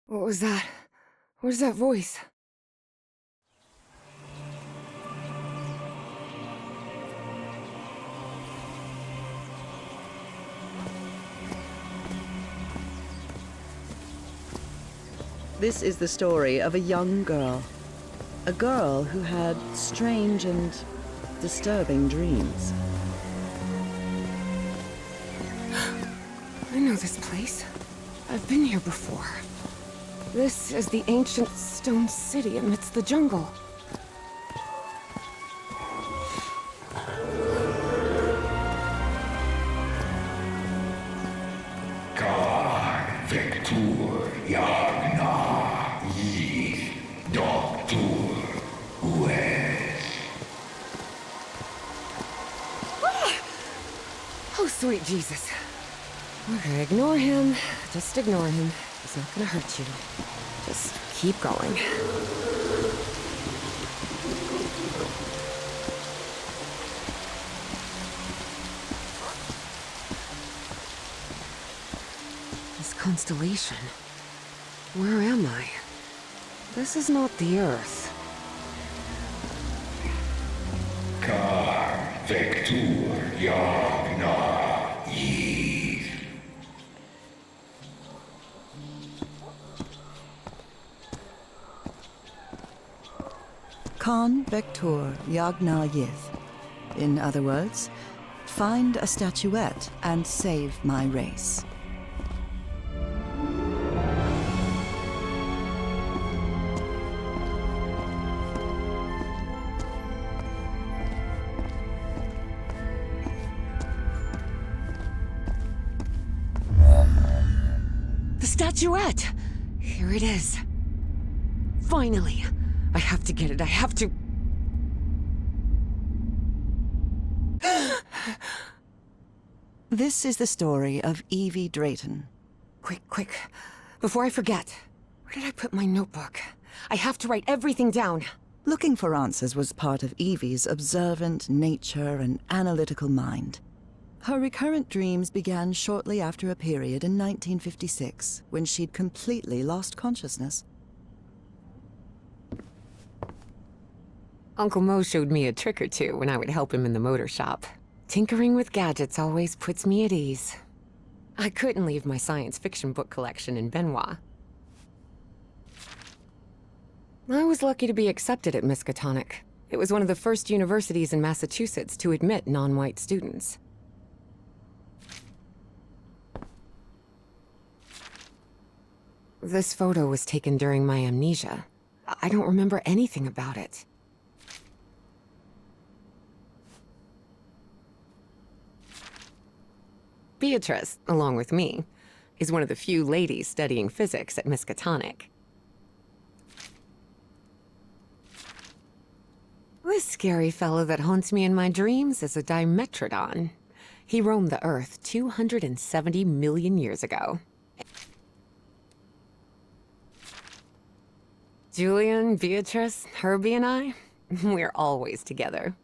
What was that? Where's that voice? This is the story of a young girl. A girl who had strange and disturbing dreams. I know this place. I've been here before. This is the ancient stone city amidst the jungle. Oh, sweet Jesus. Okay, ignore him. Just ignore him. He's not gonna hurt you. Just keep going. This constellation. Where am I? This is not the Earth. Khan Vector Yagna Yith. In other words, find a statuette and save my race. The statuette! Here it is. Finally! I have to get it, I have to... This is the story of Evie Drayton. Quick. Before I forget. Where did I put my notebook? I have to write everything down. Looking for answers was part of Evie's observant nature and analytical mind. Her recurrent dreams began shortly after a period in 1956, when she'd completely lost consciousness. Uncle Mo showed me a trick or two when I would help him in the motor shop. Tinkering with gadgets always puts me at ease. I couldn't leave my science fiction book collection in Benoit. I was lucky to be accepted at Miskatonic. It was one of the first universities in Massachusetts to admit non-white students. This photo was taken during my amnesia. I don't remember anything about it. Beatrice, along with me, is one of the few ladies studying physics at Miskatonic. This scary fellow that haunts me in my dreams is a Dimetrodon. He roamed the Earth 270 million years ago. Julian, Beatrice, Herbie, and I, we're always together.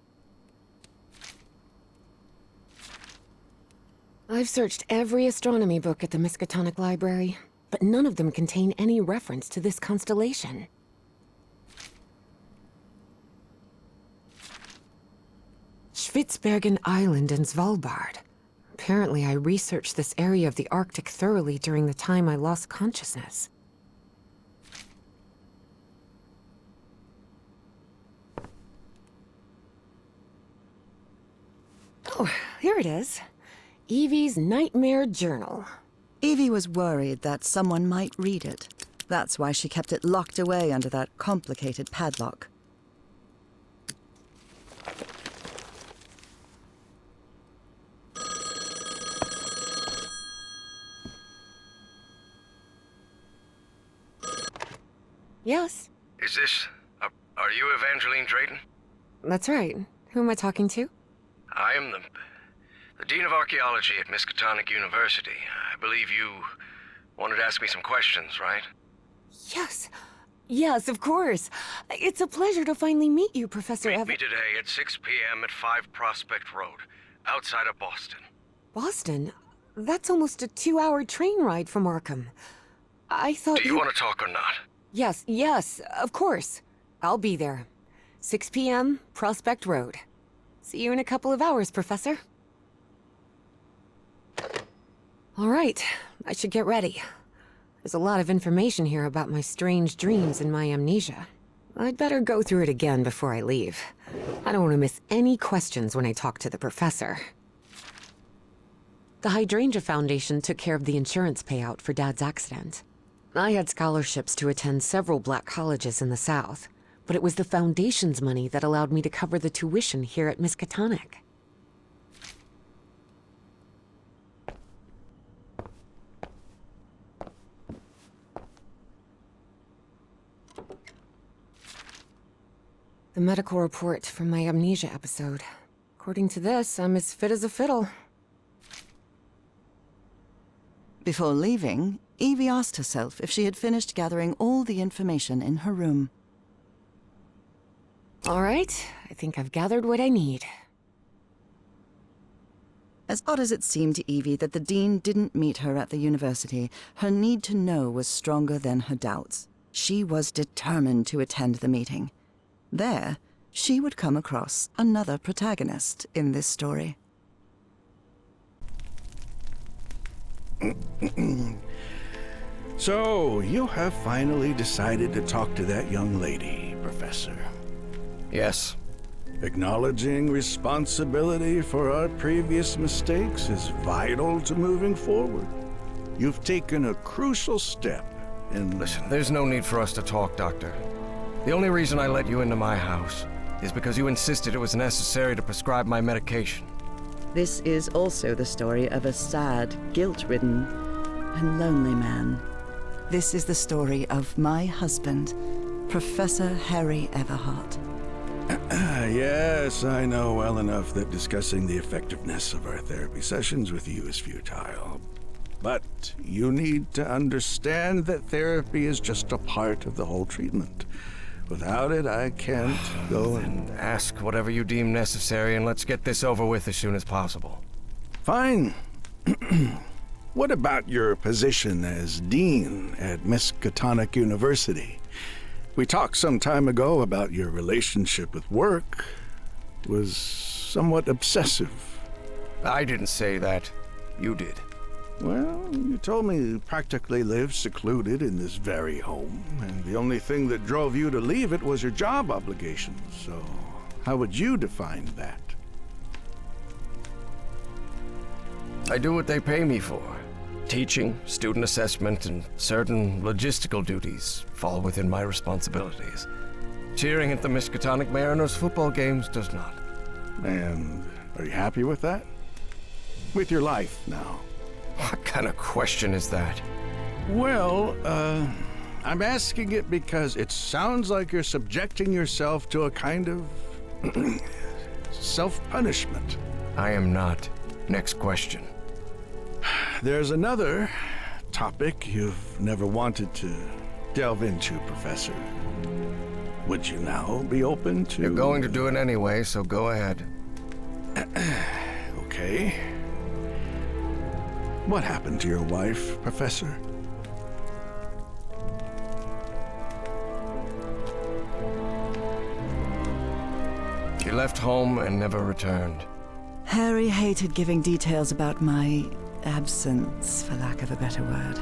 I've searched every astronomy book at the Miskatonic Library, but none of them contain any reference to this constellation. Spitsbergen Island and Svalbard. Apparently, I researched this area of the Arctic thoroughly during the time I lost consciousness. Oh, here it is. Evie's Nightmare Journal. Evie was worried that someone might read it. That's why she kept it locked away under that complicated padlock. Yes? Is this... are you Evangeline Drayton? That's right. Who am I talking to? I am the Dean of Archaeology at Miskatonic University. I believe you wanted to ask me some questions, right? Yes. Yes, of course. It's a pleasure to finally meet you, Professor Meet me today at 6 p.m. at 5 Prospect Road. outside of Boston. Boston? That's almost a 2-hour train ride from Arkham. I thought Do you want to talk or not? Yes, of course. I'll be there. 6 p.m., Prospect Road. See you in a couple of hours, Professor. All right, I should get ready. There's a lot of information here about my strange dreams and my amnesia. I'd better go through it again before I leave. I don't want to miss any questions when I talk to the professor. The Hydrangea Foundation took care of the insurance payout for Dad's accident. I had scholarships to attend several black colleges in the South, but it was the Foundation's money that allowed me to cover the tuition here at Miskatonic. The medical report from my amnesia episode. According to this, I'm as fit as a fiddle. Before leaving, Evie asked herself if she had finished gathering all the information in her room. All right, I think I've gathered what I need. As odd as it seemed to Evie that the Dean didn't meet her at the university, her need to know was stronger than her doubts. She was determined to attend the meeting. There, she would come across another protagonist in this story. So, you have finally decided to talk to that young lady, Professor. Yes. Acknowledging responsibility for our previous mistakes is vital to moving forward. You've taken a crucial step in... Listen, there's no need for us to talk, Doctor. The only reason I let you into my house is because you insisted it was necessary to prescribe my medication. This is also the story of a sad, guilt-ridden, and lonely man. This is the story of my husband, Professor Harry Everhart. Yes, I know well enough that discussing the effectiveness of our therapy sessions with you is futile. But you need to understand that therapy is just a part of the whole treatment. Without it, I can't go and... Ask whatever you deem necessary, and let's get this over with as soon as possible. Fine. What about your position as dean at Miskatonic University? We talked some time ago about your relationship with work. It was somewhat obsessive. I didn't say that. You did. Well, you told me you practically lived secluded in this very home, and the only thing that drove you to leave it was your job obligations. So, how would you define that? I do what they pay me for. Teaching, student assessment, and certain logistical duties fall within my responsibilities. Cheering at the Miskatonic Mariners football games does not. And are you happy with that? With your life now? What kind of question is that? Well, I'm asking it because it sounds like you're subjecting yourself to a kind of self-punishment. I am not. Next question. There's another topic you've never wanted to delve into, Professor. Would you now be open to... You're going to do it anyway, so go ahead. Okay. What happened to your wife, Professor? She left home and never returned. Harry hated giving details about my absence, for lack of a better word.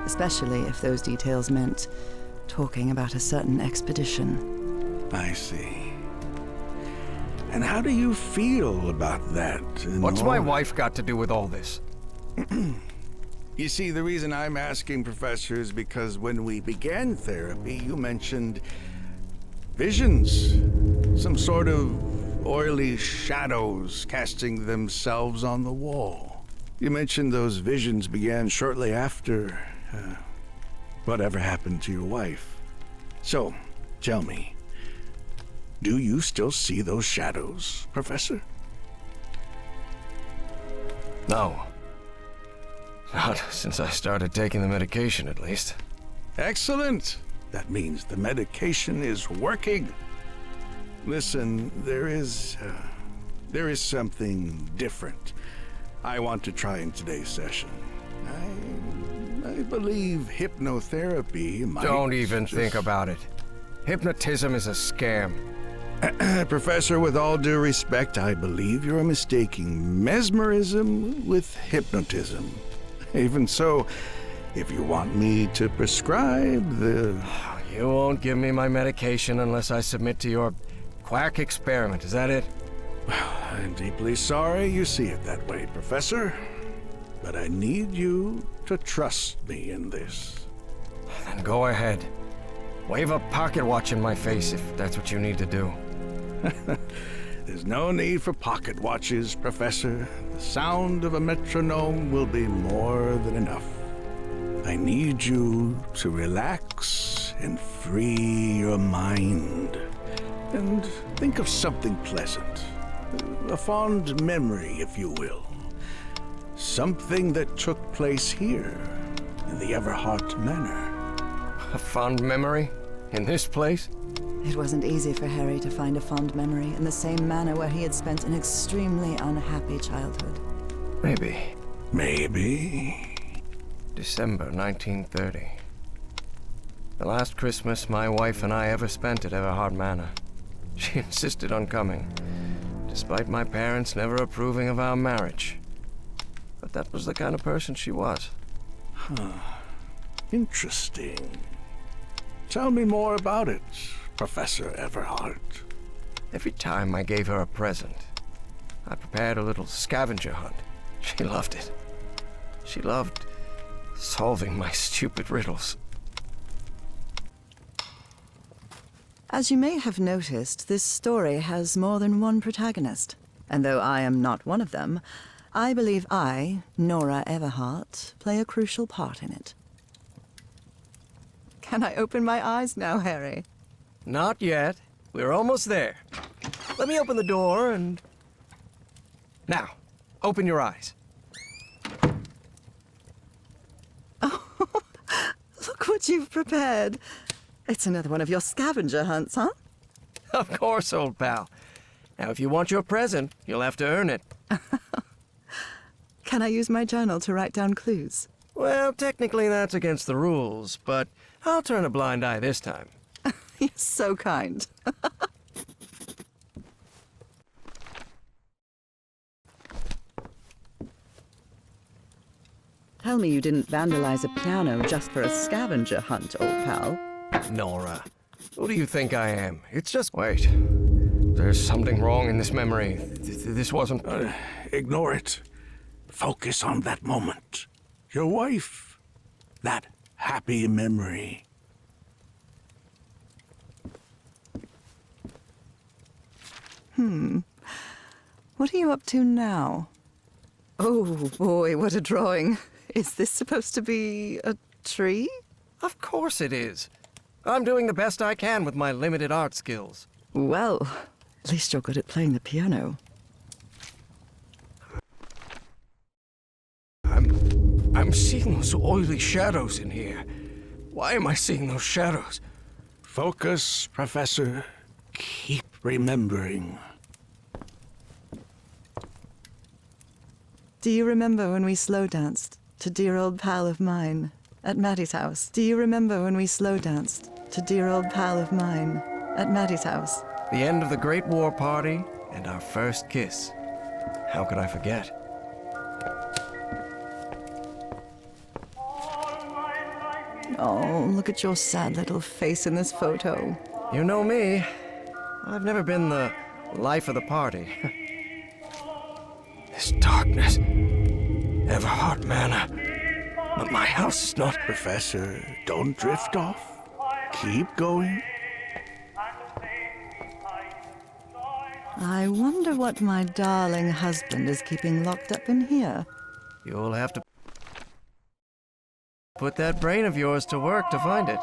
Especially if those details meant talking about a certain expedition. I see. And how do you feel about that? What's my wife got to do with all this? You see, the reason I'm asking, Professor, is because when we began therapy, you mentioned visions. Some sort of oily shadows casting themselves on the wall. You mentioned those visions began shortly after whatever happened to your wife. So, tell me, do you still see those shadows, Professor? No. Not since I started taking the medication, at least. Excellent! That means the medication is working. Listen, there is There is something different I want to try in today's session. I believe hypnotherapy might... Don't even think about it. Hypnotism is a scam. Professor, with all due respect, I believe you're mistaking mesmerism with hypnotism. Even so, if you want me to prescribe the... You won't give me my medication unless I submit to your quack experiment, is that it? Well, I'm deeply sorry you see it that way, Professor. But I need you to trust me in this. Then go ahead. Wave a pocket watch in my face if that's what you need to do. There's no need for pocket watches, Professor. The sound of a metronome will be more than enough. I need you to relax and free your mind. And think of something pleasant. A fond memory, if you will. Something that took place here, in the Everhart Manor. A fond memory? In this place? It wasn't easy for Harry to find a fond memory in the same manor where he had spent an extremely unhappy childhood. Maybe. Maybe. December 1930. The last Christmas my wife and I ever spent at Everhart Manor. She insisted on coming, despite my parents never approving of our marriage. But that was the kind of person she was. Interesting. Tell me more about it, Professor Everhart. Every time I gave her a present, I prepared a little scavenger hunt. She loved it. She loved solving my stupid riddles. As you may have noticed, this story has more than one protagonist. And though I am not one of them, I believe I, Nora Everhart, play a crucial part in it. Can I open my eyes now, Harry? Not yet. We're almost there. Let me open the door and... Now, open your eyes. Look what you've prepared. It's another one of your scavenger hunts, huh? Of course, old pal. Now, if you want your present, you'll have to earn it. Can I use my journal to write down clues? Well, technically that's against the rules, but I'll turn a blind eye this time. You're so kind. Tell me you didn't vandalize a piano just for a scavenger hunt, old pal. Nora, who do you think I am? It's just... Wait. There's something wrong in this memory. This wasn't... Ignore it. Focus on that moment. Your wife. That happy memory. What are you up to now? Oh boy, what a drawing. Is this supposed to be a tree? Of course it is. I'm doing the best I can with my limited art skills. Well, at least you're good at playing the piano. I'm seeing those oily shadows in here. Why am I seeing those shadows? Focus, Professor. Keep remembering. Do you remember when we slow danced to Dear Old Pal of Mine at Maddie's house? Do you remember when we slow danced to Dear Old Pal of Mine at Maddie's house? The end of the Great War Party and our first kiss. How could I forget? Oh, look at your sad little face in this photo. You know me. I've never been the life of the party. This darkness. Everhart Manor. But my house is not... Professor, don't drift off. Keep going. I wonder what my darling husband is keeping locked up in here. You'll have to put that brain of yours to work to find it.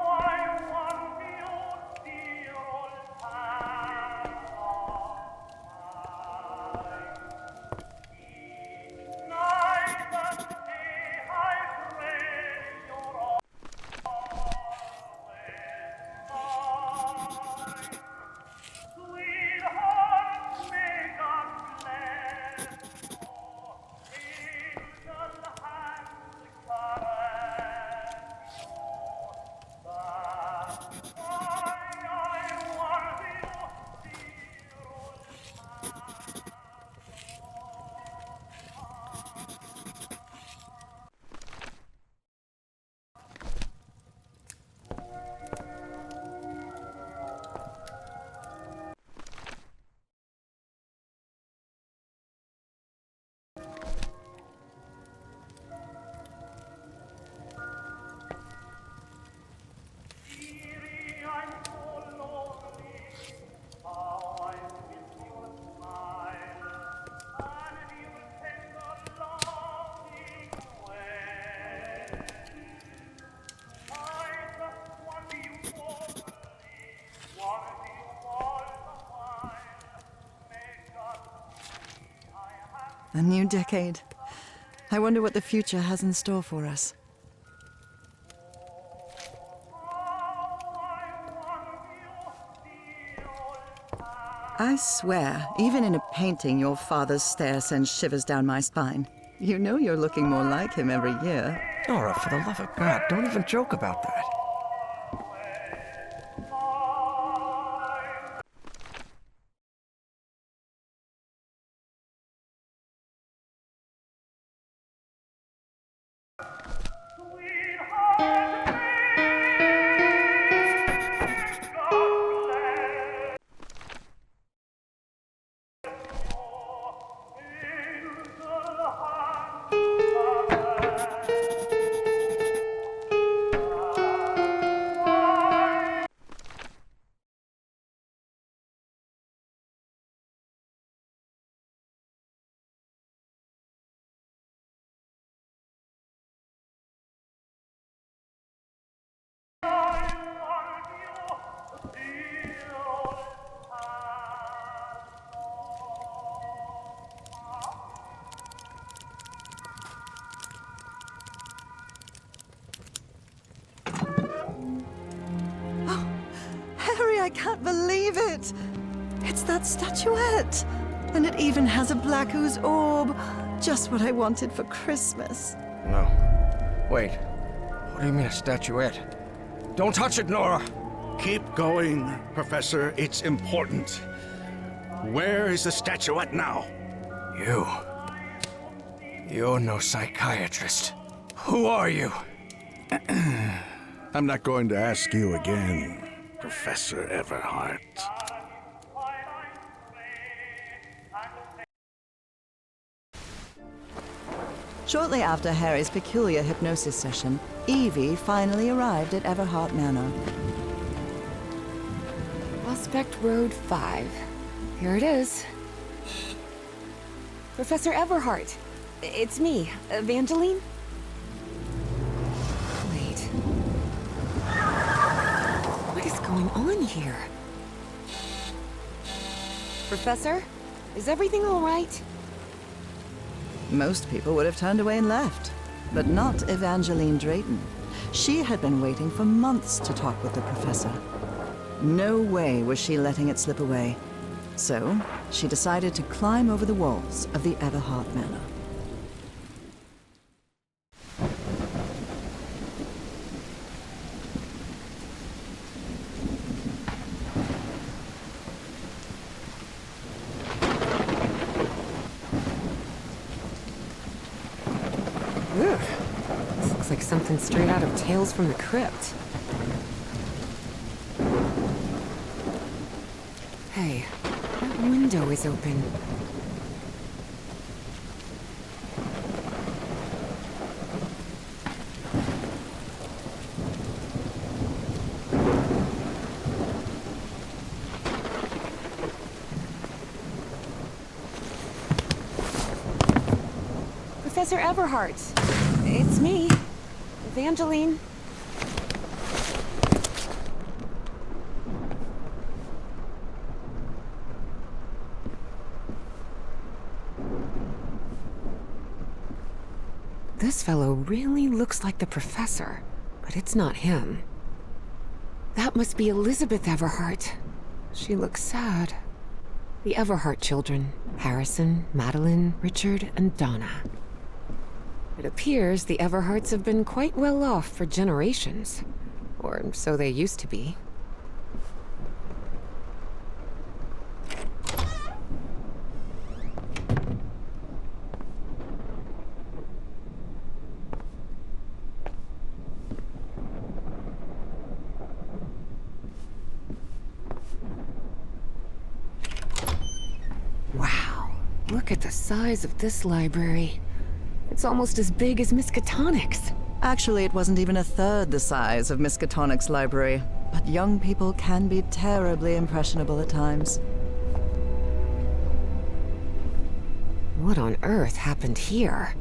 A new decade. I wonder what the future has in store for us. I swear, even in a painting, your father's stare sends shivers down my spine. You know you're looking more like him every year. Nora, for the love of God, don't even joke about that. Harry, I can't believe it! It's that statuette! And it even has a black ooze orb. Just what I wanted for Christmas. No. Wait. What do you mean a statuette? Don't touch it, Nora! Keep going, Professor. It's important. Where is the statuette now? You're no psychiatrist. Who are you? I'm not going to ask you again, Professor Everhart. Shortly after Harry's peculiar hypnosis session, Evie finally arrived at Everhart Manor. Prospect Road 5. Here it is. Professor Everhart. It's me, Evangeline. Wait. What is going on here? Professor? Is everything all right? Most people would have turned away and left, but not Evangeline Drayton. She had been waiting for months to talk with the professor. No way was she letting it slip away. So, she decided to climb over the walls of the Everhart Manor. Ugh. This looks like something straight out of Tales from the Crypt. Hey, that window is open. Professor Everhart. It's me, Evangeline. This fellow really looks like the professor, but it's not him. That must be Elizabeth Everhart. She looks sad. The Everhart children, Harrison, Madeline, Richard, and Donna. It appears the Everharts have been quite well off for generations. Or so they used to be. Wow, look at the size of this library. It's almost as big as Miskatonic's. Actually, it wasn't even a third the size of Miskatonic's library, but young people can be terribly impressionable at times. What on earth happened here?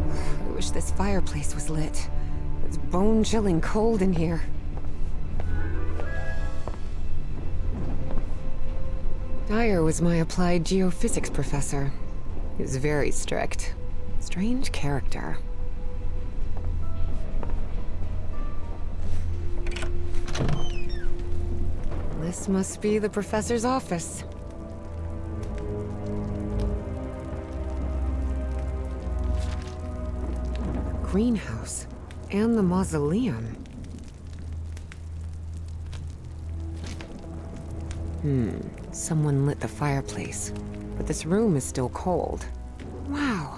I wish this fireplace was lit. It's bone-chilling cold in here. Dyer was my applied geophysics professor. He was very strict. Strange character. This must be the professor's office. Greenhouse and the mausoleum. Someone lit the fireplace, but this room is still cold. Wow,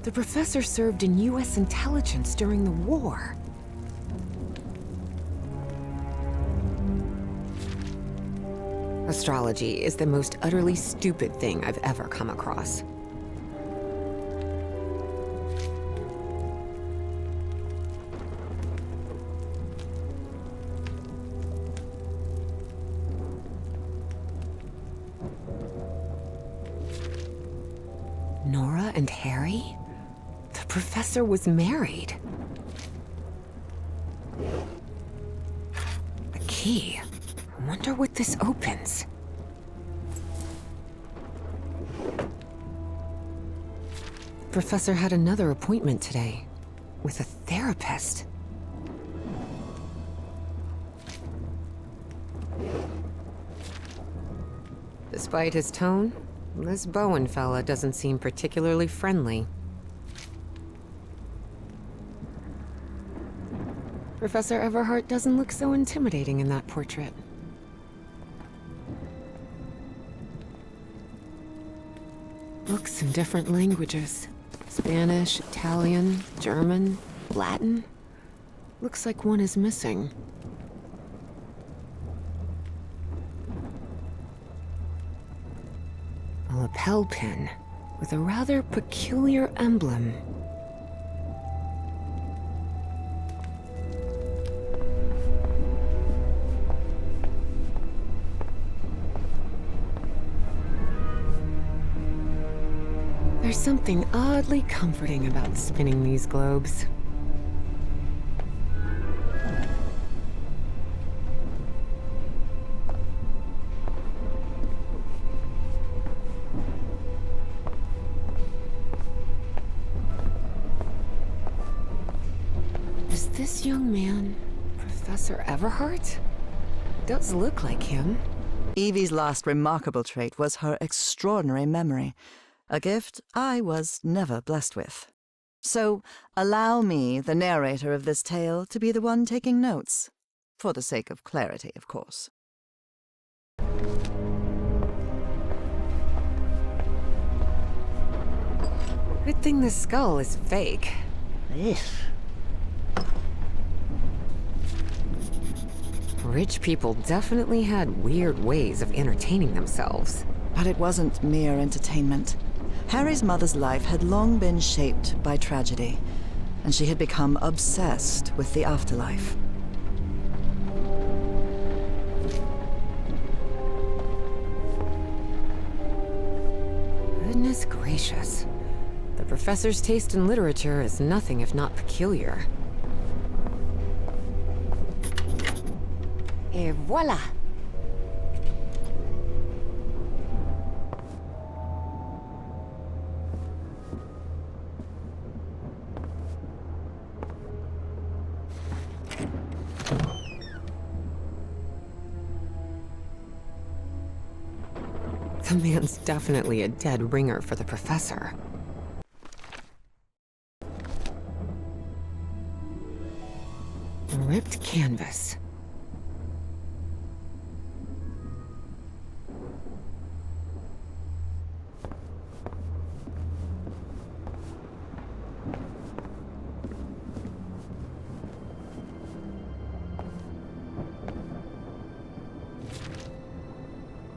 the professor served in US intelligence during the war. Astrology is the most utterly stupid thing I've ever come across. Nora and Harry? The professor was married. A key. I wonder what this opens. The professor had another appointment today with a therapist. Despite his tone, this Bowen fella doesn't seem particularly friendly. Professor Everhart doesn't look so intimidating in that portrait. Books in different languages. Spanish, Italian, German, Latin. Looks like one is missing. A lapel pin with a rather peculiar emblem. There's something oddly comforting about spinning these globes. Is this young man Professor Everhart? Does look like him. Evie's last remarkable trait was her extraordinary memory, a gift I was never blessed with. So allow me, the narrator of this tale, to be the one taking notes. For the sake of clarity, of course. Good thing the skull is fake. Ugh. Rich people definitely had weird ways of entertaining themselves. But it wasn't mere entertainment. Harry's mother's life had long been shaped by tragedy, and she had become obsessed with the afterlife. Goodness gracious. The professor's taste in literature is nothing if not peculiar. Et voila! The man's definitely a dead ringer for the professor. Ripped canvas.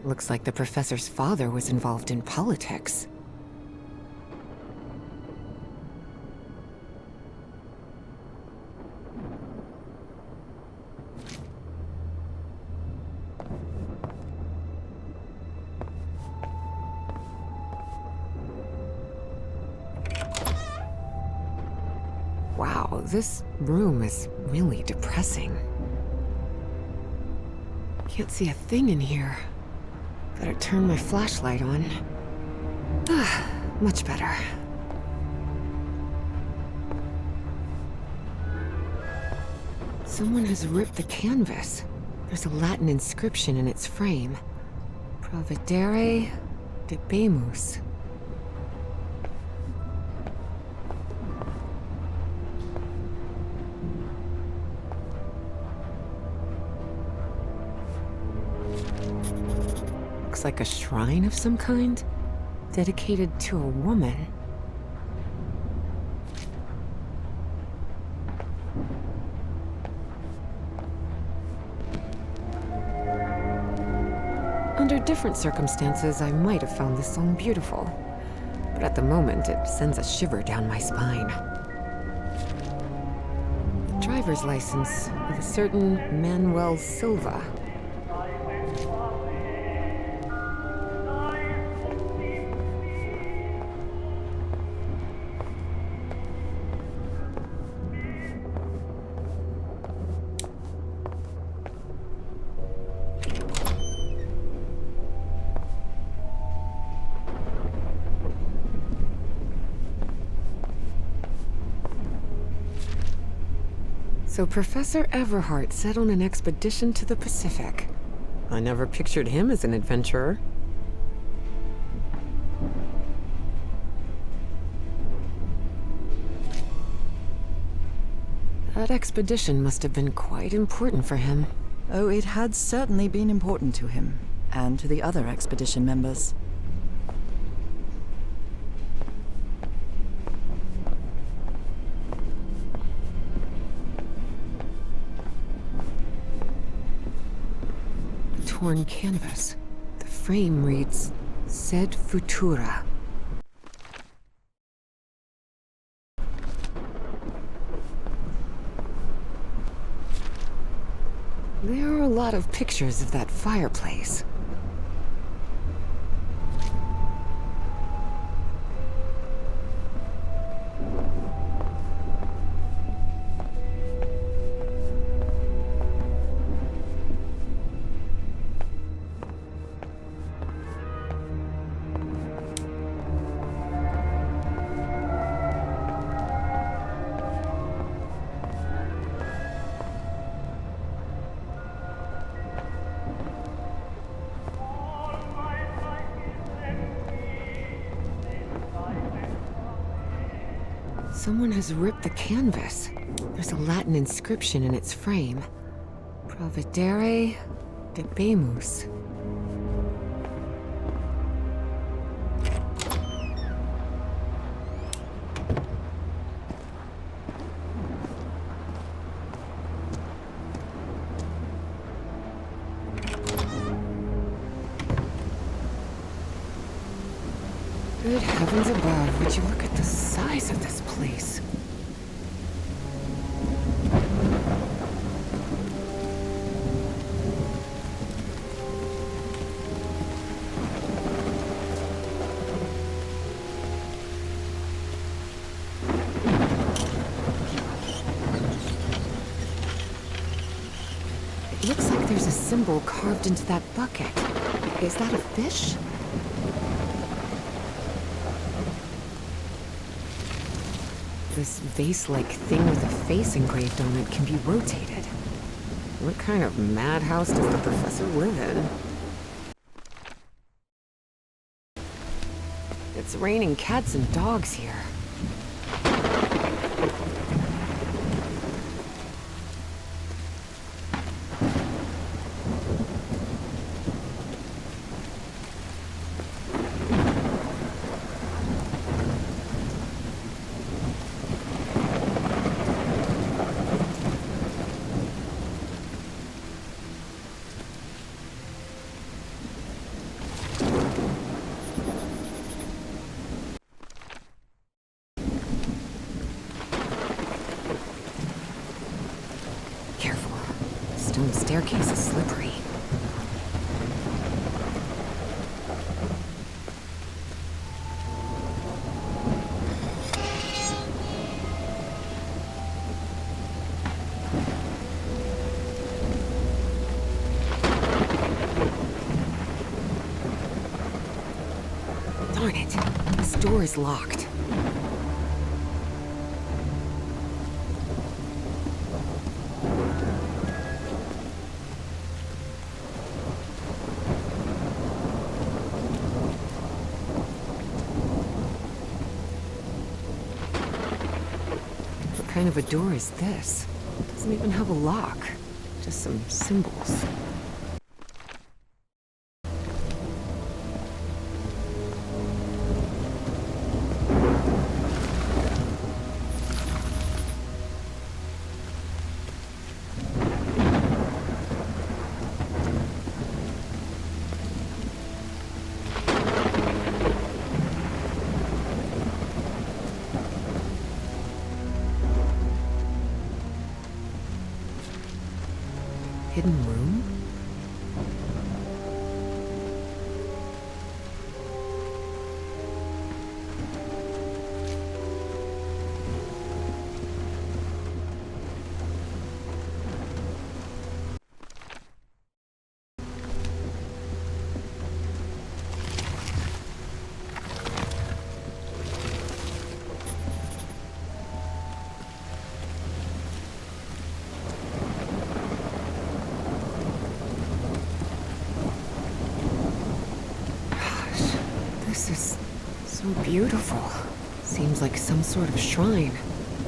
Looks like the professor's father was involved in politics. Wow, this room is really depressing. Can't see a thing in here. Better turn my flashlight on. Ah, much better. Someone has ripped the canvas. There's a Latin inscription in its frame. Providere debemus. Looks like a shrine of some kind, dedicated to a woman. Under different circumstances, I might have found this song beautiful, but at the moment, it sends a shiver down my spine. A driver's license with a certain Manuel Silva. So Professor Everhart set on an expedition to the Pacific. I never pictured him as an adventurer. That expedition must have been quite important for him. Oh, it had certainly been important to him, and to the other expedition members. Torn canvas. The frame reads, Sed Futura. There are a lot of pictures of that fireplace. Someone has ripped the canvas. There's a Latin inscription in its frame. Providere debemus. Good heavens above, would you look at the size of this place? It looks like there's a symbol carved into that bucket. Is that a fish? This vase-like thing with a face engraved on it can be rotated. What kind of madhouse does the professor live in? It's raining cats and dogs here. Stone staircase is slippery. Darn it. This door is locked. What kind of a door is this? Doesn't even have a lock. Just some symbols. Hidden room? This is so beautiful. Seems like some sort of shrine.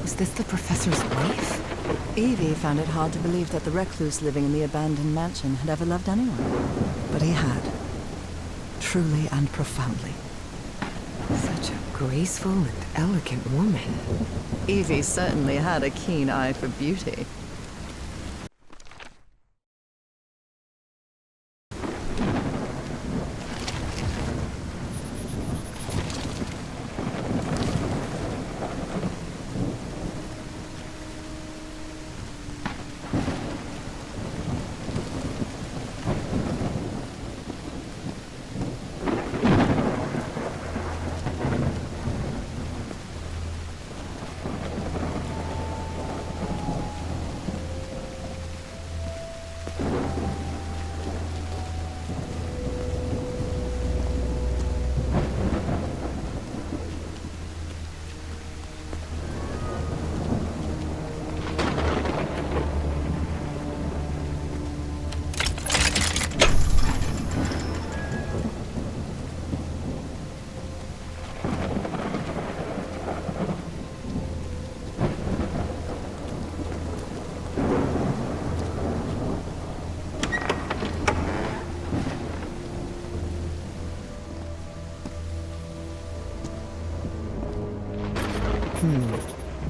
Was this the professor's wife? Evie found it hard to believe that the recluse living in the abandoned mansion had ever loved anyone. But he had. Truly and profoundly. Such a graceful and elegant woman. Evie certainly had a keen eye for beauty.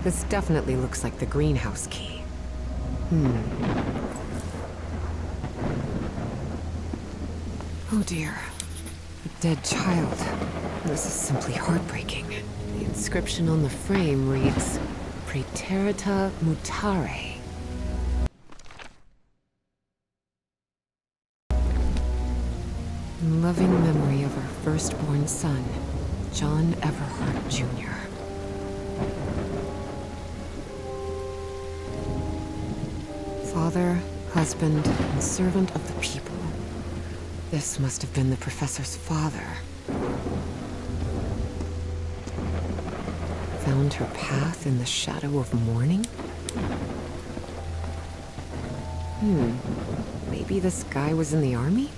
This definitely looks like the greenhouse key. Oh dear. A dead child. This is simply heartbreaking. The inscription on the frame reads, Praeterita Mutare. In loving memory of our firstborn son, John Everhart Jr. Father, husband, and servant of the people. This must have been the professor's father. Found her path in the shadow of morning? Maybe this guy was in the army?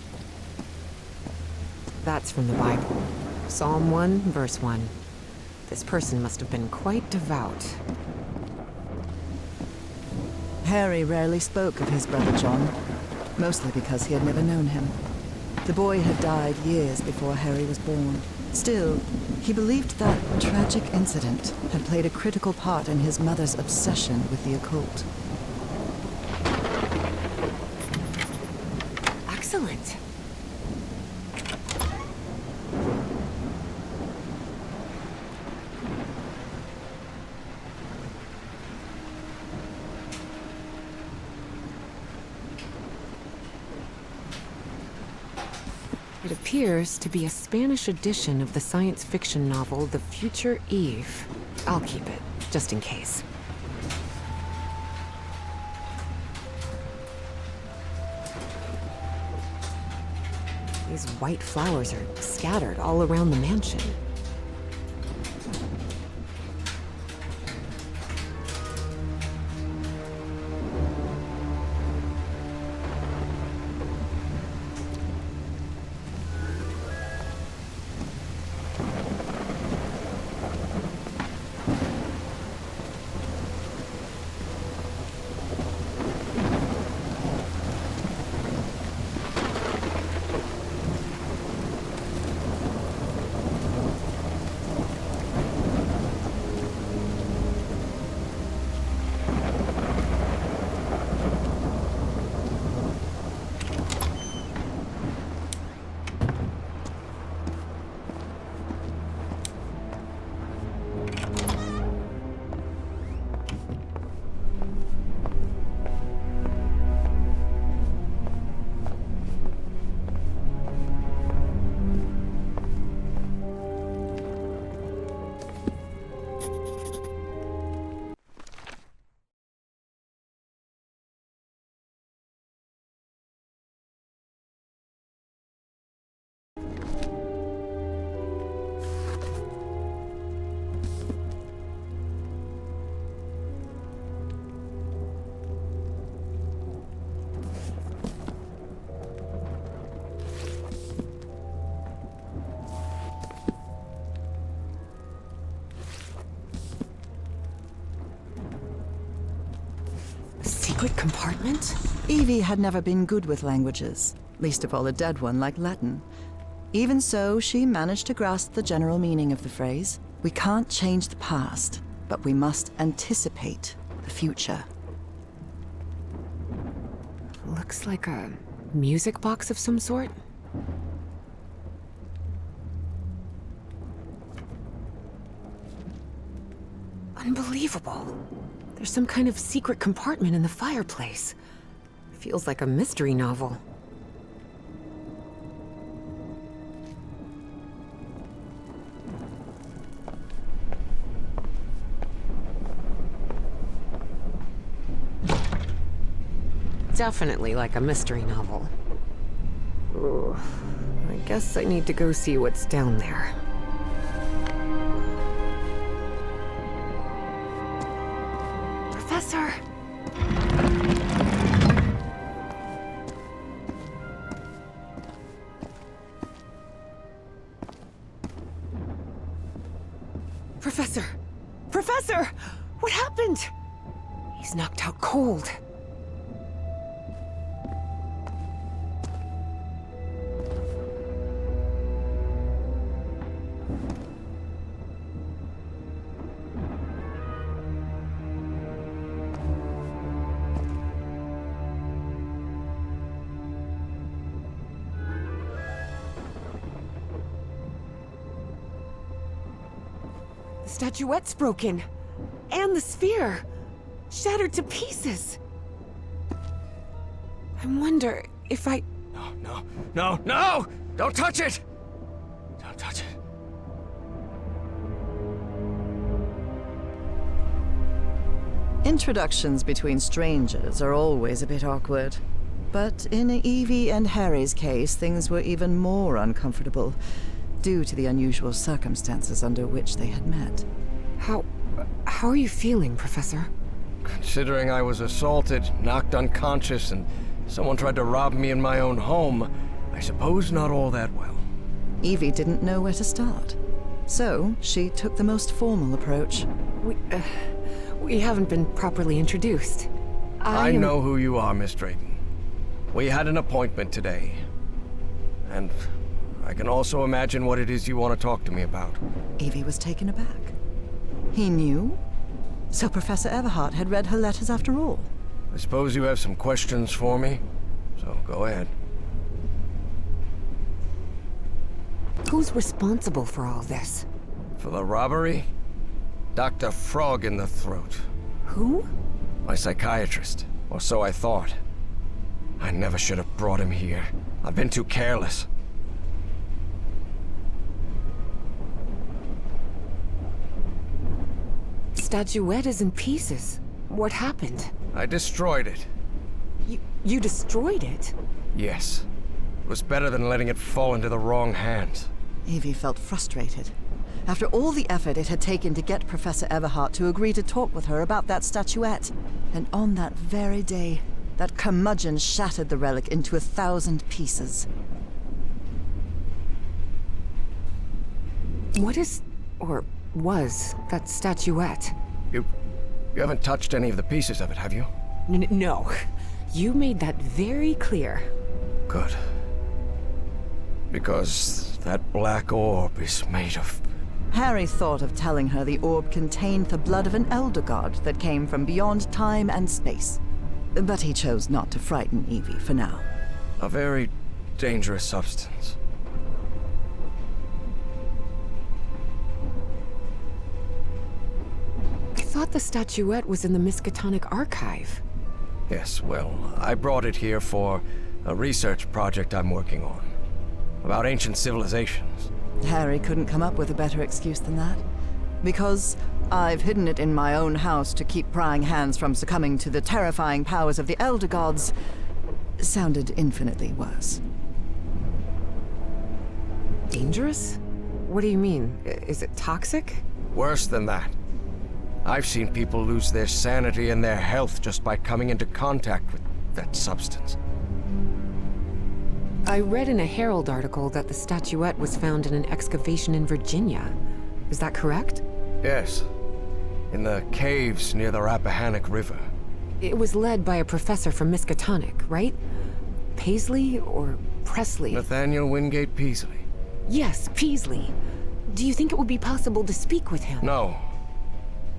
That's from the Bible. Psalm 1, verse 1. This person must have been quite devout. Harry rarely spoke of his brother John, mostly because he had never known him. The boy had died years before Harry was born. Still, he believed that tragic incident had played a critical part in his mother's obsession with the occult. Excellent. It appears to be a Spanish edition of the science fiction novel The Future Eve. I'll keep it, just in case. These white flowers are scattered all around the mansion. Secret compartment? Evie had never been good with languages, least of all a dead one like Latin. Even so, she managed to grasp the general meaning of the phrase. We can't change the past, but we must anticipate the future. Looks like a music box of some sort. Unbelievable. There's some kind of secret compartment in the fireplace. Feels like a mystery novel. Definitely like a mystery novel. Ooh, I guess I need to go see what's down there. Professor! Professor! Professor! What happened? He's knocked out cold. The statuette's broken. And the sphere. Shattered to pieces. I wonder if I... No! Don't touch it! Don't touch it. Introductions between strangers are always a bit awkward. But in Evie and Harry's case, things were even more uncomfortable, due to the unusual circumstances under which they had met. How are you feeling, Professor? Considering I was assaulted, knocked unconscious, and someone tried to rob me in my own home, I suppose not all that well. Evie didn't know where to start. So, she took the most formal approach. We haven't been properly introduced. I know who you are, Miss Drayton. We had an appointment today. And I can also imagine what it is you want to talk to me about. Evie was taken aback. He knew? So Professor Everhart had read her letters after all? I suppose you have some questions for me, so go ahead. Who's responsible for all this? For the robbery? Dr. Frog in the throat. Who? My psychiatrist, or so I thought. I never should have brought him here. I've been too careless. Statuette is in pieces. What happened? I destroyed it. You destroyed it? Yes. It was better than letting it fall into the wrong hands. Evie felt frustrated. After all the effort it had taken to get Professor Everhart to agree to talk with her about that statuette. And on that very day, that curmudgeon shattered the relic into 1,000 pieces. What is, or was, that statuette? You haven't touched any of the pieces of it, have you? No. You made that very clear. Good. Because that black orb is made of... Harry thought of telling her the orb contained the blood of an elder god that came from beyond time and space. But he chose not to frighten Evie for now. a very dangerous substance. I thought the statuette was in the Miskatonic archive. Yes, well, I brought it here for a research project I'm working on. About ancient civilizations. Harry couldn't come up with a better excuse than that. Because I've hidden it in my own house to keep prying hands from succumbing to the terrifying powers of the Elder Gods sounded infinitely worse. Dangerous? What do you mean? Is it toxic? Worse than that. I've seen people lose their sanity and their health just by coming into contact with that substance. I read in a Herald article that the statuette was found in an excavation in Virginia. Is that correct? Yes. In the caves near the Rappahannock River. It was led by a professor from Miskatonic, right? Paisley or Presley? Nathaniel Wingate Peasley. Yes, Peasley. Do you think it would be possible to speak with him? No.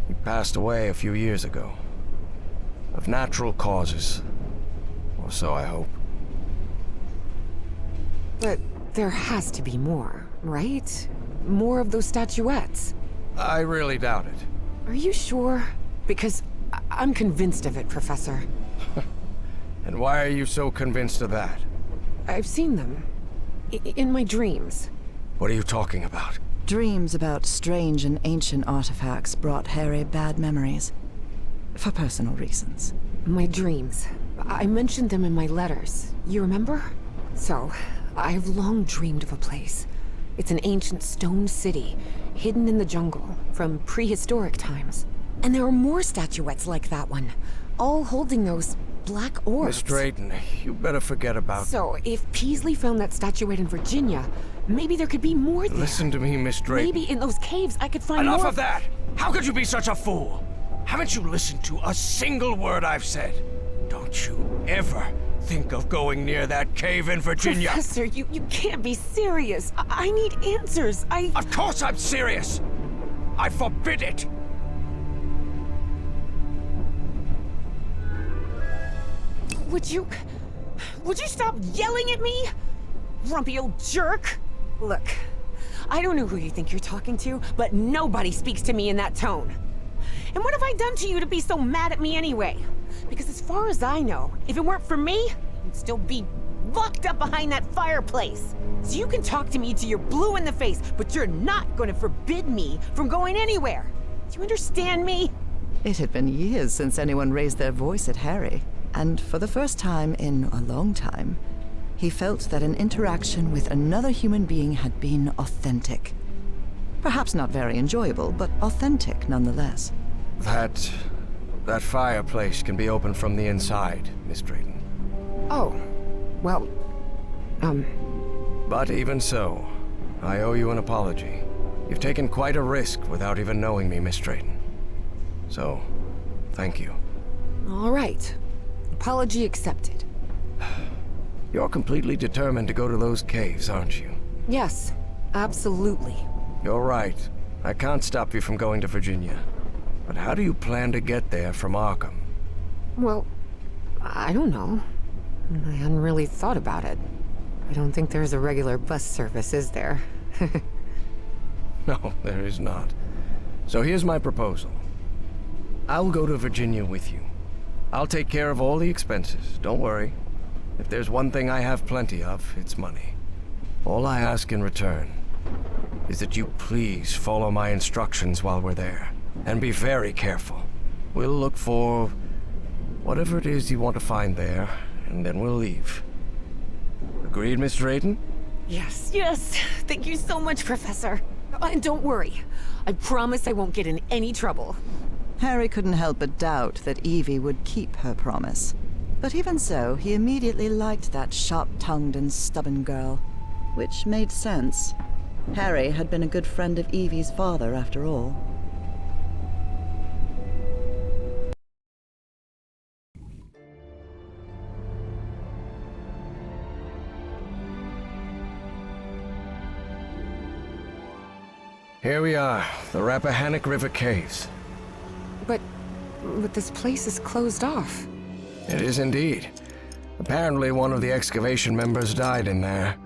He passed away a few years ago. Of natural causes. Or so I hope. But there has to be more, right? More of those statuettes. I really doubt it. Are you sure? Because I'm convinced of it, Professor. And why are you so convinced of that? I've seen them. In my dreams. What are you talking about? Dreams about strange and ancient artifacts brought Harry bad memories. For personal reasons. My dreams. I mentioned them in my letters. You remember? So, I've long dreamed of a place. It's an ancient stone city, hidden in the jungle, from prehistoric times. And there are more statuettes like that one, all holding those black orbs. Miss Drayton, you better forget about... So, if Peasley found that statuette in Virginia, maybe there could be more there. Listen to me, Miss Drayton. Maybe in those caves I could find Enough more... of that! How could you be such a fool? Haven't you listened to a single word I've said? Don't you ever think of going near that cave in Virginia. Professor, you can't be serious. I need answers. Of course I'm serious! I forbid it! Would you stop yelling at me? Grumpy old jerk. Look, I don't know who you think you're talking to, but nobody speaks to me in that tone. And what have I done to you to be so mad at me anyway? Because as far as I know, if it weren't for me, you'd still be locked up behind that fireplace. So you can talk to me till you're blue in the face, but you're not going to forbid me from going anywhere. Do you understand me? It had been years since anyone raised their voice at Harry, and for the first time in a long time, he felt that an interaction with another human being had been authentic. Perhaps not very enjoyable, but authentic nonetheless. That fireplace can be opened from the inside, Miss Drayton. Oh, well, But even so, I owe you an apology. You've taken quite a risk without even knowing me, Miss Drayton. So, thank you. all right. Apology accepted. You're completely determined to go to those caves, aren't you? Yes, absolutely. You're right. I can't stop you from going to Virginia. But how do you plan to get there from Arkham? Well, I don't know. I hadn't really thought about it. I don't think there's a regular bus service, is there? No, there is not. So here's my proposal. I'll go to Virginia with you. I'll take care of all the expenses, don't worry. If there's one thing I have plenty of, it's money. All I ask in return is that you please follow my instructions while we're there. And be very careful. We'll look for whatever it is you want to find there, and then we'll leave. The Agreed, Miss Drayton? Yes, yes. Thank you so much, Professor. And don't worry. I promise I won't get in any trouble. Harry couldn't help but doubt that Evie would keep her promise. But even so, he immediately liked that sharp-tongued and stubborn girl. Which made sense. Harry had been a good friend of Evie's father, after all. Here we are, the Rappahannock River Caves. But this place is closed off. It is indeed. Apparently one of the excavation members died in there.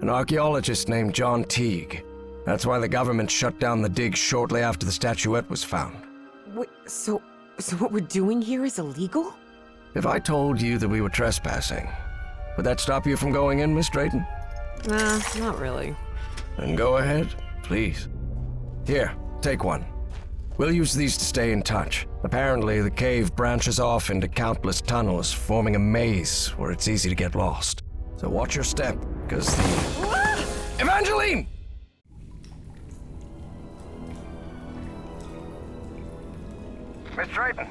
An archaeologist named John Teague. That's why the government shut down the dig shortly after the statuette was found. Wait, so what we're doing here is illegal? If I told you that we were trespassing, would that stop you from going in, Miss Drayton? Nah, not really. Then go ahead, please. Here, take one. We'll use these to stay in touch. Apparently, the cave branches off into countless tunnels, forming a maze where it's easy to get lost. So watch your step, because the... Evangeline! Miss Drayton!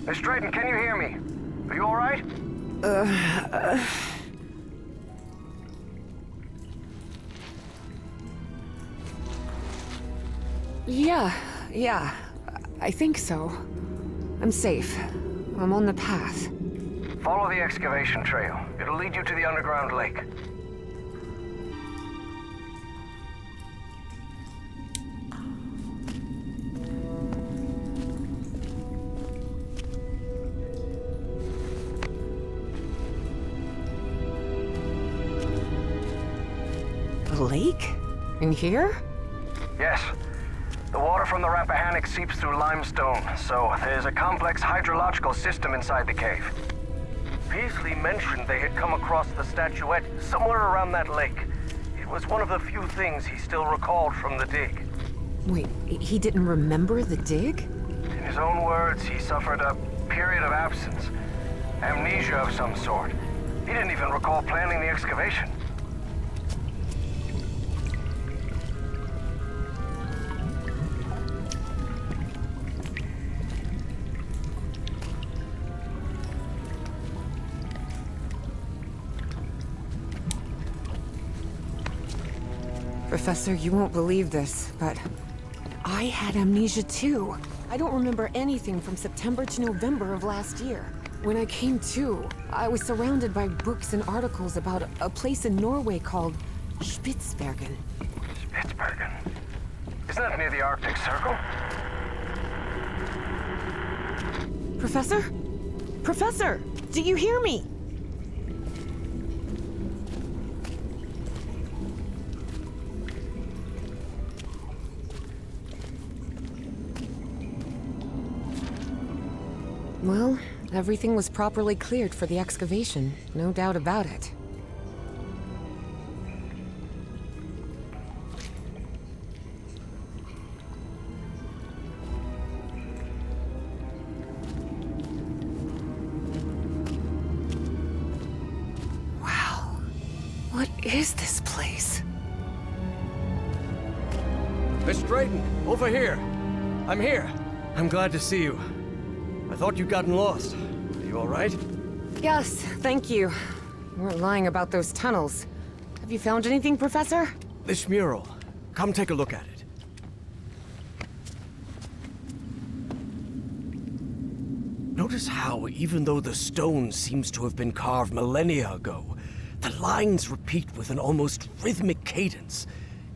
Miss Drayton, can you hear me? Are you all right? Yeah, I think so. I'm safe. I'm on the path. Follow the excavation trail. It'll lead you to the underground lake. A lake? In here? Yes. The water from the Rappahannock seeps through limestone, so there's a complex hydrological system inside the cave. Beasley mentioned they had come across the statuette somewhere around that lake. It was one of the few things he still recalled from the dig. Wait, he didn't remember the dig? In his own words, he suffered a period of absence. Amnesia of some sort. He didn't even recall planning the excavation. Professor, you won't believe this, but I had amnesia too. I don't remember anything from September to November of last year. When I came to, I was surrounded by books and articles about a place in Norway called Spitsbergen. Spitsbergen? Isn't that near the Arctic Circle? Professor? Professor! Do you hear me? Well, everything was properly cleared for the excavation, no doubt about it. Wow. What is this place? Miss Drayton, over here. I'm here. I'm glad to see you. I thought you'd gotten lost. Are you all right? Yes, thank you. You weren't lying about those tunnels. Have you found anything, Professor? This mural. Come take a look at it. Notice how, even though the stone seems to have been carved millennia ago, the lines repeat with an almost rhythmic cadence.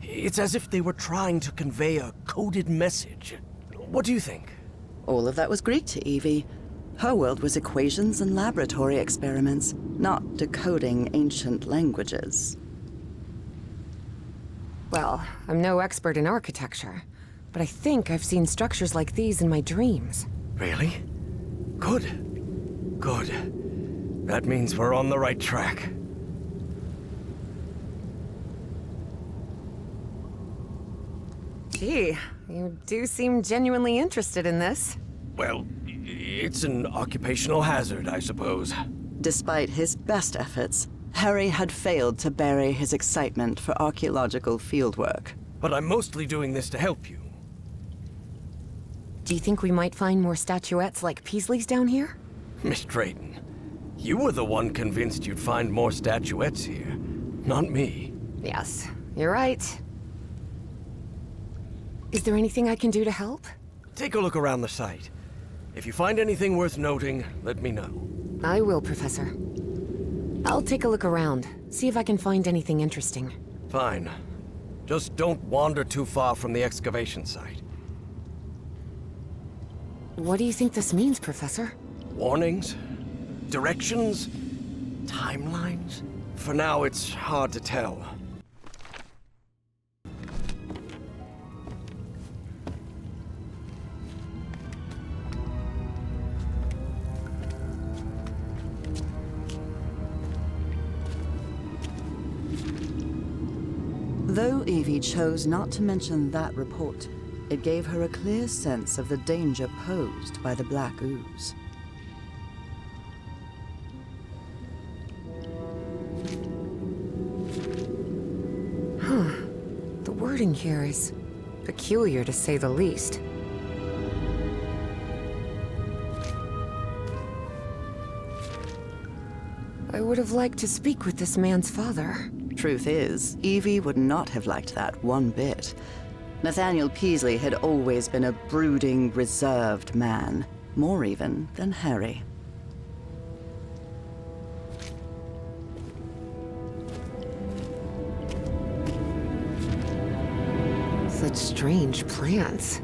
It's as if they were trying to convey a coded message. What do you think? All of that was Greek to Evie. Her world was equations and laboratory experiments, not decoding ancient languages. Well, I'm no expert in architecture, but I think I've seen structures like these in my dreams. Really? Good. Good. That means we're on the right track. Gee, you do seem genuinely interested in this. Well, it's an occupational hazard, I suppose. Despite his best efforts, Harry had failed to bury his excitement for archaeological fieldwork. But I'm mostly doing this to help you. Do you think we might find more statuettes like Peasley's down here? Miss Drayton, you were the one convinced you'd find more statuettes here, not me. Yes, you're right. Is there anything I can do to help? Take a look around the site. If you find anything worth noting, let me know. I will, Professor. I'll take a look around, see if I can find anything interesting. Fine. Just don't wander too far from the excavation site. What do you think this means, Professor? Warnings? Directions? Timelines? For now, it's hard to tell. Though Evie chose not to mention that report, it gave her a clear sense of the danger posed by the black ooze. The wording here is peculiar, to say the least. I would have liked to speak with this man's father. Truth is, Evie would not have liked that one bit. Nathaniel Peasley had always been a brooding, reserved man, more even than Harry. Such strange plans.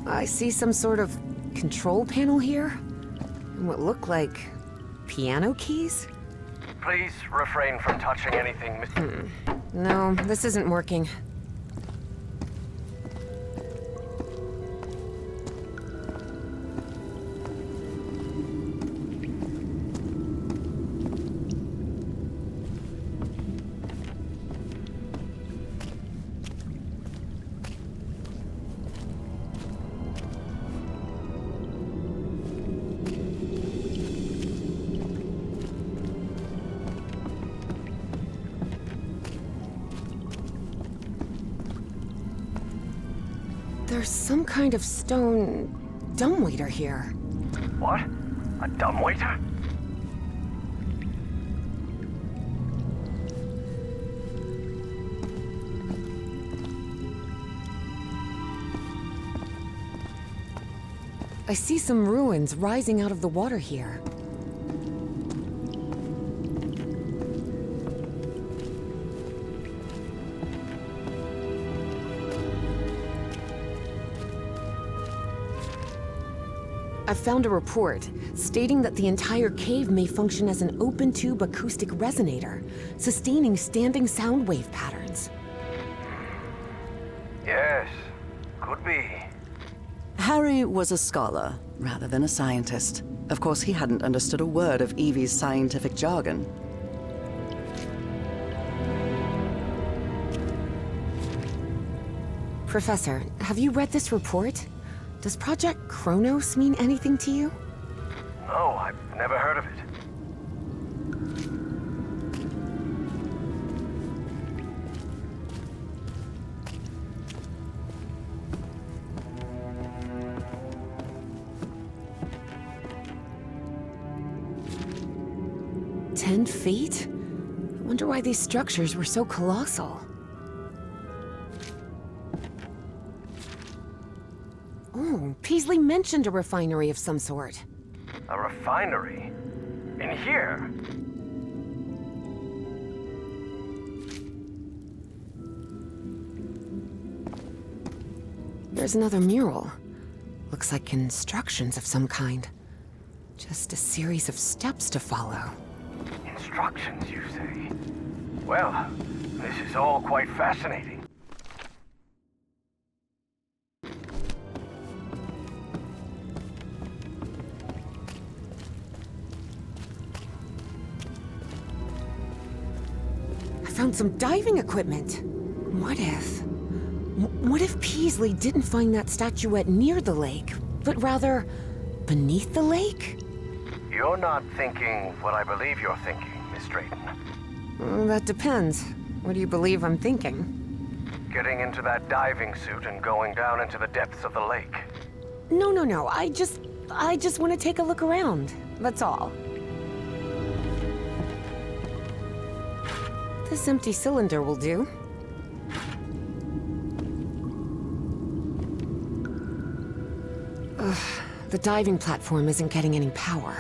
I see some sort of control panel here, and what look like piano keys? Please refrain from touching anything, Mr. No, this isn't working. There's some kind of stone dumbwaiter here. What? A dumbwaiter? I see some ruins rising out of the water here. I found a report stating that the entire cave may function as an open-tube acoustic resonator, sustaining standing sound wave patterns. Yes, could be. Harry was a scholar, rather than a scientist. Of course, he hadn't understood a word of Evie's scientific jargon. Professor, have you read this report? Does Project Kronos mean anything to you? No, I've never heard of it. "10 feet? I wonder why these structures were so colossal." Oh, Peasley mentioned a refinery of some sort. A refinery? In here? There's another mural. Looks like instructions of some kind. Just a series of steps to follow. Instructions, you say? Well, this is all quite fascinating. found some diving equipment. What if Peasley didn't find that statuette near the lake, but rather beneath the lake? You're not thinking what I believe you're thinking, Miss Drayton. Well, that depends. What do you believe I'm thinking? Getting into that diving suit and going down into the depths of the lake. No. I just want to take a look around. That's all. This empty cylinder will do. Ugh, the diving platform isn't getting any power.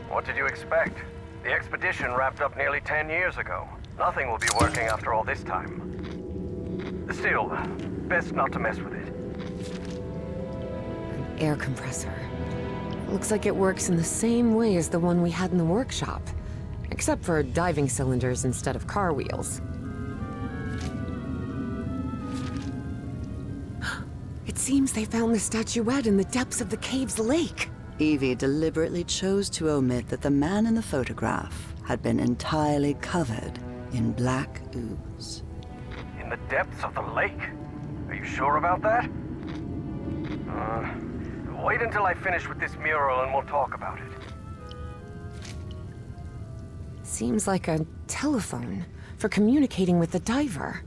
What did you expect? The expedition wrapped up nearly 10 years ago. Nothing will be working after all this time. Still, best not to mess with it. An air compressor. Looks like it works in the same way as the one we had in the workshop, except for diving cylinders instead of car wheels. It seems they found the statuette in the depths of the cave's lake. Evie deliberately chose to omit that the man in the photograph had been entirely covered in black ooze. In the depths of the lake? Are you sure about that? Wait until I finish with this mural and we'll talk about it. Seems like a telephone for communicating with the diver.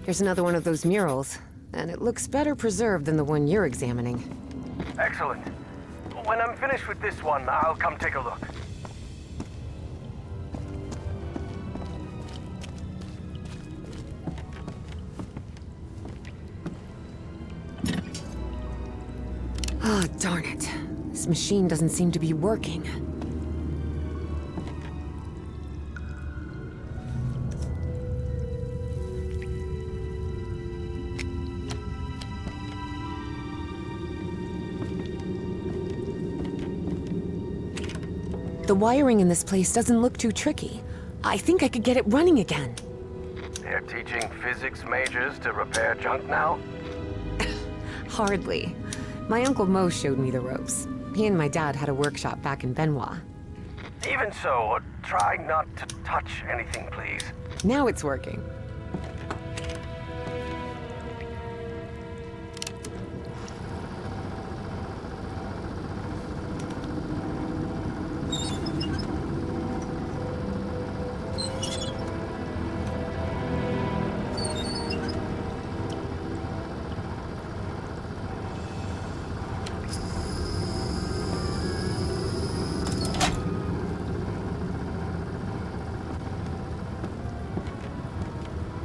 Here's another one of those murals, and it looks better preserved than the one you're examining. Excellent. When I'm finished with this one, I'll come take a look. Ah, darn it. This machine doesn't seem to be working. The wiring in this place doesn't look too tricky. I think I could get it running again. They're teaching physics majors to repair junk now? Hardly. My Uncle Mo showed me the ropes. He and my dad had a workshop back in Benoit. Even so, try not to touch anything, please. Now it's working.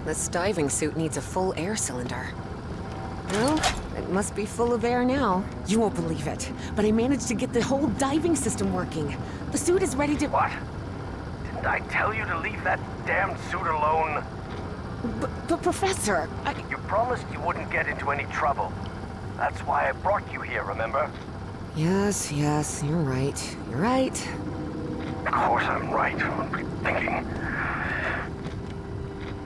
This diving suit needs a full air cylinder. Well, it must be full of air now. You won't believe it, but I managed to get the whole diving system working. The suit is ready to— What? Didn't I tell you to leave that damn suit alone? But Professor, You promised you wouldn't get into any trouble. That's why I brought you here, remember? Yes, you're right. You're right. Of course I'm right. What were you thinking?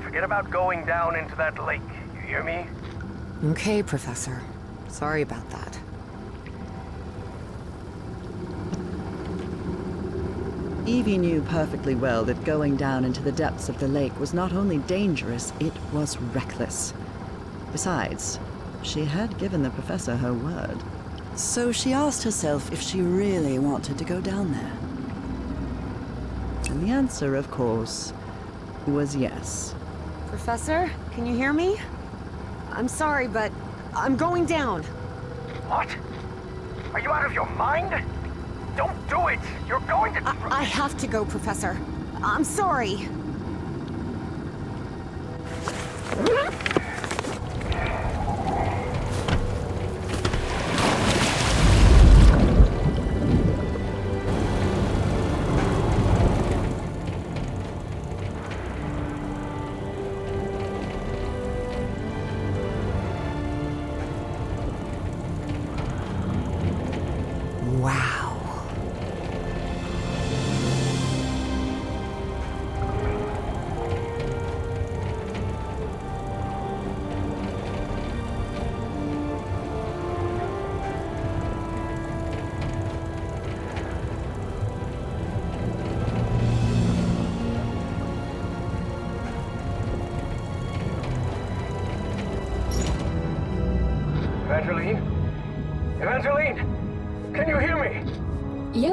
Forget about going down into that lake, you hear me? Okay, Professor. Sorry about that. Evie knew perfectly well that going down into the depths of the lake was not only dangerous, it was reckless. Besides, she had given the professor her word. So she asked herself if she really wanted to go down there. And the answer, of course, was yes. Professor, can you hear me? I'm sorry, but I'm going down. What? Are you out of your mind? Don't do it! You're going to— I have to go, Professor. I'm sorry. Wow.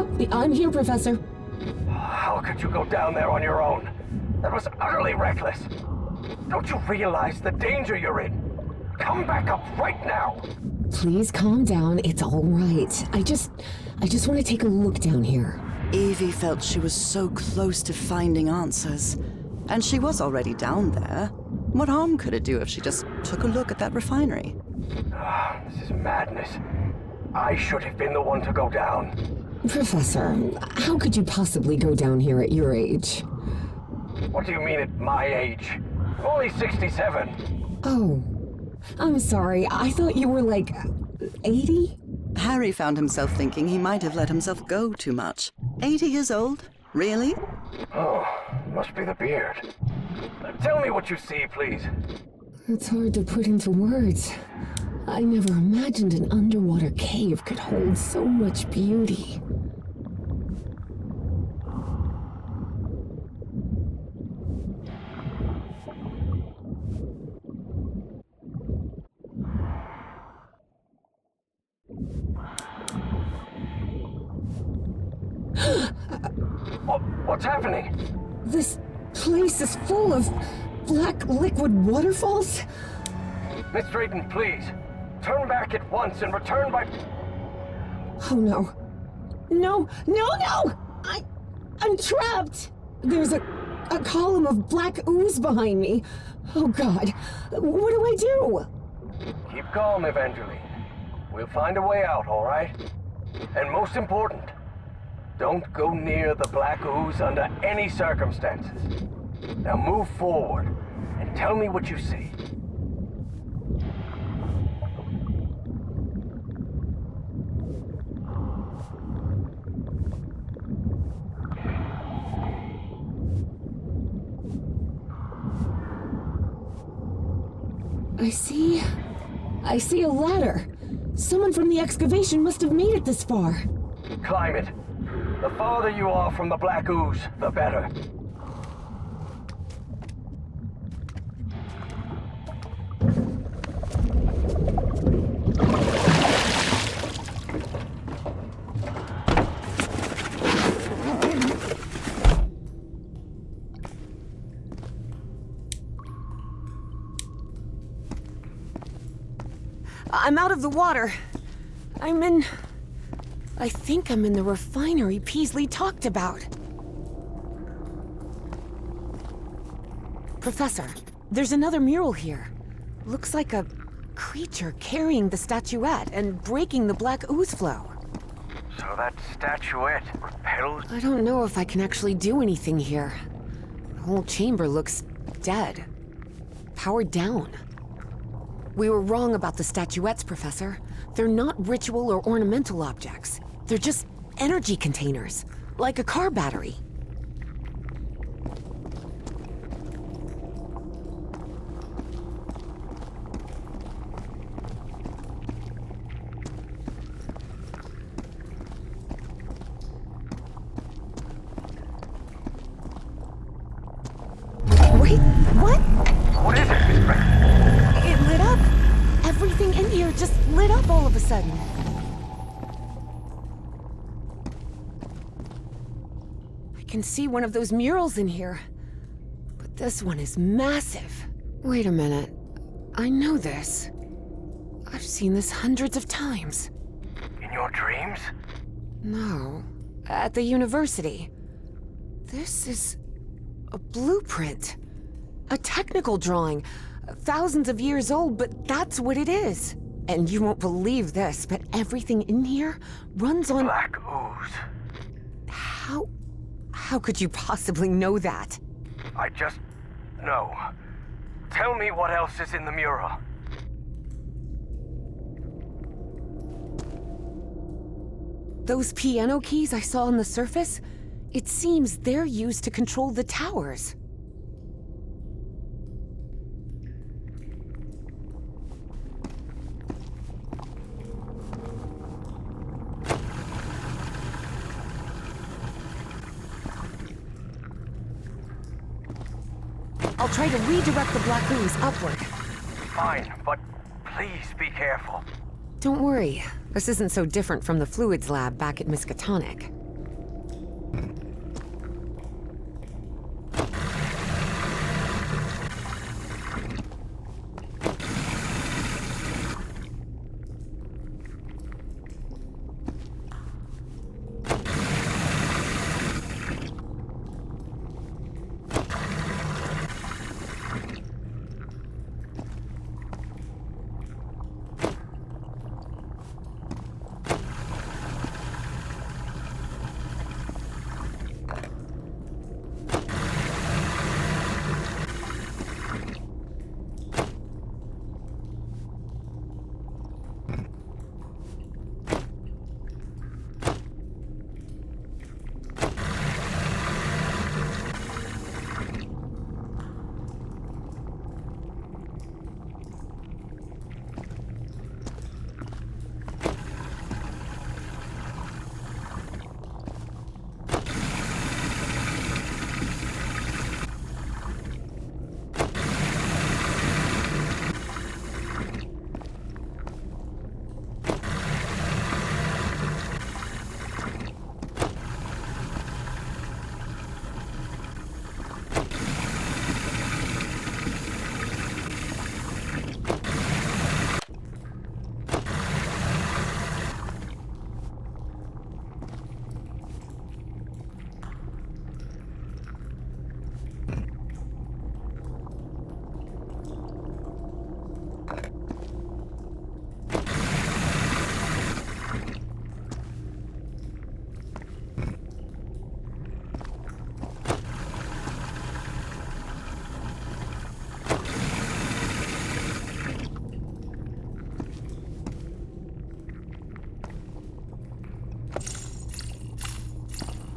Yep, I'm here, Professor. How could you go down there on your own? That was utterly reckless. Don't you realize the danger you're in? Come back up right now. Please calm down. It's all right. I just want to take a look down here. Evie felt she was so close to finding answers. And she was already down there. What harm could it do if she just took a look at that refinery? This is madness. I should have been the one to go down. Professor, how could you possibly go down here at your age? What do you mean at my age? I'm only 67. Oh, I'm sorry. I thought you were like 80? Harry found himself thinking he might have let himself go too much. 80 years old? Really? Oh, must be the beard. Tell me what you see, please. It's hard to put into words. I never imagined an underwater cave could hold so much beauty. What's happening? This place is full of black liquid waterfalls? Miss Drayton, please. Turn back at once and return by... Oh no. No! I'm trapped! There's a column of black ooze behind me. Oh god. What do I do? Keep calm, Evangeline. We'll find a way out, all right? And most important, don't go near the black ooze under any circumstances. Now move forward and tell me what you see. I see a ladder. Someone from the excavation must have made it this far. Climb it. The farther you are from the black ooze, the better. I'm out of the water. I think I'm in the refinery Peasley talked about. Professor, there's another mural here. Looks like a creature carrying the statuette and breaking the black ooze flow. So that statuette repels... I don't know if I can actually do anything here. The whole chamber looks dead. Powered down. We were wrong about the statuettes, Professor. They're not ritual or ornamental objects. They're just energy containers, like a car battery. Wait, what? What is it, Miss Drayton? It lit up. Everything in here just lit up all of a sudden. I can see one of those murals in here. But this one is massive. Wait a minute. I know this. I've seen this hundreds of times. In your dreams? No. At the university. This is a blueprint. A technical drawing. Thousands of years old, but that's what it is. And you won't believe this, but everything in here runs on... Black ooze. How could you possibly know that? I just know. Tell me what else is in the mural. Those piano keys I saw on the surface? It seems they're used to control the towers. I'll try to redirect the black ooze upward. Fine, but please be careful. Don't worry. This isn't so different from the fluids lab back at Miskatonic.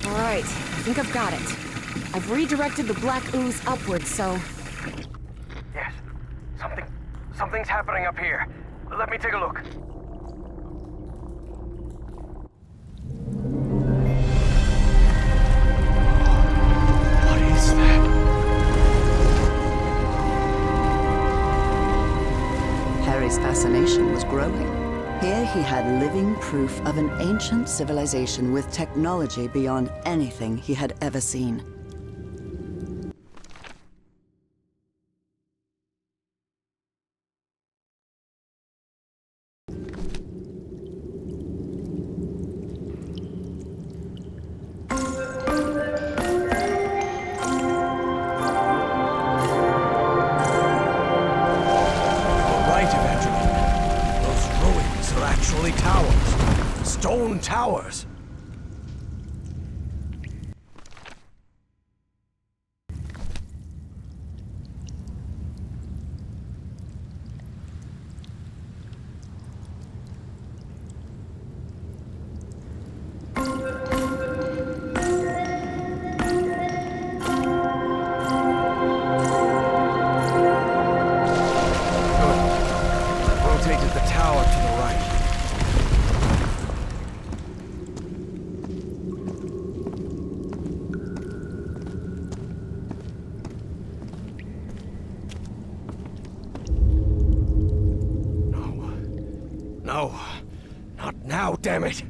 All right, I think I've got it. I've redirected the black ooze upwards, so... Yes. Something's happening up here. Let me take a look. What is that? Harry's fascination was growing. Here he had living proof of an ancient civilization with technology beyond anything he had ever seen. Towers. Stone towers. Rotated the tower to the right. No, not now, damn it!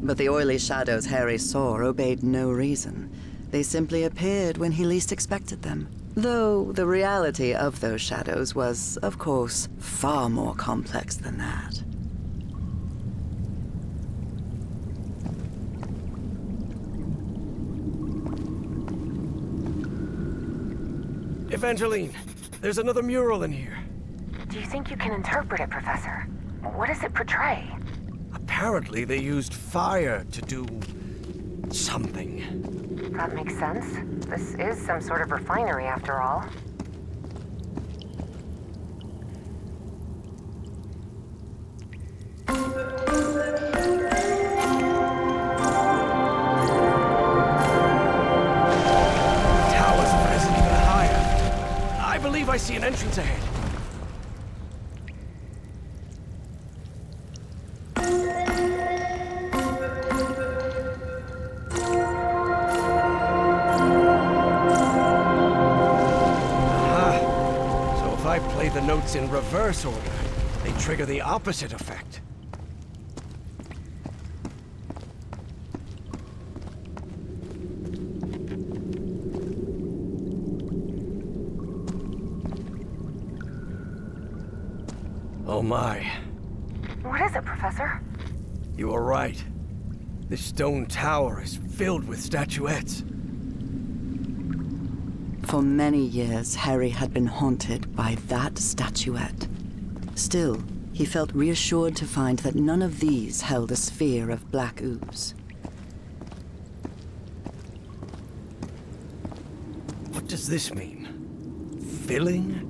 But the oily shadows Harry saw obeyed no reason. They simply appeared when he least expected them. Though the reality of those shadows was, of course, far more complex than that. Evangeline, there's another mural in here. Do you think you can interpret it, Professor? What does it portray? Apparently they used fire to do... something. That makes sense. This is some sort of refinery, after all. Towers have risen even higher. I believe I see an entrance ahead. Play the notes in reverse order. They trigger the opposite effect. Oh my. What is it, Professor? You were right. This stone tower is filled with statuettes. For many years, Harry had been haunted by that statuette. Still, he felt reassured to find that none of these held a sphere of black ooze. What does this mean? Filling?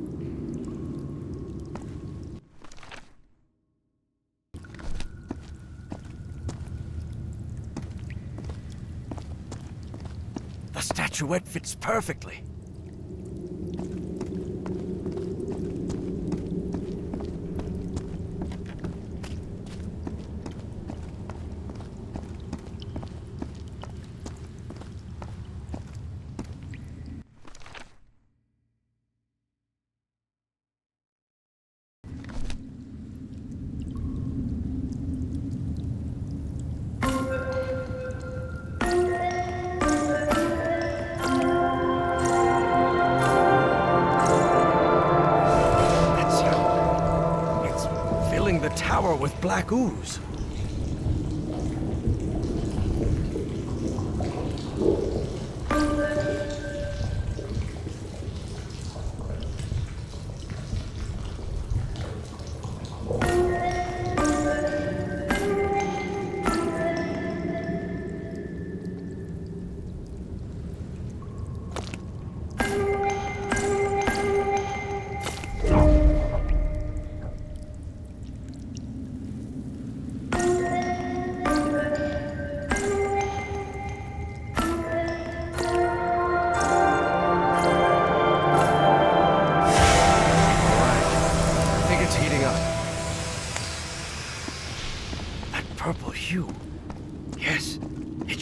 The statuette fits perfectly. The tower with black ooze.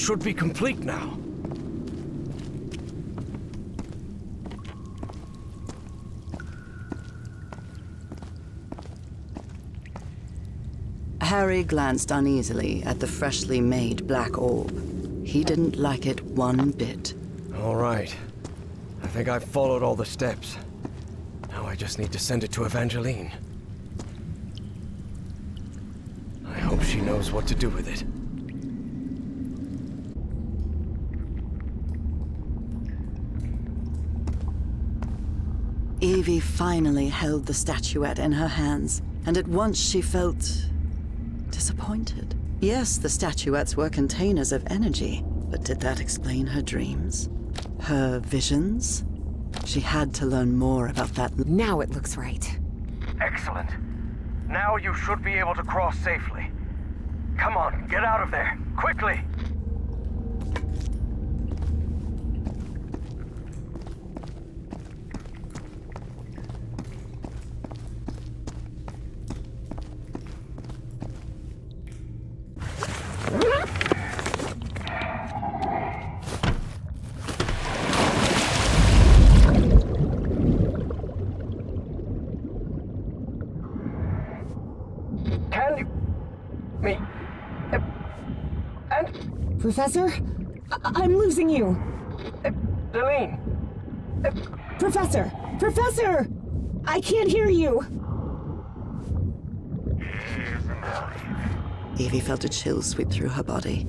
should be complete now. Harry glanced uneasily at the freshly made black orb. He didn't like it one bit. All right. I think I've followed all the steps. Now I just need to send it to Evangeline. I hope she knows what to do with it. Evie finally held the statuette in her hands, and at once she felt disappointed. Yes, the statuettes were containers of energy, but did that explain her dreams? Her visions? She had to learn more about that. Now it looks right. Excellent. Now you should be able to cross safely. Come on, get out of there, quickly! Can you... me... and... Professor? I'm losing you. Delene! Professor! Professor! I can't hear you! Evie felt a chill sweep through her body.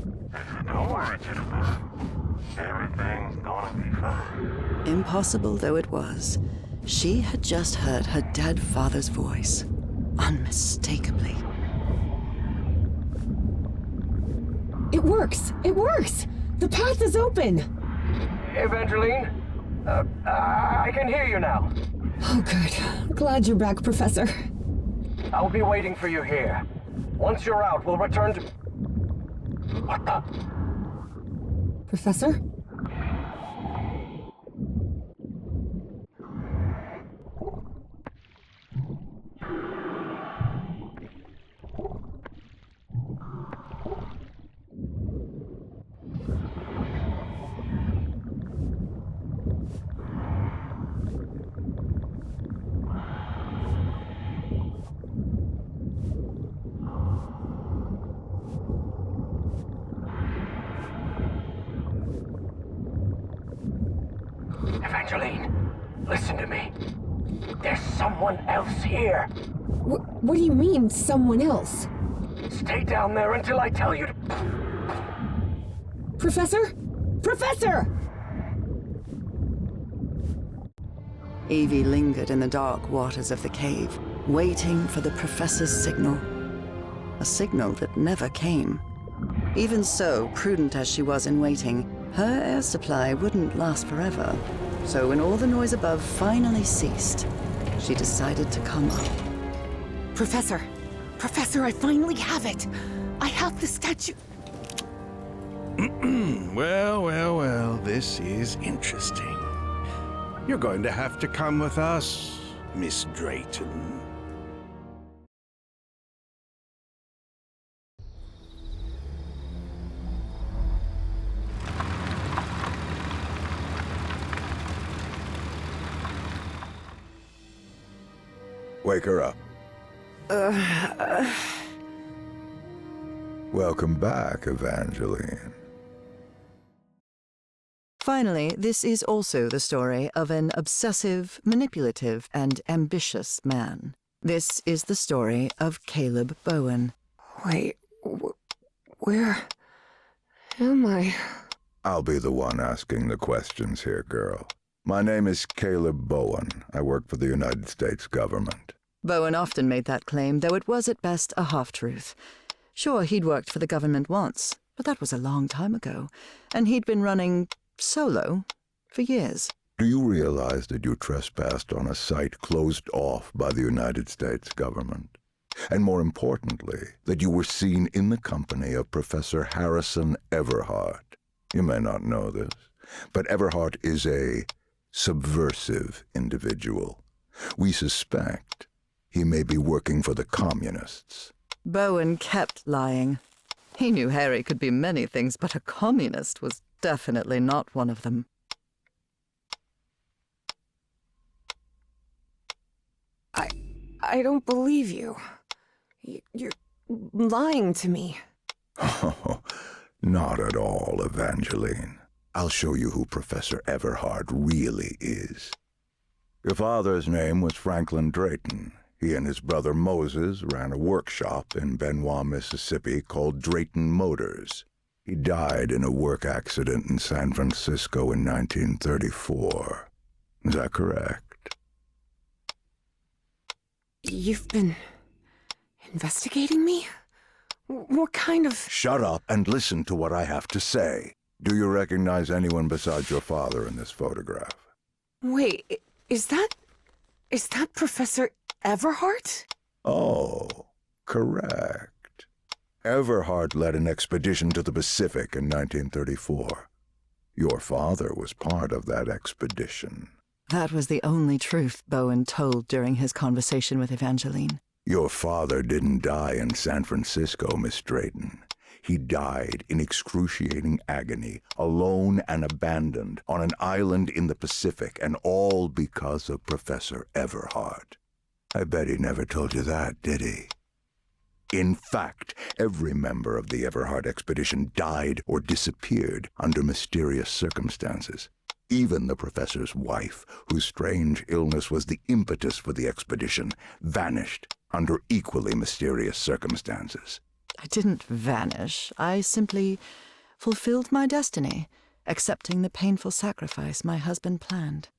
Don't worry, gentlemen. Everything's gonna be fine. Impossible though it was, she had just heard her dead father's voice, unmistakably. It works! It works! The path is open! Evangeline? I can hear you now. Oh, good. Glad you're back, Professor. I'll be waiting for you here. Once you're out, we'll return to... What the... Professor? Evangeline, listen to me. There's someone else here. What do you mean, someone else? Stay down there until I tell you to... Professor? Professor! Evie lingered in the dark waters of the cave, waiting for the professor's signal. A signal that never came. Even so, prudent as she was in waiting, her air supply wouldn't last forever. So when all the noise above finally ceased, she decided to come up. Professor! Professor, I finally have it! I have the statue... Well, this is interesting. You're going to have to come with us, Miss Drayton. Wake her up. Welcome back, Evangeline. Finally, this is also the story of an obsessive, manipulative, and ambitious man. This is the story of Caleb Bowen. Wait, where am I? I'll be the one asking the questions here, girl. My name is Caleb Bowen. I work for the United States government. Bowen often made that claim, though it was at best a half-truth. Sure, he'd worked for the government once, but that was a long time ago, and he'd been running solo for years. Do you realize that you trespassed on a site closed off by the United States government? And more importantly, that you were seen in the company of Professor Harrison Everhart. You may not know this, but Everhart is a subversive individual. We suspect he may be working for the communists. Bowen kept lying. He knew Harry could be many things, but a communist was definitely not one of them. I don't believe you. You're lying to me. Oh, not at all, Evangeline. I'll show you who Professor Everhart really is. Your father's name was Franklin Drayton. He and his brother Moses ran a workshop in Benoit, Mississippi called Drayton Motors. He died in a work accident in San Francisco in 1934. Is that correct? You've been investigating me? What kind of... Shut up and listen to what I have to say. Do you recognize anyone besides your father in this photograph? Wait, is that Professor Everhart? Oh, correct. Everhart led an expedition to the Pacific in 1934. Your father was part of that expedition. That was the only truth Bowen told during his conversation with Evangeline. Your father didn't die in San Francisco, Miss Drayton. He died in excruciating agony, alone and abandoned, on an island in the Pacific, and all because of Professor Everhart. I bet he never told you that, did he? In fact, every member of the Everhart expedition died or disappeared under mysterious circumstances. Even the professor's wife, whose strange illness was the impetus for the expedition, vanished under equally mysterious circumstances. I didn't vanish. I simply fulfilled my destiny, accepting the painful sacrifice my husband planned.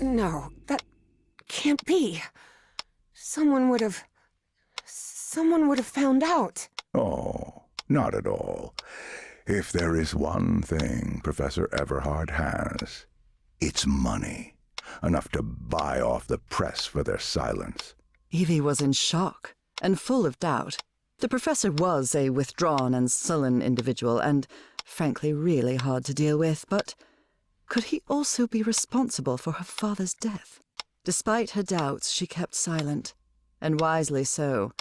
No, that can't be. Someone would have found out. Oh, not at all. If there is one thing Professor Everhart has, it's money. Enough to buy off the press for their silence. Evie was in shock and full of doubt. The professor was a withdrawn and sullen individual and, frankly, really hard to deal with, but could he also be responsible for her father's death? Despite her doubts, she kept silent, and wisely so.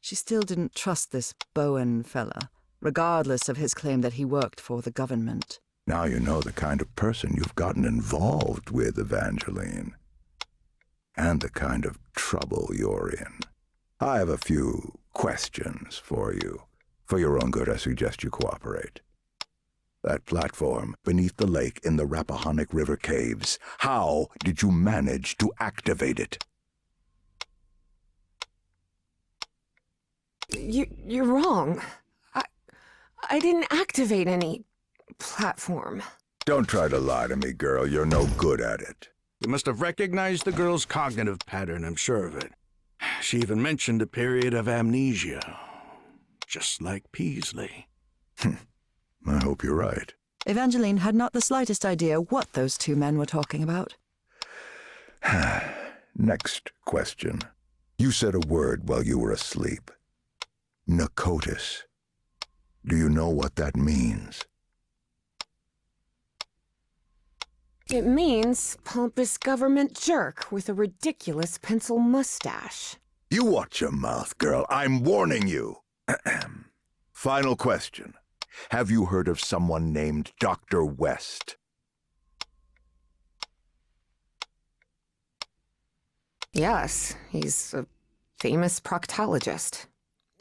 She still didn't trust this Bowen fella, regardless of his claim that he worked for the government. Now you know the kind of person you've gotten involved with, Evangeline. And the kind of trouble you're in. I have a few questions for you. For your own good, I suggest you cooperate. That platform beneath the lake in the Rappahannock River caves, how did you manage to activate it? You're wrong. I didn't activate any platform. Don't try to lie to me, girl. You're no good at it. You must have recognized the girl's cognitive pattern, I'm sure of it. She even mentioned a period of amnesia. Just like Peasley. I hope you're right. Evangeline had not the slightest idea what those two men were talking about. Next question. You said a word while you were asleep. Pnakotus. Do you know what that means? It means pompous government jerk with a ridiculous pencil mustache. You watch your mouth, girl. I'm warning you. Final question. Have you heard of someone named Dr. West? Yes, he's a famous proctologist.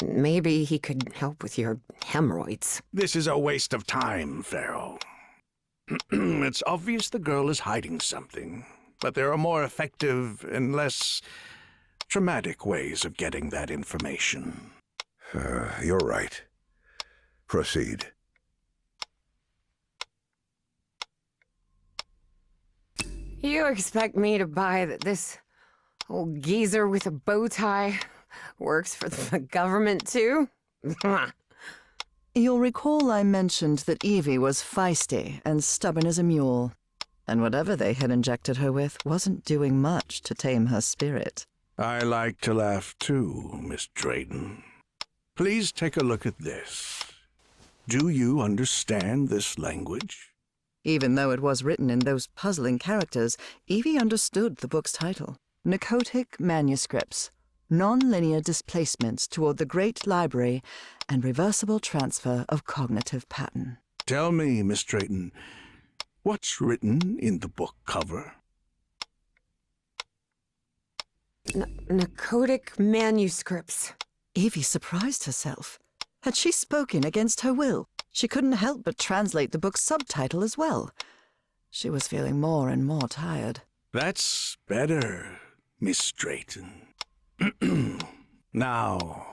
Maybe he could help with your hemorrhoids. This is a waste of time, Pharaoh. It's obvious the girl is hiding something, but there are more effective and less traumatic ways of getting that information. You're right. Proceed. You expect me to buy that this old geezer with a bow tie works for the government, too? You'll recall I mentioned that Evie was feisty and stubborn as a mule, and whatever they had injected her with wasn't doing much to tame her spirit. I like to laugh too, Miss Drayton. Please take a look at this. Do you understand this language? Even though it was written in those puzzling characters, Evie understood the book's title. Pnakotic Manuscripts. non-linear displacements toward the Great Library, and reversible transfer of cognitive pattern. Tell me, Miss Drayton, what's written in the book cover? Pnakotic manuscripts. Evie surprised herself. Had she spoken against her will? She couldn't help but translate the book's subtitle as well. She was feeling more and more tired. That's better, Miss Drayton. Now,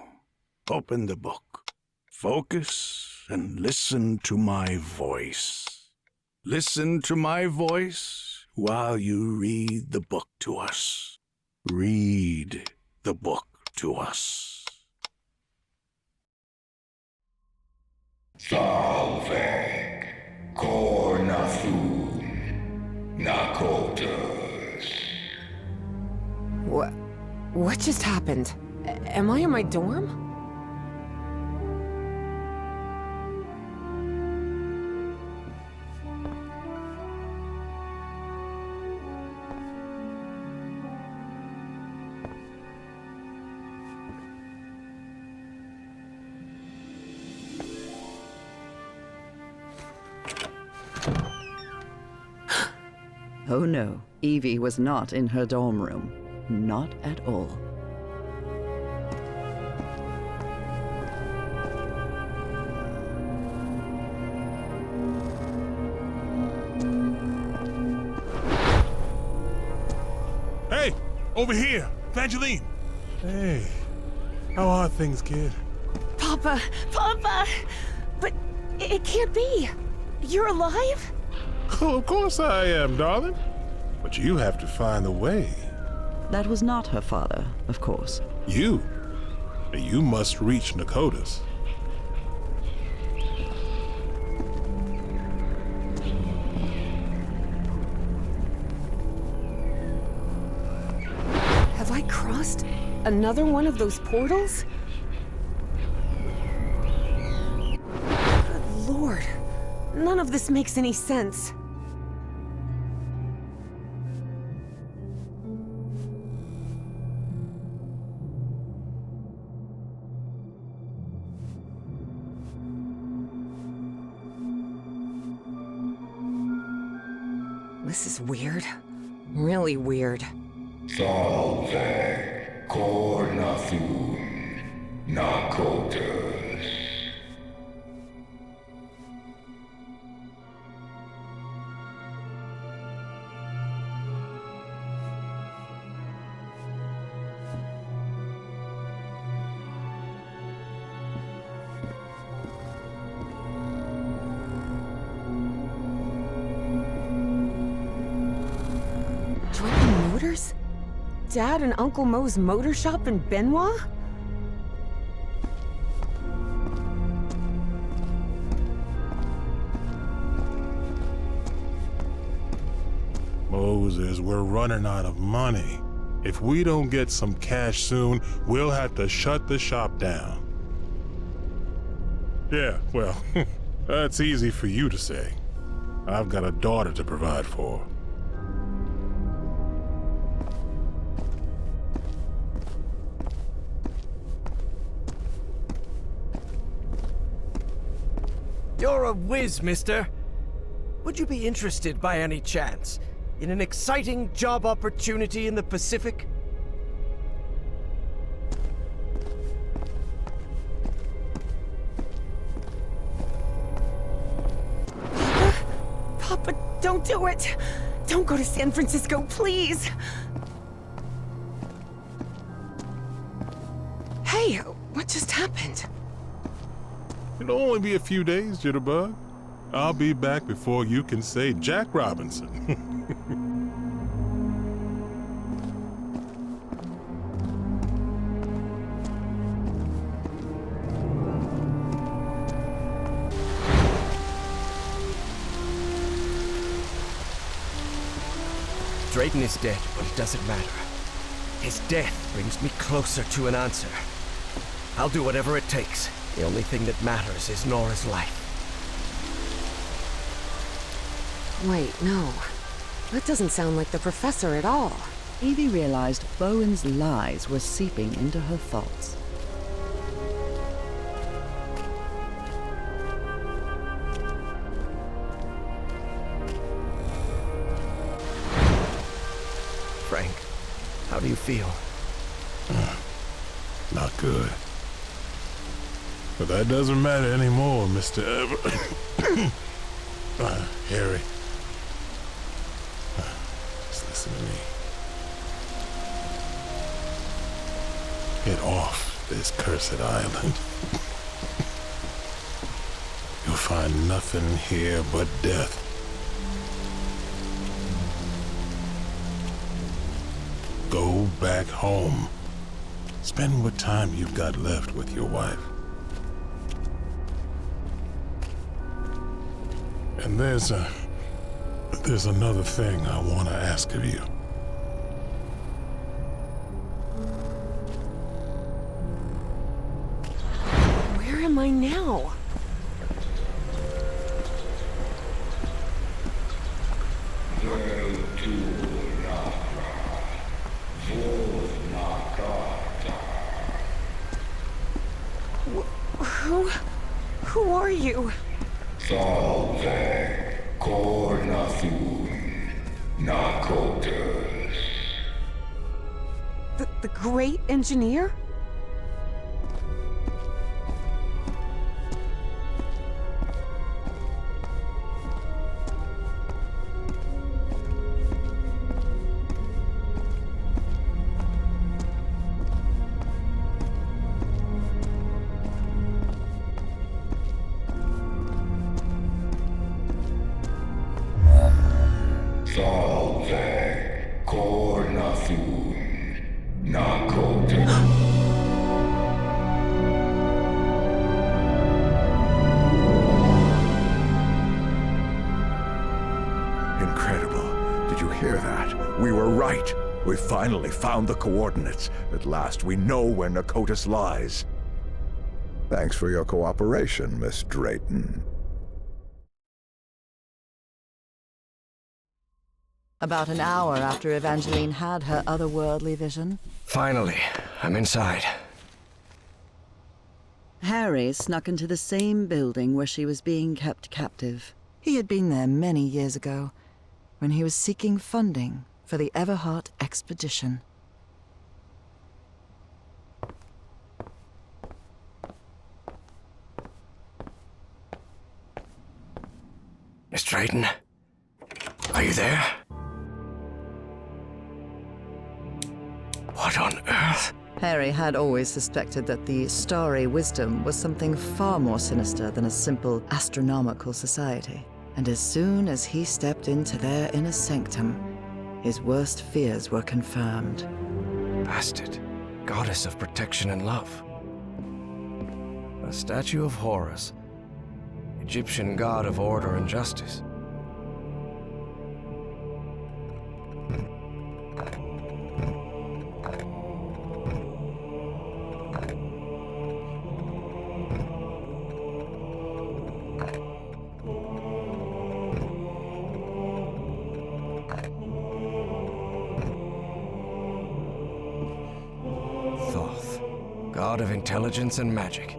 open the book. Focus and listen to my voice. Listen to my voice while you read the book to us. Read the book to us. Salvek, Kornathun, Pnakotus. What just happened? Am I in my dorm? Oh no, Evie was not in her dorm room. Not at all. Hey, over here, Evangeline. Hey, how are things, kid? Papa! Papa! But it can't be! You're alive? Oh, of course I am, darling. But you have to find a way. That was not her father, of course. You must reach Pnakotus. Have I crossed another one of those portals? Good Lord, none of this makes any sense. This is weird. Really weird. Salvek, Kornathun, Pnakotus. Drayton Motors? Dad and Uncle Mo's motor shop in Benoit? Moses, we're running out of money. If we don't get some cash soon, we'll have to shut the shop down. Yeah, well, that's easy for you to say. I've got a daughter to provide for. You're a whiz, mister. Would you be interested by any chance in an exciting job opportunity in the Pacific? Papa, don't do it! Don't go to San Francisco, please! Hey, what just happened? It'll only be a few days, Jitterbug. I'll be back before you can say Jack Robinson. Drayton is dead, but it doesn't matter. His death brings me closer to an answer. I'll do whatever it takes. The only thing that matters is Nora's life. Wait, no. That doesn't sound like the professor at all. Evie realized Bowen's lies were seeping into her thoughts. Frank, how do you feel? Not good. But that doesn't matter anymore, Mr. Harry. Just listen to me. Get off this cursed island. You'll find nothing here but death. Go back home. Spend what time you've got left with your wife. And there's another thing I want to ask of you. Where am I now? Who are you? Salve, Cornathun, Pnakotus. The great engineer? Salve, Cornathun, Pnakotus. Incredible. Did you hear that? We were right. We finally found the coordinates. At last, we know where Pnakotus lies. Thanks for your cooperation, Miss Drayton. About an hour after Evangeline had her otherworldly vision, Finally, I'm inside. Harry snuck into the same building where she was being kept captive. He had been there many years ago, when he was seeking funding for the Everhart expedition. Miss Drayton, are you there? What on earth? Harry had always suspected that the Starry wisdom was something far more sinister than a simple astronomical society. And as soon as he stepped into their inner sanctum, his worst fears were confirmed. Bastard. Goddess of protection and love. A statue of Horus. Egyptian god of order and justice. Thoth, god of intelligence and magic.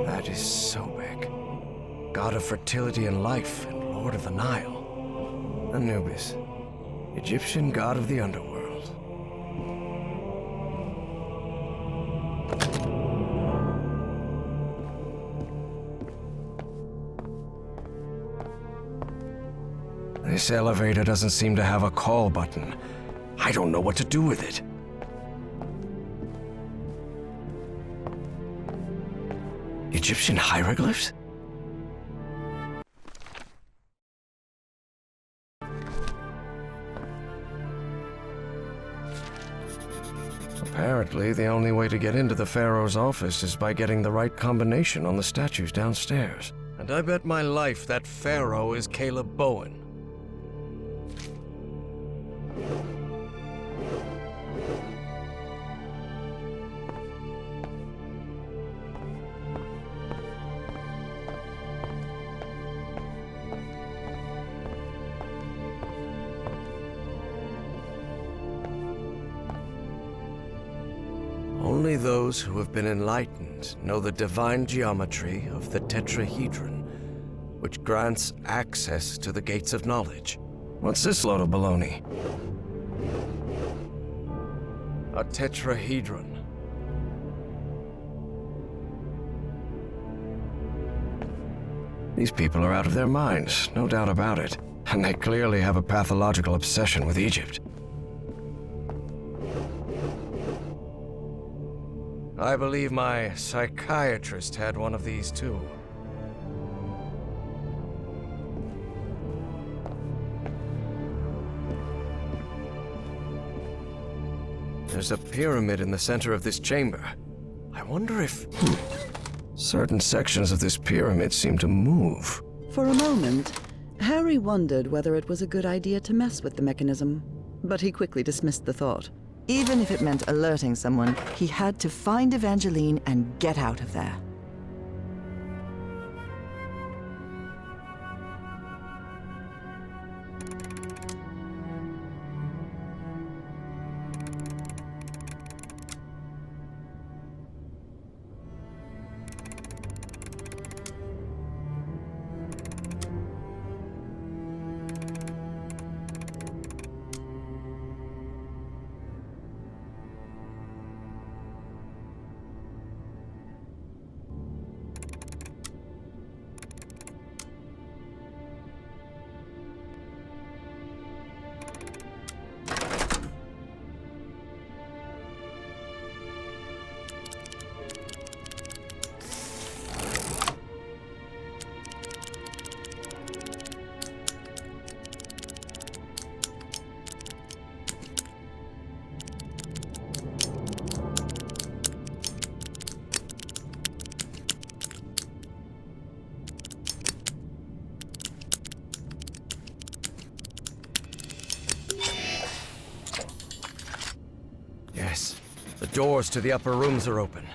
That is Sobek, god of fertility and life and lord of the Nile. Anubis, Egyptian god of the underworld. This elevator doesn't seem to have a call button. I don't know what to do with it. Egyptian hieroglyphs? Apparently, the only way to get into the Pharaoh's office is by getting the right combination on the statues downstairs. And I bet my life that Pharaoh is Caleb Bowen. Only those who have been enlightened know the divine geometry of the tetrahedron, which grants access to the gates of knowledge. What's this load of baloney? A tetrahedron. These people are out of their minds, no doubt about it. And they clearly have a pathological obsession with Egypt. I believe my psychiatrist had one of these too. There's a pyramid in the center of this chamber. I wonder if... certain sections of this pyramid seem to move. For a moment, Harry wondered whether it was a good idea to mess with the mechanism, but he quickly dismissed the thought. Even if it meant alerting someone, he had to find Evangeline and get out of there. Yes, the doors to the upper rooms are open.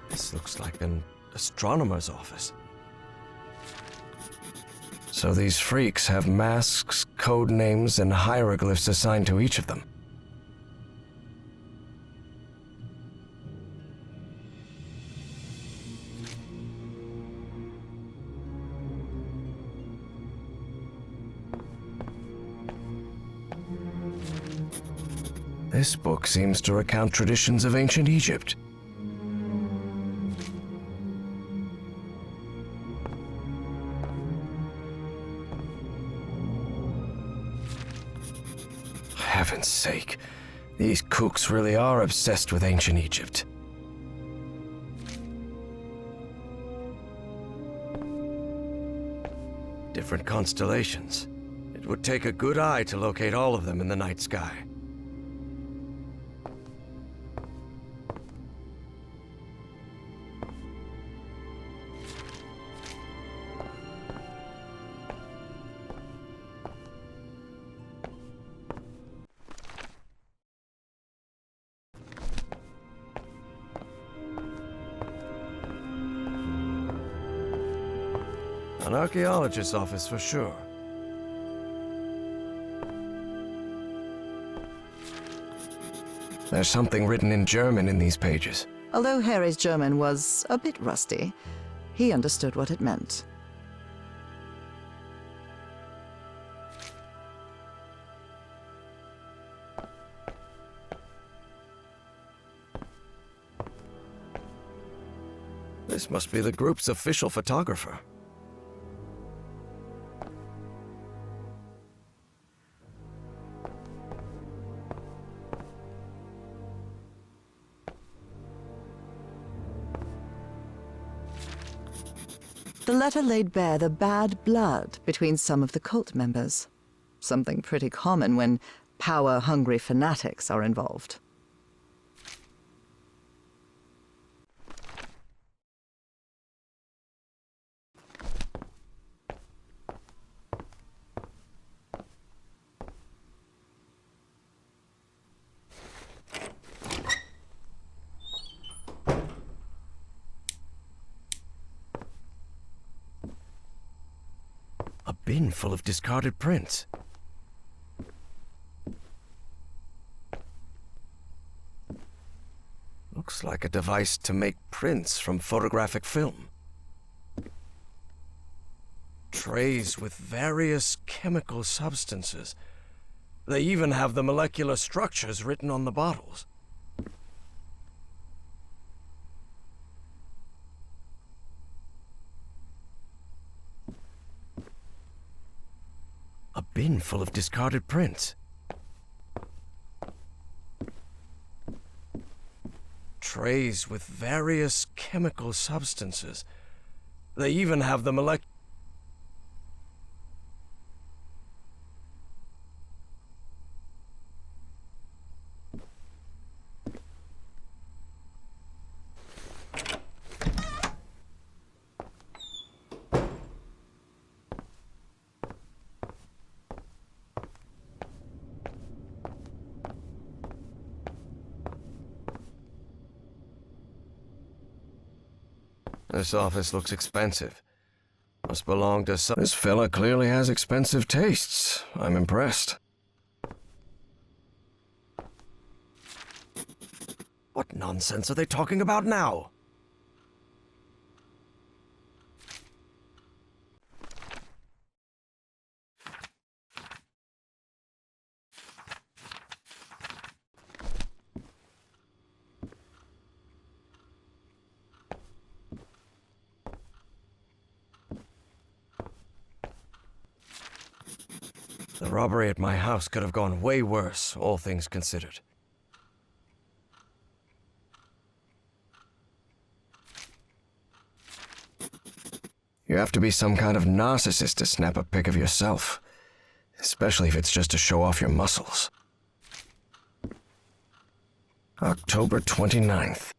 This looks like an astronomer's office. So these freaks have masks, code names, and hieroglyphs assigned to each of them. This book seems to recount traditions of ancient Egypt. Heaven's sake, these kooks really are obsessed with ancient Egypt. Different constellations. It would take a good eye to locate all of them in the night sky. An archaeologist's office for sure. There's something written in German in these pages. Although Harry's German was a bit rusty, he understood what it meant. This must be the group's official photographer. The letter laid bare the bad blood between some of the cult members. Something pretty common when power-hungry fanatics are involved. bin full of discarded prints. Looks like a device to make prints from photographic film. Trays with various chemical substances. They even have the molecular structures written on the bottles. A bin full of discarded prints. Trays with various chemical substances. They even have the molecular... This office looks expensive. Must belong to some... This fella clearly has expensive tastes. I'm impressed. What nonsense are they talking about now? The robbery at my house could have gone way worse, all things considered. You have to be some kind of narcissist to snap a pic of yourself, especially if it's just to show off your muscles. October 29th.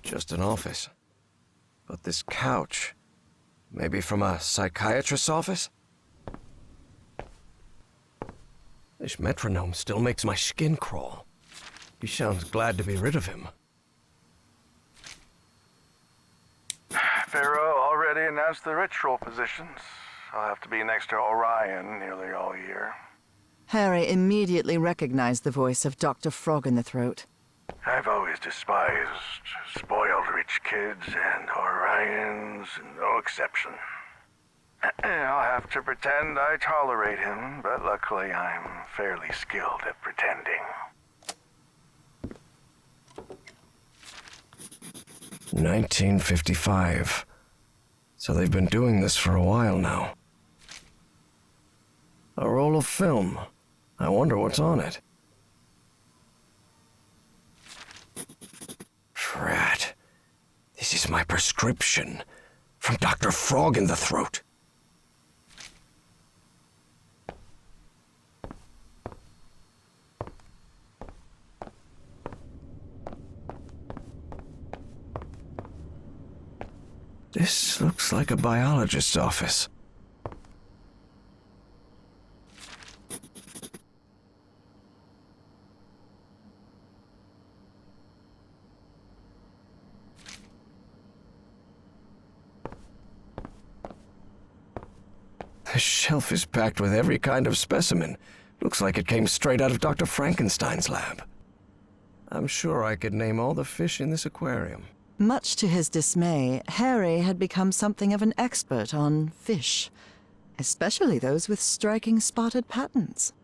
Just an office. But this couch... maybe from a psychiatrist's office? This metronome still makes my skin crawl. He sounds glad to be rid of him. Pharaoh already announced the ritual positions. I'll have to be next to Orion nearly all year. Harry immediately recognized the voice of Dr. Frog in the Throat. I've always despised spoiled rich kids, and Orion's no exception. I'll have to pretend I tolerate him, but luckily I'm fairly skilled at pretending. 1955. So they've been doing this for a while now. A roll of film. I wonder what's on it. Drat. This is my prescription. From Dr. Frog in the Throat. This looks like a biologist's office. The shelf is packed with every kind of specimen. Looks like it came straight out of Dr. Frankenstein's lab. I'm sure I could name all the fish in this aquarium. Much to his dismay, Harry had become something of an expert on fish, especially those with striking spotted patterns.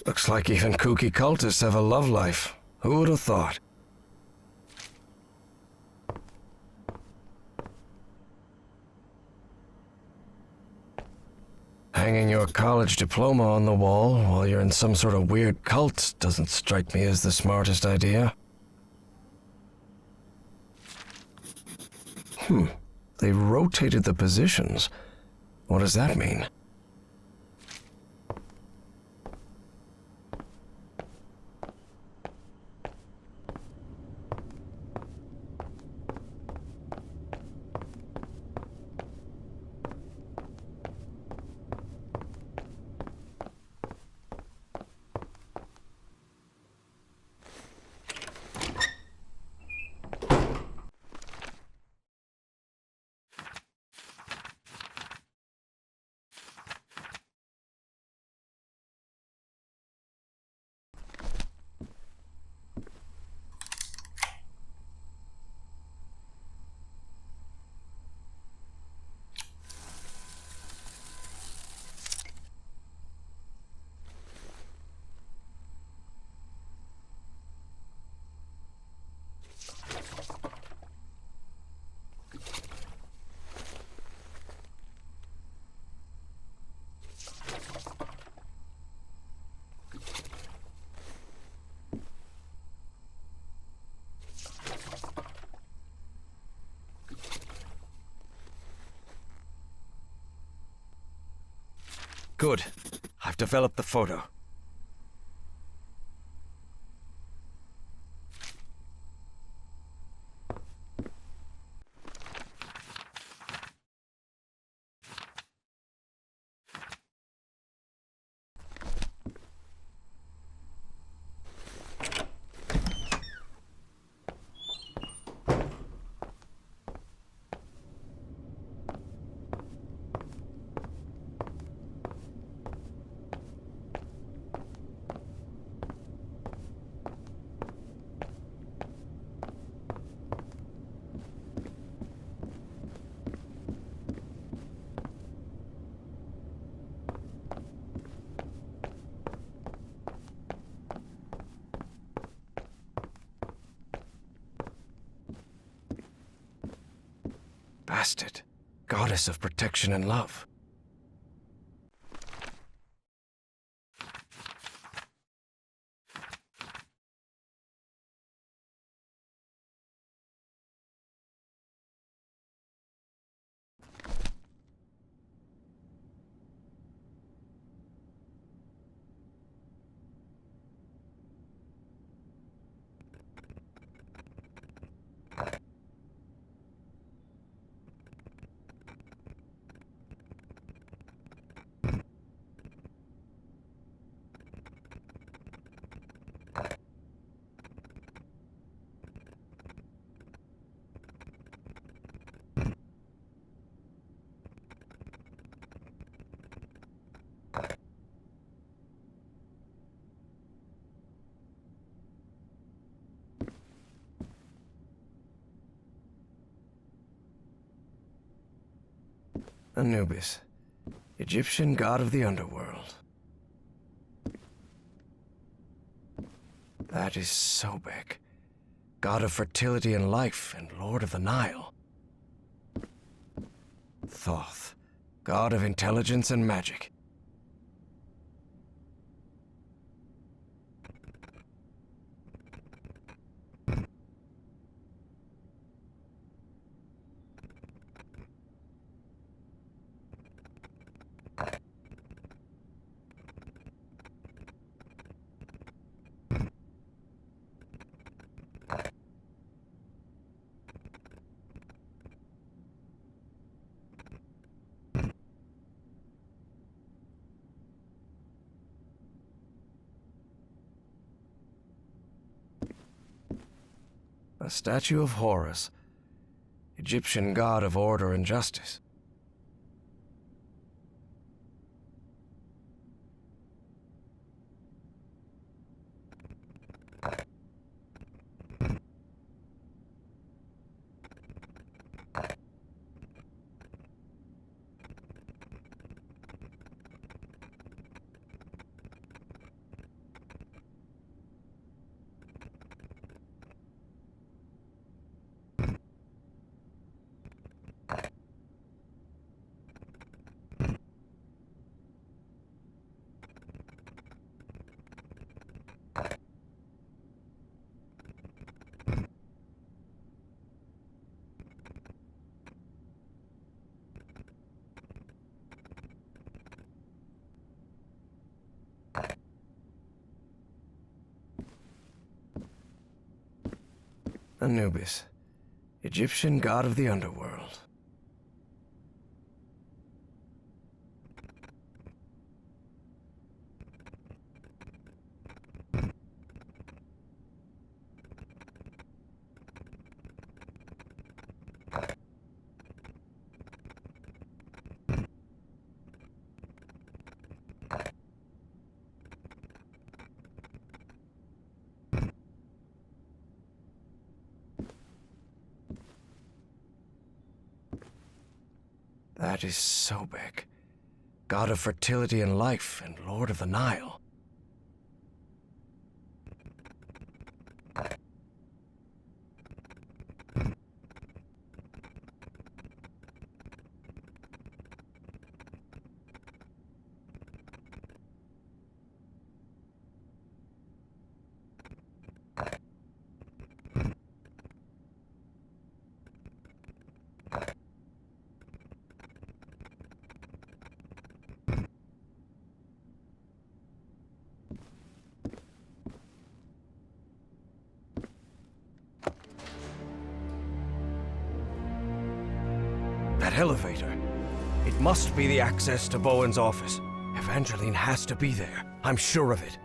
Looks like even kooky cultists have a love life. Who would have thought? Hanging your college diploma on the wall while you're in some sort of weird cult doesn't strike me as the smartest idea. They rotated the positions. What does that mean? Good. I've developed the photo. Bastard. Goddess of protection and love. Anubis, Egyptian god of the underworld. That is Sobek, god of fertility and life and lord of the Nile. Thoth, god of intelligence and magic. A statue of Horus, Egyptian god of order and justice. Anubis, Egyptian god of the underworld. That is Sobek, god of fertility and life and lord of the Nile. That elevator. It must be the access to Bowen's office. Evangeline has to be there. I'm sure of it.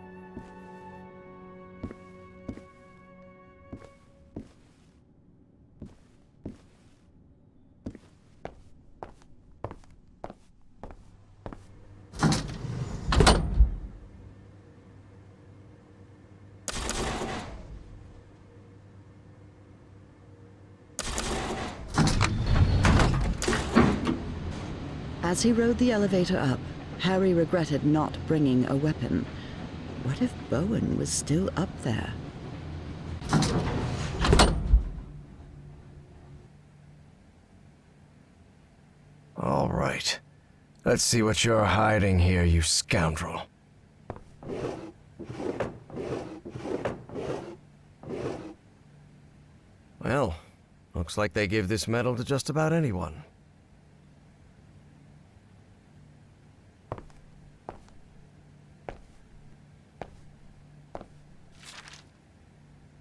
As he rode the elevator up, Harry regretted not bringing a weapon. What if Bowen was still up there? All right. Let's see what you're hiding here, you scoundrel. Well, looks like they give this medal to just about anyone.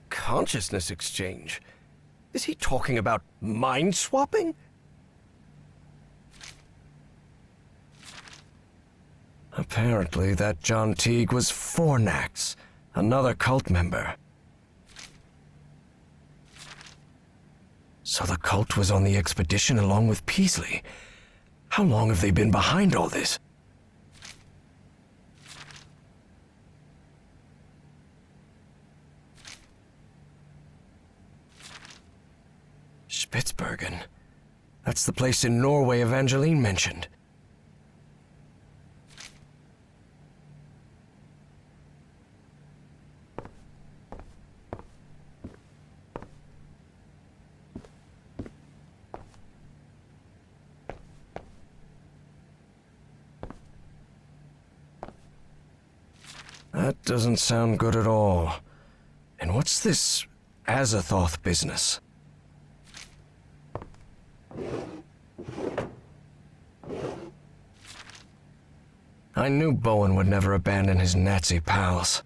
Consciousness exchange? Is he talking about mind swapping? Apparently that John Teague was Fornax, another cult member. So the cult was on the expedition along with Peasley. How long have they been behind all this? Spitsbergen. That's the place in Norway Evangeline mentioned. That doesn't sound good at all. And what's this Azathoth business? I knew Bowen would never abandon his Nazi pals.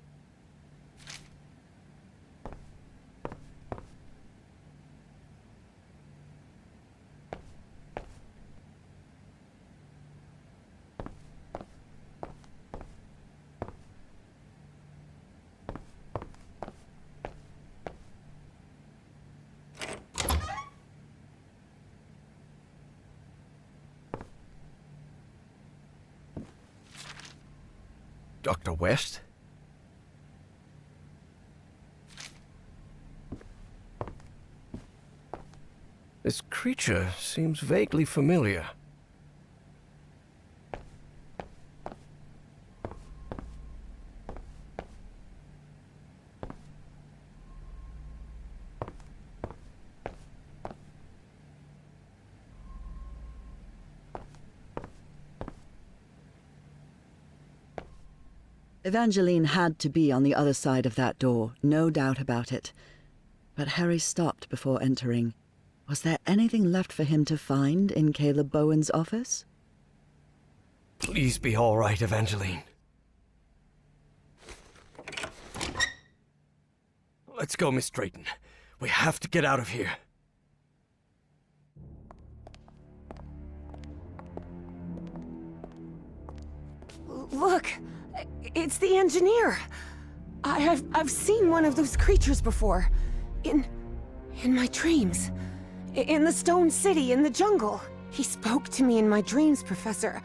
Dr. West? This creature seems vaguely familiar. Evangeline had to be on the other side of that door, no doubt about it. But Harry stopped before entering. Was there anything left for him to find in Caleb Bowen's office? Please be all right, Evangeline. Let's go, Miss Drayton. We have to get out of here. Look, it's the engineer. I've seen one of those creatures before. In my dreams. In the stone city, in the jungle. He spoke to me in my dreams, Professor.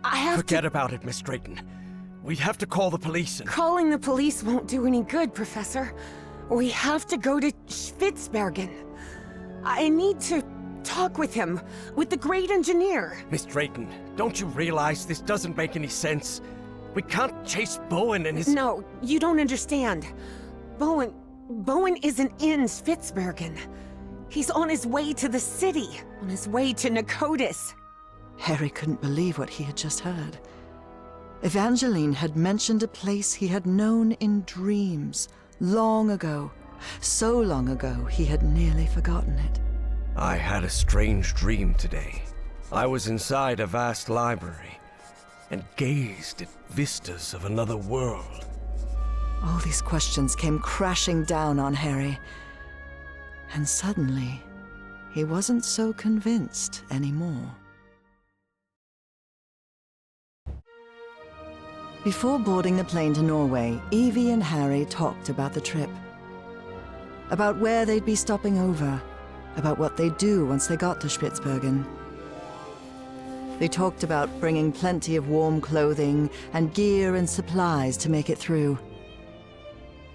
I have Forget about it, Miss Drayton. We'd have to call the police and... Calling the police won't do any good, Professor. We have to go to Spitzbergen. I need to talk with him, with the great engineer. Miss Drayton, don't you realize this doesn't make any sense? We can't chase Bowen and his... No, you don't understand. Bowen isn't in Spitzbergen. He's on his way to the city, on his way to Pnakotus. Harry couldn't believe what he had just heard. Evangeline had mentioned a place he had known in dreams, long ago. So long ago, he had nearly forgotten it. I had a strange dream today. I was inside a vast library and gazed at vistas of another world. All these questions came crashing down on Harry. And suddenly, he wasn't so convinced anymore. Before boarding the plane to Norway, Evie and Harry talked about the trip. About where they'd be stopping over. About what they'd do once they got to Spitzbergen. They talked about bringing plenty of warm clothing and gear and supplies to make it through.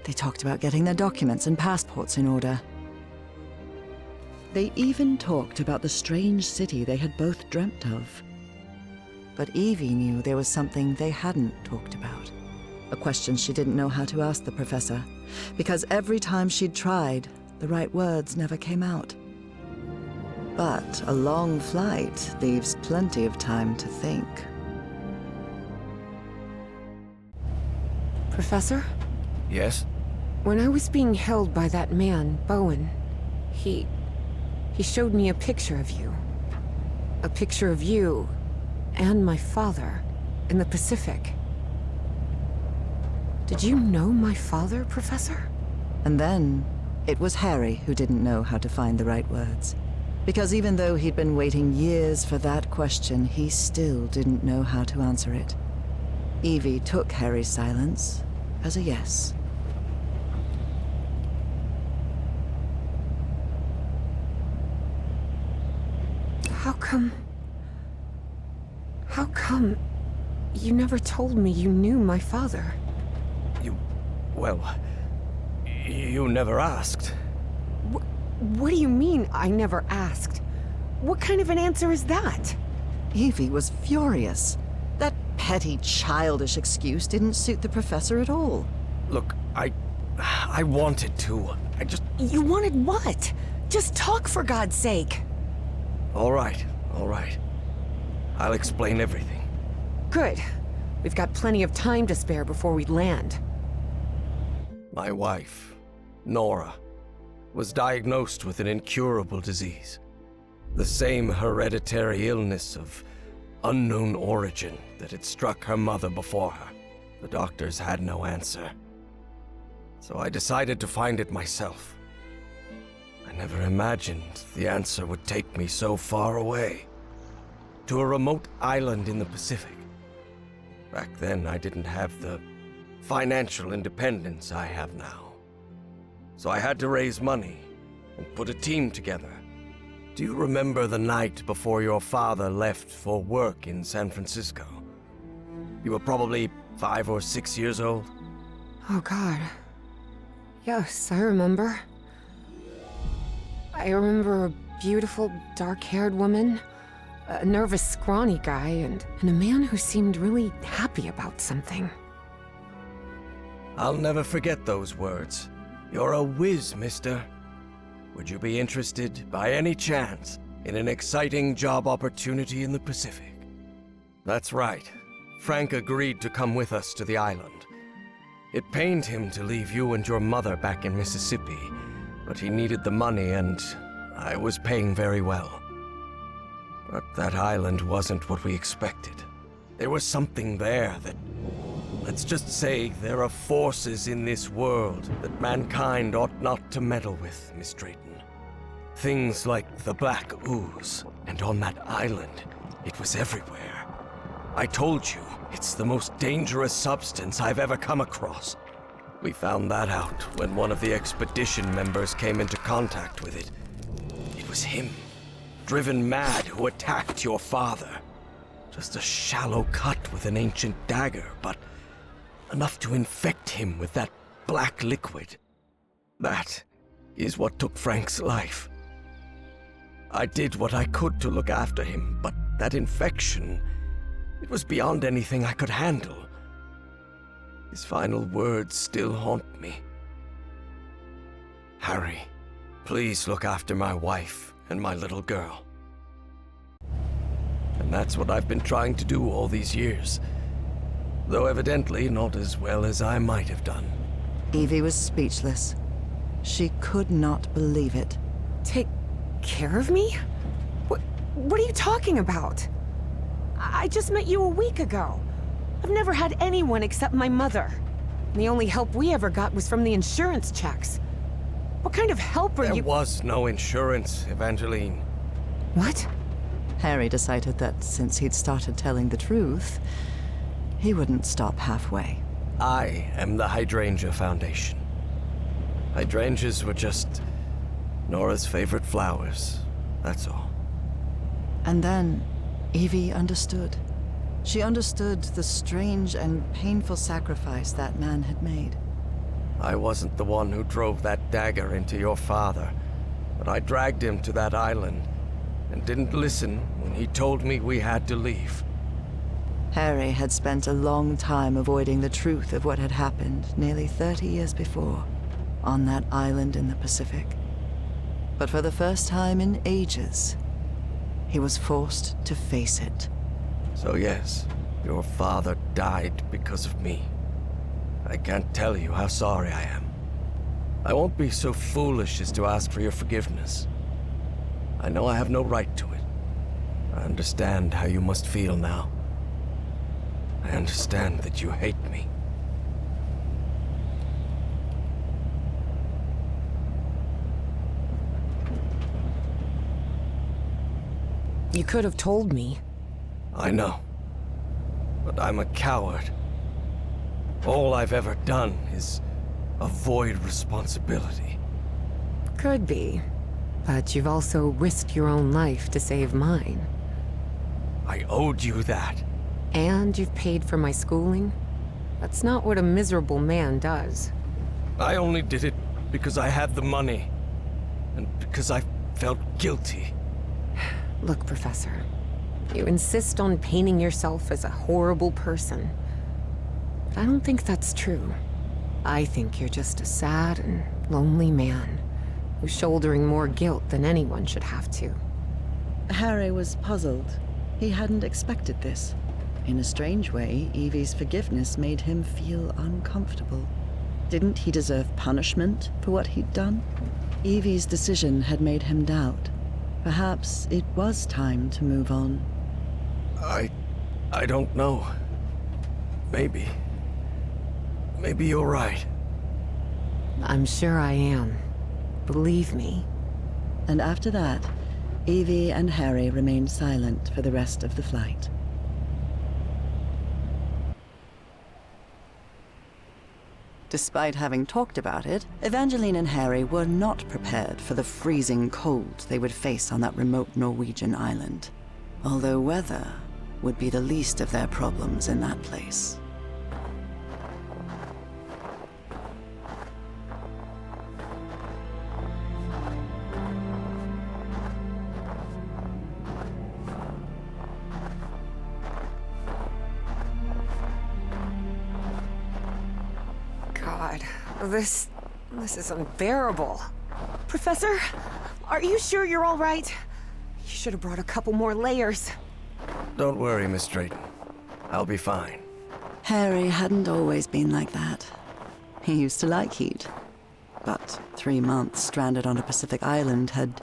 They talked about getting their documents and passports in order. They even talked about the strange city they had both dreamt of. But Evie knew there was something they hadn't talked about. A question she didn't know how to ask the professor, because every time she'd tried, the right words never came out. But a long flight leaves plenty of time to think. Professor? Yes? When I was being held by that man, Bowen, he showed me a picture of you. A picture of you and my father in the Pacific. Did you know my father, Professor? And then, it was Harry who didn't know how to find the right words. Because even though he'd been waiting years for that question, he still didn't know how to answer it. Evie took Harry's silence as a yes. How come you never told me you knew my father? You never asked. What do you mean, I never asked? What kind of an answer is that? Evie was furious. That petty, childish excuse didn't suit the professor at all. Look, I wanted to. You wanted what? Just talk, for God's sake. All right. I'll explain everything. Good. We've got plenty of time to spare before we land. My wife, Nora, was diagnosed with an incurable disease. The same hereditary illness of unknown origin that had struck her mother before her. The doctors had no answer. So I decided to find it myself. I never imagined the answer would take me so far away. To a remote island in the Pacific. Back then, I didn't have the financial independence I have now. So I had to raise money and put a team together. Do you remember the night before your father left for work in San Francisco? You were probably 5 or 6 years old? Oh, God. Yes, I remember. I remember a beautiful, dark-haired woman, a nervous, scrawny guy, and a man who seemed really happy about something. I'll never forget those words. You're a whiz, mister. Would you be interested, by any chance, in an exciting job opportunity in the Pacific? That's right. Frank agreed to come with us to the island. It pained him to leave you and your mother back in Mississippi, but he needed the money and I was paying very well. But that island wasn't what we expected. There was something there that Let's just say there are forces in this world that mankind ought not to meddle with, Miss Drayton. Things like the black ooze, and on that island, it was everywhere. I told you, it's the most dangerous substance I've ever come across. We found that out when one of the expedition members came into contact with it. It was him, driven mad, who attacked your father. Just a shallow cut with an ancient dagger, but enough to infect him with that black liquid. That is what took Frank's life. I did what I could to look after him, but that infection, it was beyond anything I could handle. His final words still haunt me. Harry, please look after my wife and my little girl. And that's what I've been trying to do all these years, though evidently not as well as I might have done. Evie was speechless. She could not believe it. Take care of me? What are you talking about? I just met you a week ago. I've never had anyone except my mother. The only help we ever got was from the insurance checks. What kind of help are you— There was no insurance, Evangeline. What? Harry decided that since he'd started telling the truth, he wouldn't stop halfway. I am the Hydrangea Foundation. Hydrangeas were just Nora's favorite flowers, that's all. And then Evie understood. She understood the strange and painful sacrifice that man had made. I wasn't the one who drove that dagger into your father, but I dragged him to that island and didn't listen when he told me we had to leave. Harry had spent a long time avoiding the truth of what had happened nearly 30 years before, on that island in the Pacific. But for the first time in ages, he was forced to face it. So yes, your father died because of me. I can't tell you how sorry I am. I won't be so foolish as to ask for your forgiveness. I know I have no right to it. I understand how you must feel now. I understand that you hate me. You could have told me. I know. But I'm a coward. All I've ever done is avoid responsibility. Could be. But you've also risked your own life to save mine. I owed you that. And you've paid for my schooling? That's not what a miserable man does. I only did it because I had the money. And because I felt guilty. Look, Professor. You insist on painting yourself as a horrible person. But I don't think that's true. I think you're just a sad and lonely man who's shouldering more guilt than anyone should have to. Harry was puzzled. He hadn't expected this. In a strange way, Evie's forgiveness made him feel uncomfortable. Didn't he deserve punishment for what he'd done? Evie's decision had made him doubt. Perhaps it was time to move on. I don't know. Maybe. Maybe you're right. I'm sure I am. Believe me. And after that, Evie and Harry remained silent for the rest of the flight. Despite having talked about it, Evangeline and Harry were not prepared for the freezing cold they would face on that remote Norwegian island. Although weather would be the least of their problems in that place. God, this is unbearable. Professor, are you sure you're all right? You should have brought a couple more layers. Don't worry, Miss Drayton. I'll be fine. Harry hadn't always been like that. He used to like heat. But 3 months stranded on a Pacific island had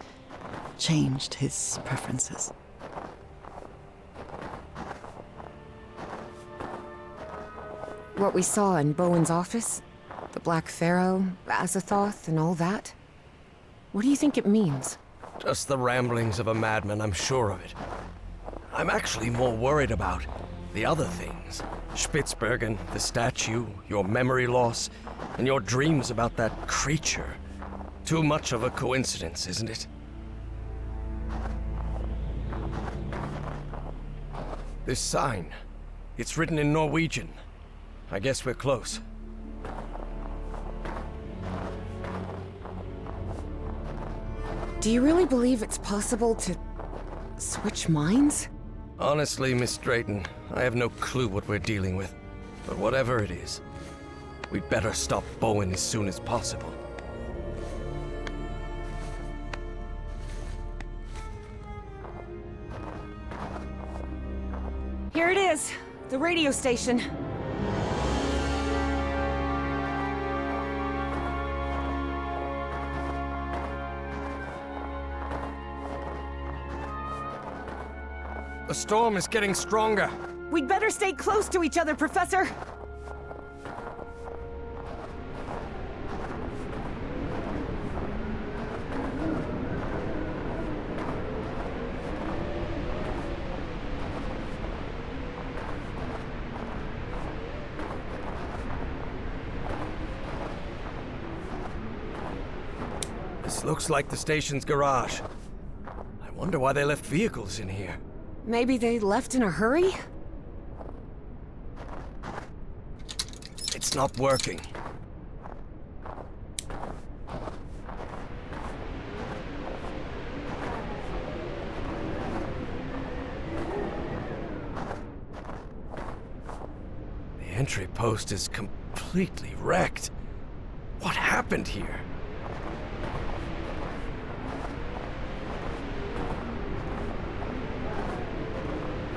changed his preferences. What we saw in Bowen's office? The Black Pharaoh, Azathoth, and all that? What do you think it means? Just the ramblings of a madman, I'm sure of it. I'm actually more worried about the other things. Spitsbergen, the statue, your memory loss, and your dreams about that creature. Too much of a coincidence, isn't it? This sign. It's written in Norwegian. I guess we're close. Do you really believe it's possible to switch minds? Honestly, Miss Drayton, I have no clue what we're dealing with. But whatever it is, we'd better stop Bowen as soon as possible. Here it is, the radio station. The storm is getting stronger. We'd better stay close to each other, Professor. This looks like the station's garage. I wonder why they left vehicles in here. Maybe they left in a hurry? It's not working. The entry post is completely wrecked. What happened here?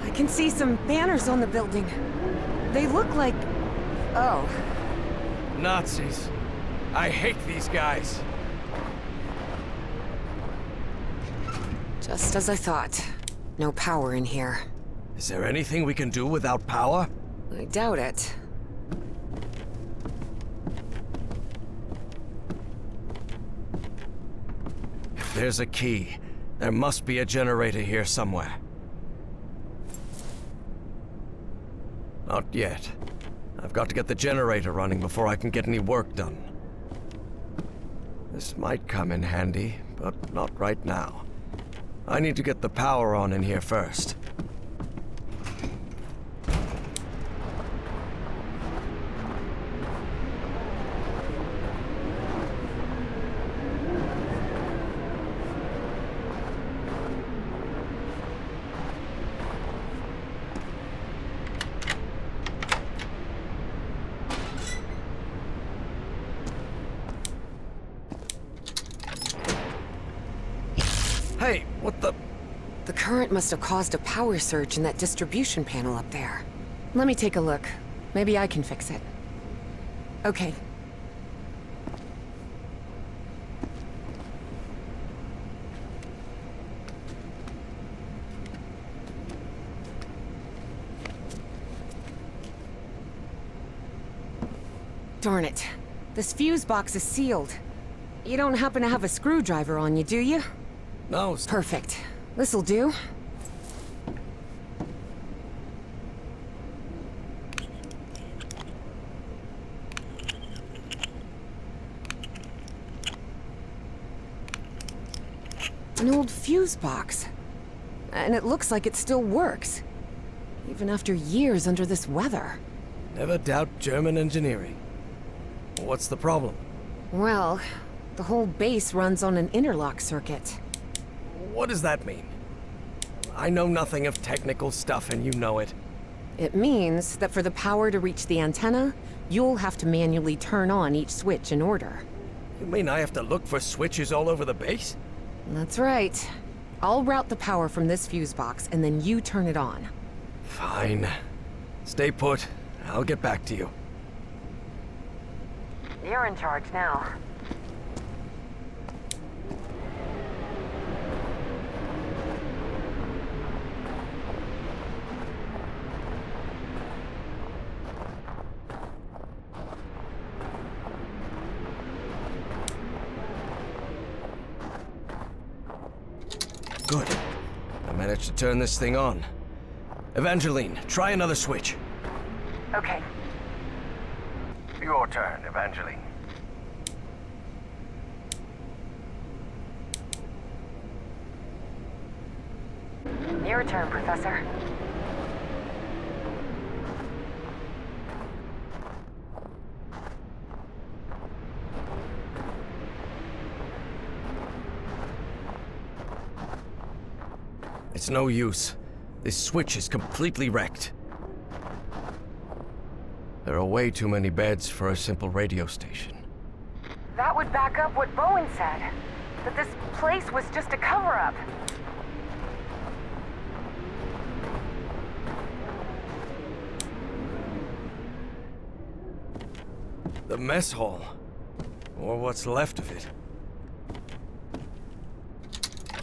I can see some banners on the building. They look like... oh. Nazis. I hate these guys. Just as I thought. No power in here. Is there anything we can do without power? I doubt it. If there's a key, there must be a generator here somewhere. Not yet. I've got to get the generator running before I can get any work done. This might come in handy, but not right now. I need to get the power on in here first. Hey, what the... The current must have caused a power surge in that distribution panel up there. Let me take a look. Maybe I can fix it. Okay. Darn it. This fuse box is sealed. You don't happen to have a screwdriver on you, do you? No, Perfect. This'll do. An old fuse box. And it looks like it still works. Even after years under this weather. never doubt German engineering. What's the problem? Well, the whole base runs on an interlock circuit. What does that mean? I know nothing of technical stuff and you know it. It means that for the power to reach the antenna, you'll have to manually turn on each switch in order. You mean I have to look for switches all over the base? That's right. I'll route the power from this fuse box, and then you turn it on. Fine. Stay put. I'll get back to you. You're in charge now. managed to turn this thing on. Evangeline, try another switch. Okay. Your turn, Evangeline. Your turn, Professor. It's no use. This switch is completely wrecked. There are way too many beds for a simple radio station. That would back up what Bowen said. That this place was just a cover-up. The mess hall. Or what's left of it.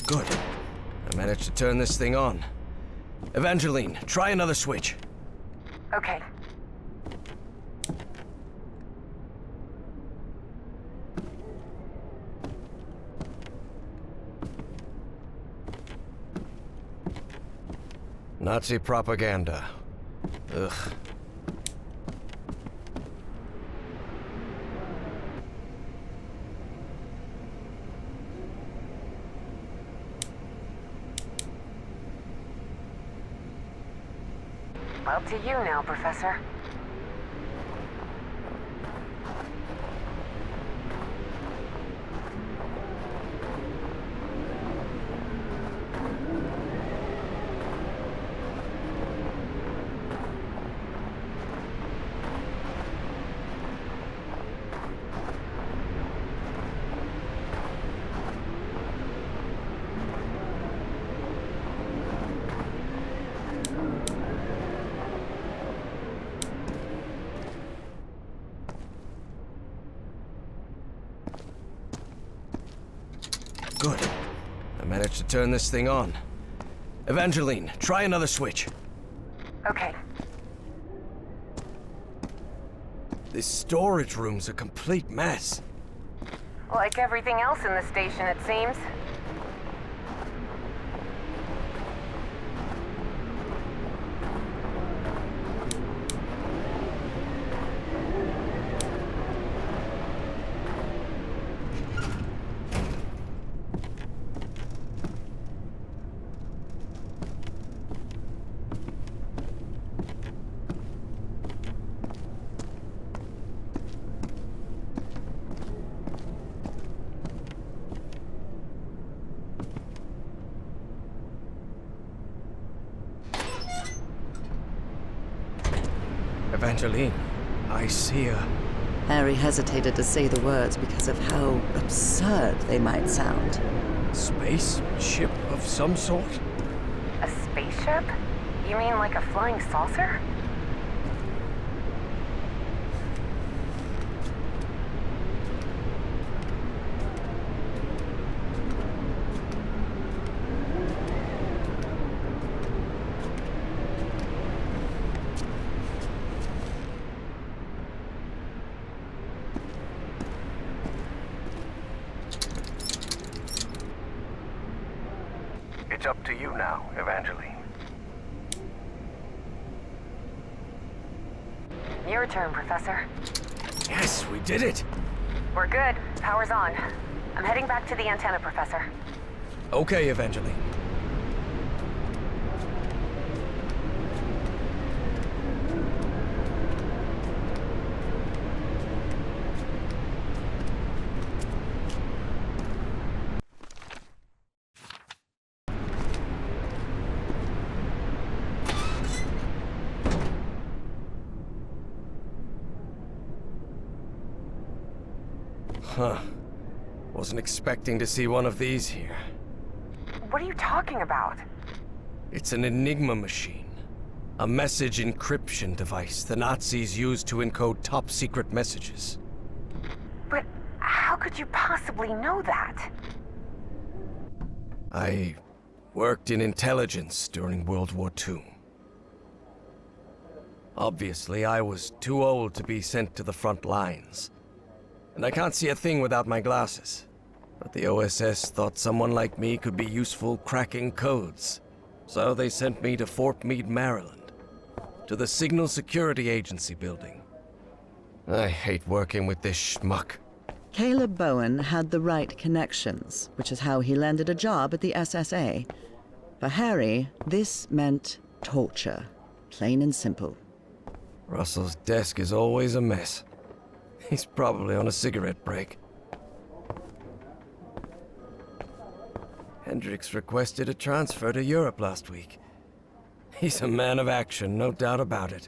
Good. I managed to turn this thing on. Evangeline, try another switch. Okay. Nazi propaganda. Ugh. Up to you now, Professor. Good. I managed to turn this thing on. Evangeline, try another switch. Okay. This storage room's a complete mess. Like everything else in the station, it seems. Evangeline, I see her. Harry hesitated to say the words because of how absurd they might sound. Space ship of some sort? A spaceship? You mean like a flying saucer? It's up to you now, Evangeline. Your turn, Professor. Yes, we did it! We're good. Power's on. I'm heading back to the antenna, Professor. Okay, Evangeline. Huh. Wasn't expecting to see one of these here. What are you talking about? It's an Enigma machine. A message encryption device the Nazis used to encode top-secret messages. But how could you possibly know that? I worked in intelligence during World War II. Obviously, I was too old to be sent to the front lines. And I can't see a thing without my glasses. But the OSS thought someone like me could be useful cracking codes. So they sent me to Fort Meade, Maryland, to the Signal Security Agency building. I hate working with this schmuck. Caleb Bowen had the right connections, which is how he landed a job at the SSA. For Harry, this meant torture. Plain and simple. Russell's desk is always a mess. He's probably on a cigarette break. Hendricks requested a transfer to Europe last week. He's a man of action, no doubt about it.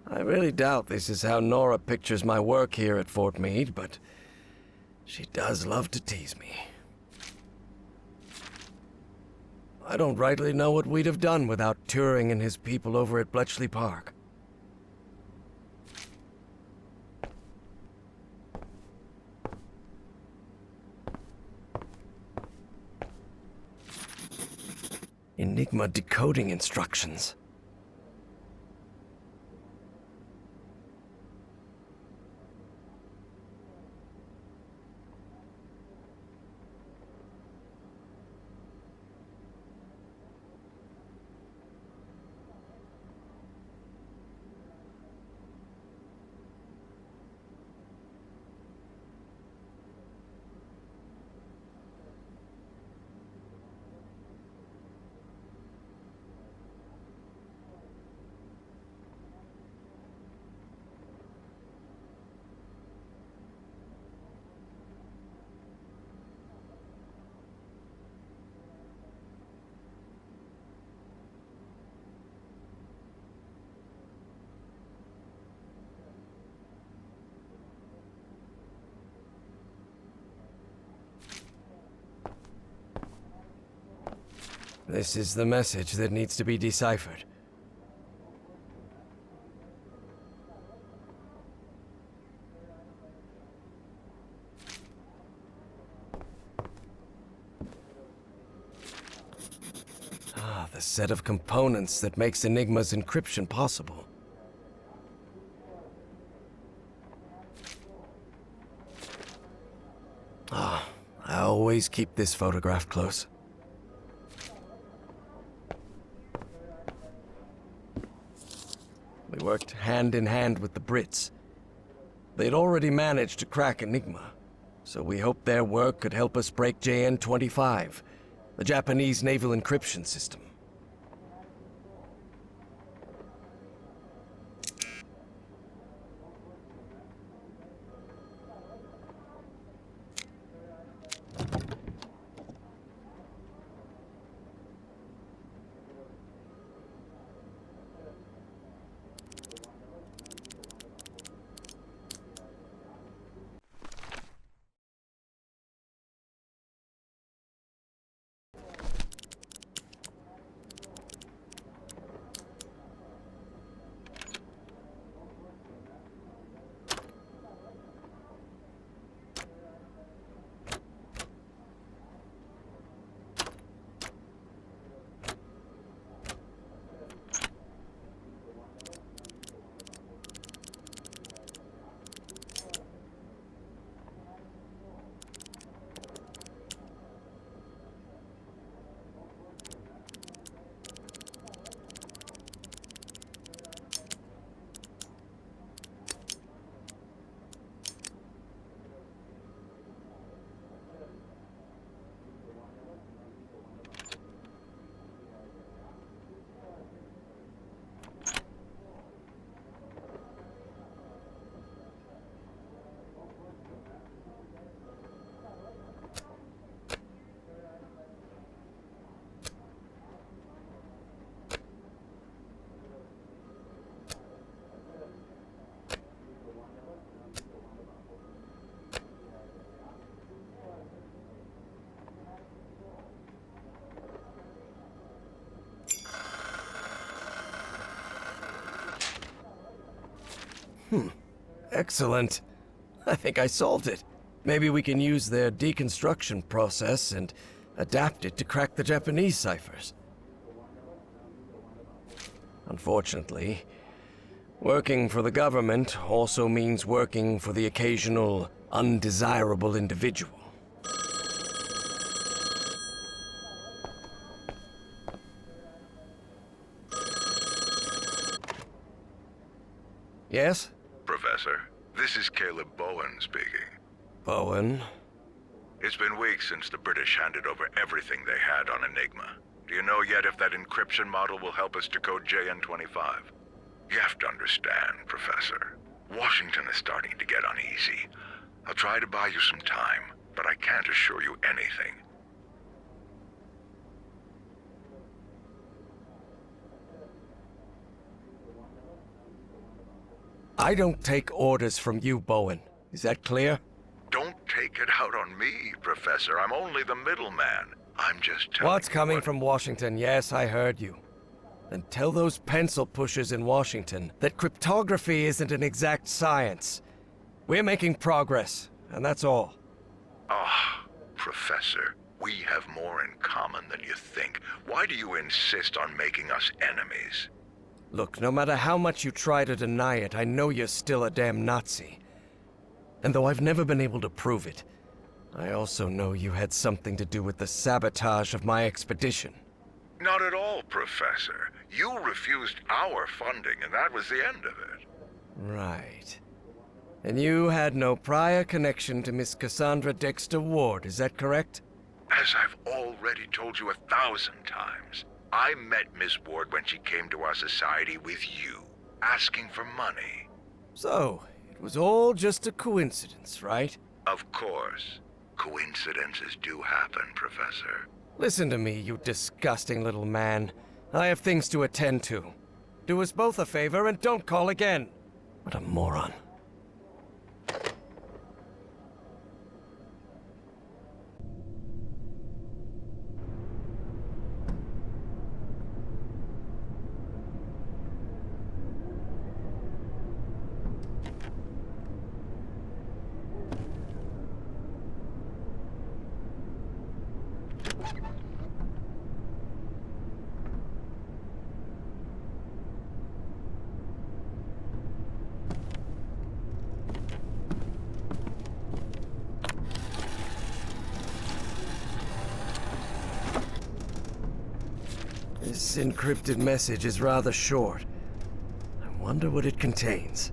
I really doubt this is how Nora pictures my work here at Fort Meade, but she does love to tease me. I don't rightly know what we'd have done without Turing and his people over at Bletchley Park. Enigma decoding instructions. This is the message that needs to be deciphered. Ah, the set of components that makes Enigma's encryption possible. Ah, I always keep this photograph close. We worked hand in hand with the Brits. They'd already managed to crack Enigma, so we hoped their work could help us break JN-25, the Japanese naval encryption system. Excellent. I think I solved it. Maybe we can use their deconstruction process and adapt it to crack the Japanese ciphers. Unfortunately, working for the government also means working for the occasional undesirable individual. Yes? Professor, this is Caleb Bowen speaking. Bowen? It's been weeks since the British handed over everything they had on Enigma. Do you know yet if that encryption model will help us decode JN-25? You have to understand, Professor. Washington is starting to get uneasy. I'll try to buy you some time, but I can't assure you anything. I don't take orders from you, Bowen. Is that clear? Don't take it out on me, Professor. I'm only the middleman. I'm just telling What's you coming what- from Washington? Yes, I heard you. Then tell those pencil pushers in Washington that cryptography isn't an exact science. We're making progress, and that's all. Ah, Professor, we have more in common than you think. Why do you insist on making us enemies? Look, no matter how much you try to deny it, I know you're still a damn Nazi. And though I've never been able to prove it, I also know you had something to do with the sabotage of my expedition. Not at all, Professor. You refused our funding, and that was the end of it. Right. And you had no prior connection to Miss Cassandra Dexter Ward, is that correct? As I've already told you 1,000 times, I met Miss Ward when she came to our society with you, asking for money. So, it was all just a coincidence, right? Of course. Coincidences do happen, Professor. Listen to me, you disgusting little man. I have things to attend to. Do us both a favor and don't call again. What a moron. This encrypted message is rather short. I wonder what it contains.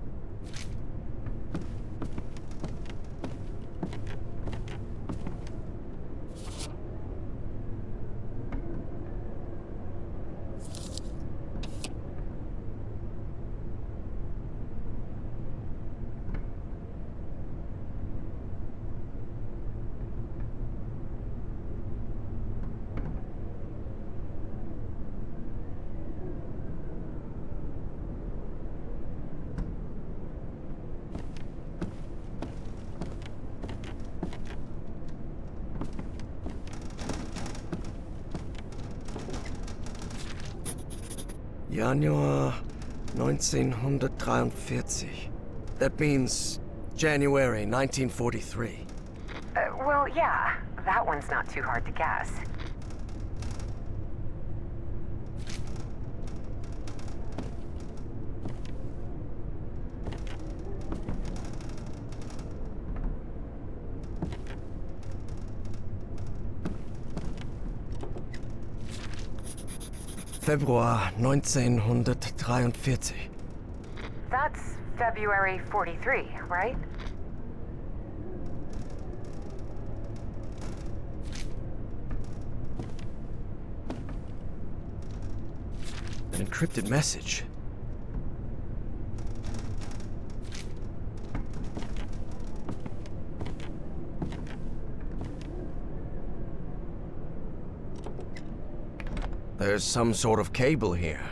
Januar 1943. That means January 1943. Well, yeah. That one's not too hard to guess. Februar 1943. That's February 43, right? An encrypted message. There's some sort of cable here.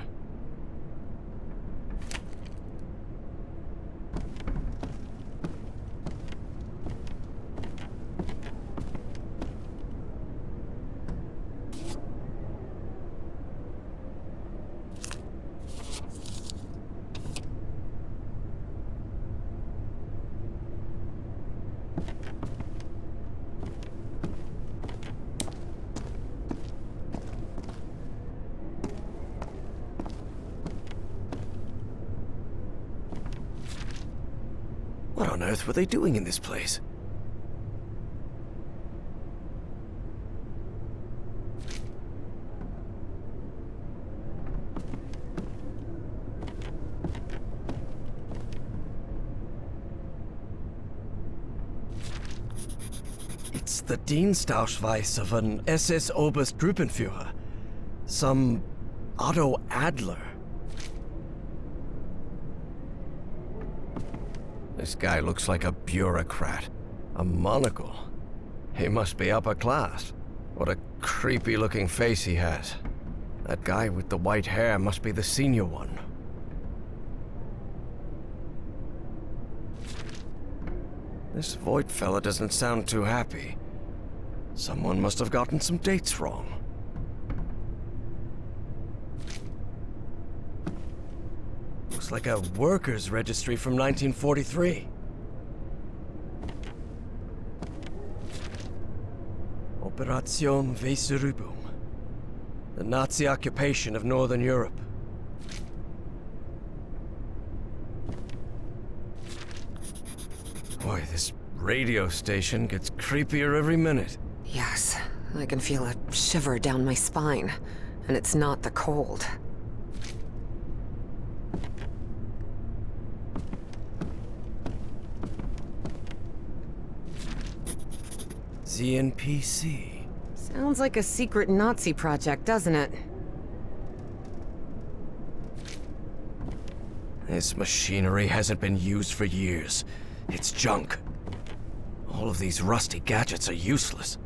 What on earth were they doing in this place? It's the Dienstausweis of an SS Oberstgruppenführer. Some Otto Adler. This guy looks like a bureaucrat. A monocle. He must be upper class. What a creepy-looking face he has. That guy with the white hair must be the senior one. This Voight fella doesn't sound too happy. Someone must have gotten some dates wrong. Looks like a workers' registry from 1943. Operation Weserübung. The Nazi occupation of Northern Europe. Boy, this radio station gets creepier every minute. Yes, I can feel a shiver down my spine, and it's not the cold. ZNPC. Sounds like a secret Nazi project, doesn't it? This machinery hasn't been used for years. It's junk. All of these rusty gadgets are useless.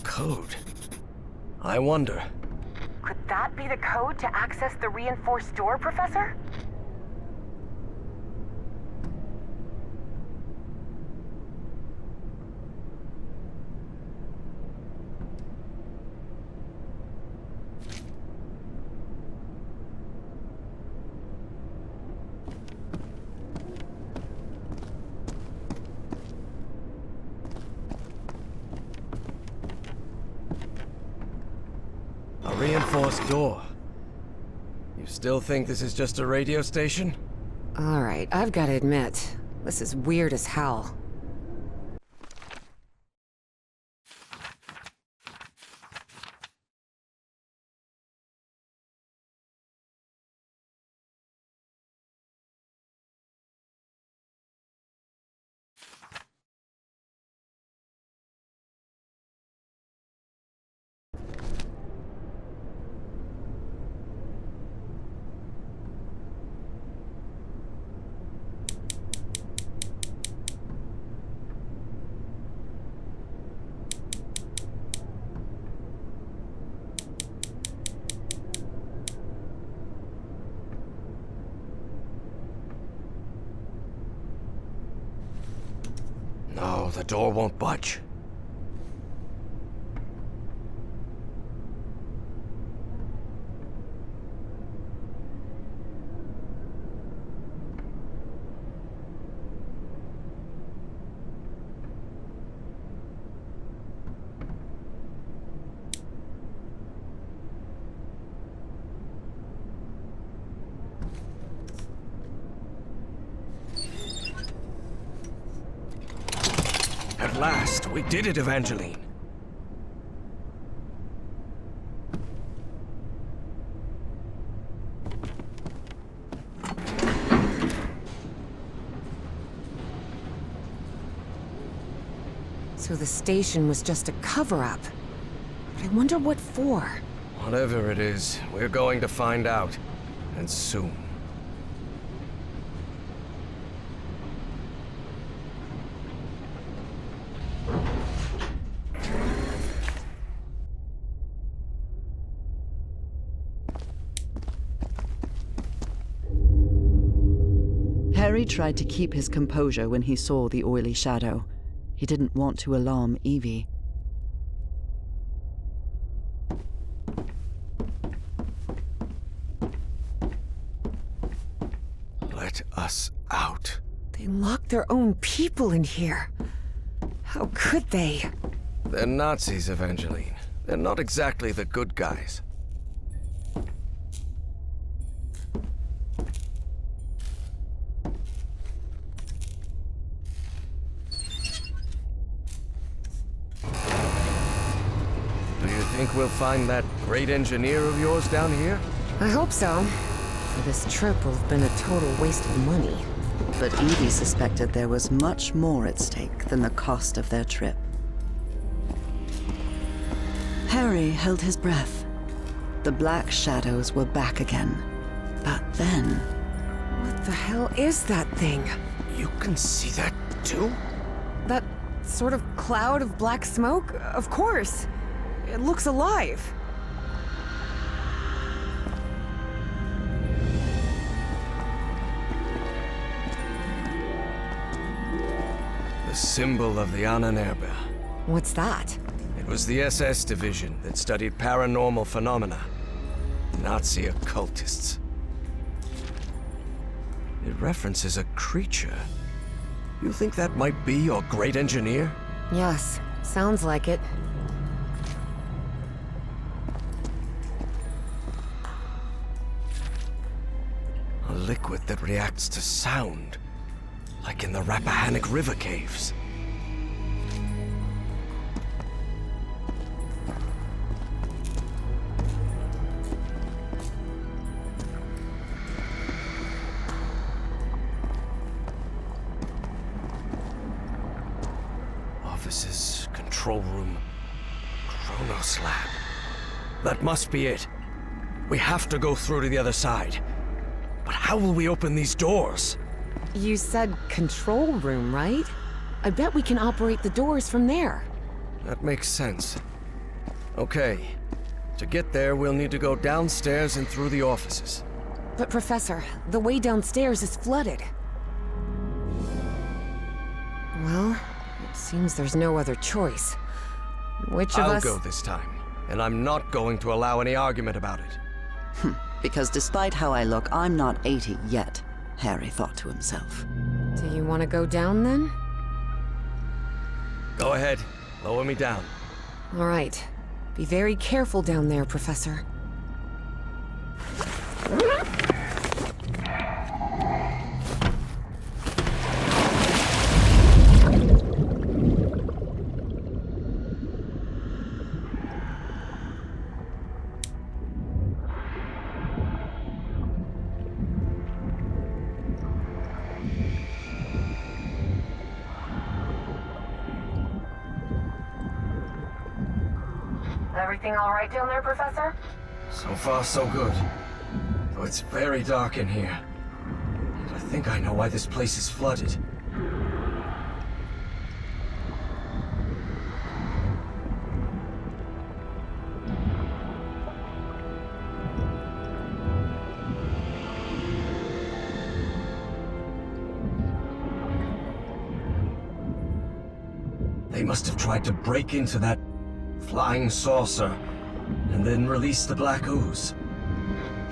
Code. I wonder. Could that be the code to access the reinforced door, Professor? A reinforced door. You still think this is just a radio station? All right, I've got to admit, this is weird as hell. the door won't budge. At last, we did it, Evangeline. So the station was just a cover-up. But I wonder what for. Whatever it is, we're going to find out. And soon. Harry tried to keep his composure when he saw the oily shadow. He didn't want to alarm Evie. Let us out. They locked their own people in here. How could they? They're Nazis, Evangeline. They're not exactly the good guys. Do you think we'll find that great engineer of yours down here? I hope so. This trip will have been a total waste of money. But Evie suspected there was much more at stake than the cost of their trip. Harry held his breath. The black shadows were back again. But then... What the hell is that thing? You can see that too? That sort of cloud of black smoke? Of course. It looks alive. The symbol of the unearth. What's that? It was the SS division that studied paranormal phenomena. Nazi occultists. It references a creature. You think that might be your great engineer? Yes, sounds like it. A liquid that reacts to sound, like in the Rappahannock River caves. Offices, control room, Chronos lab. That must be it. We have to go through to the other side. But how will we open these doors? You said control room, right? I bet we can operate the doors from there. That makes sense. Okay. To get there, we'll need to go downstairs and through the offices. But Professor, the way downstairs is flooded. Well, it seems there's no other choice. Which of us... I'll go this time, and I'm not going to allow any argument about it. Because despite how I look, I'm not 80 yet, Harry thought to himself. Do you want to go down then? Go ahead. Lower me down. All right. Be very careful down there, Professor. Everything all right down there, Professor? So far, so good. Though it's very dark in here. And I think I know why this place is flooded. must have tried to break into that flying saucer and then release the black ooze.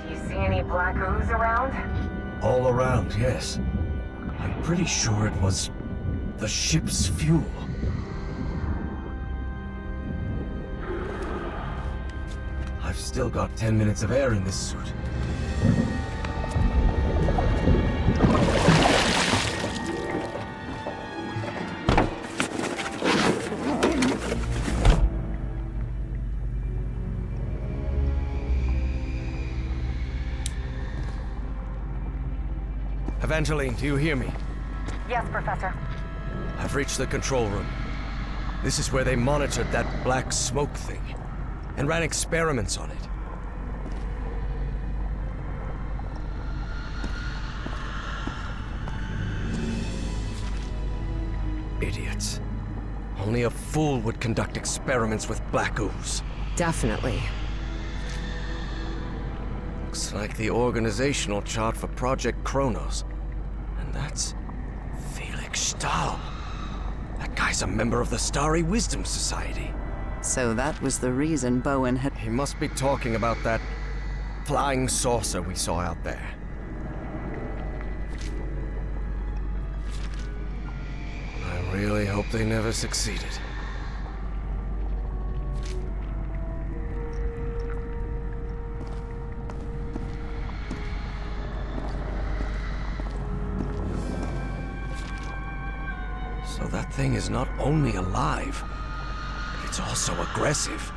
Do you see any black ooze around? All around, yes. I'm pretty sure it was the ship's fuel. I've still got 10 minutes of air in this suit. Evangeline, do you hear me? Yes, Professor. I've reached the control room. This is where they monitored that black smoke thing and ran experiments on it. Idiots. Only a fool would conduct experiments with black ooze. Definitely. Looks like the organizational chart for Project Kronos. And that's Felix Stahl. That guy's a member of the Starry Wisdom Society. So that was the reason Bowen had... He must be talking about that flying saucer we saw out there. I really hope they never succeeded. So that thing is not only alive, but it's also aggressive.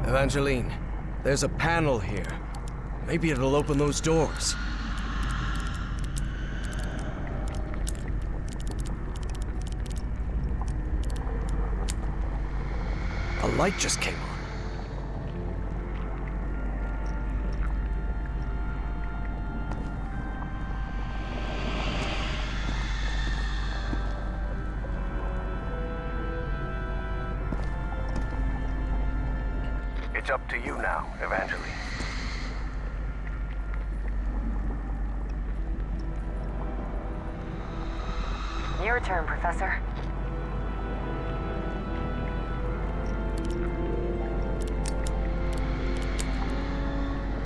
Evangeline, there's a panel here. Maybe it'll open those doors. A light just came on. It's up to you now, Evangeline. Your turn, Professor.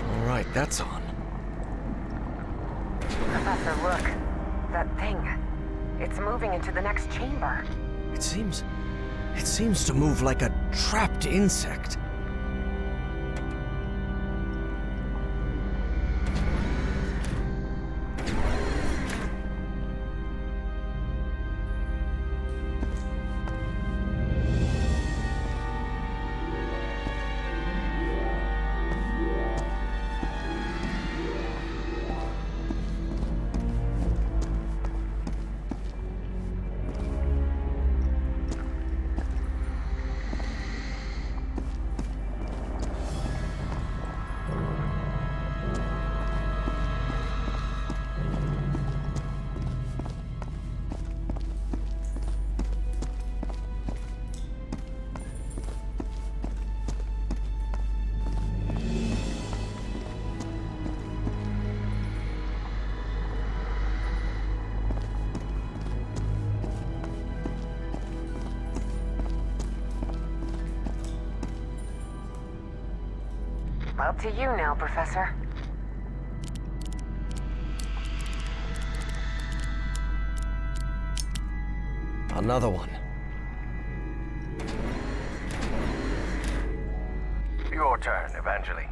All right, that's on. Professor, look. That thing. It's moving into the next chamber. It seems to move like a trapped insect. Up to you now, Professor. Another one. Your turn, Evangeline.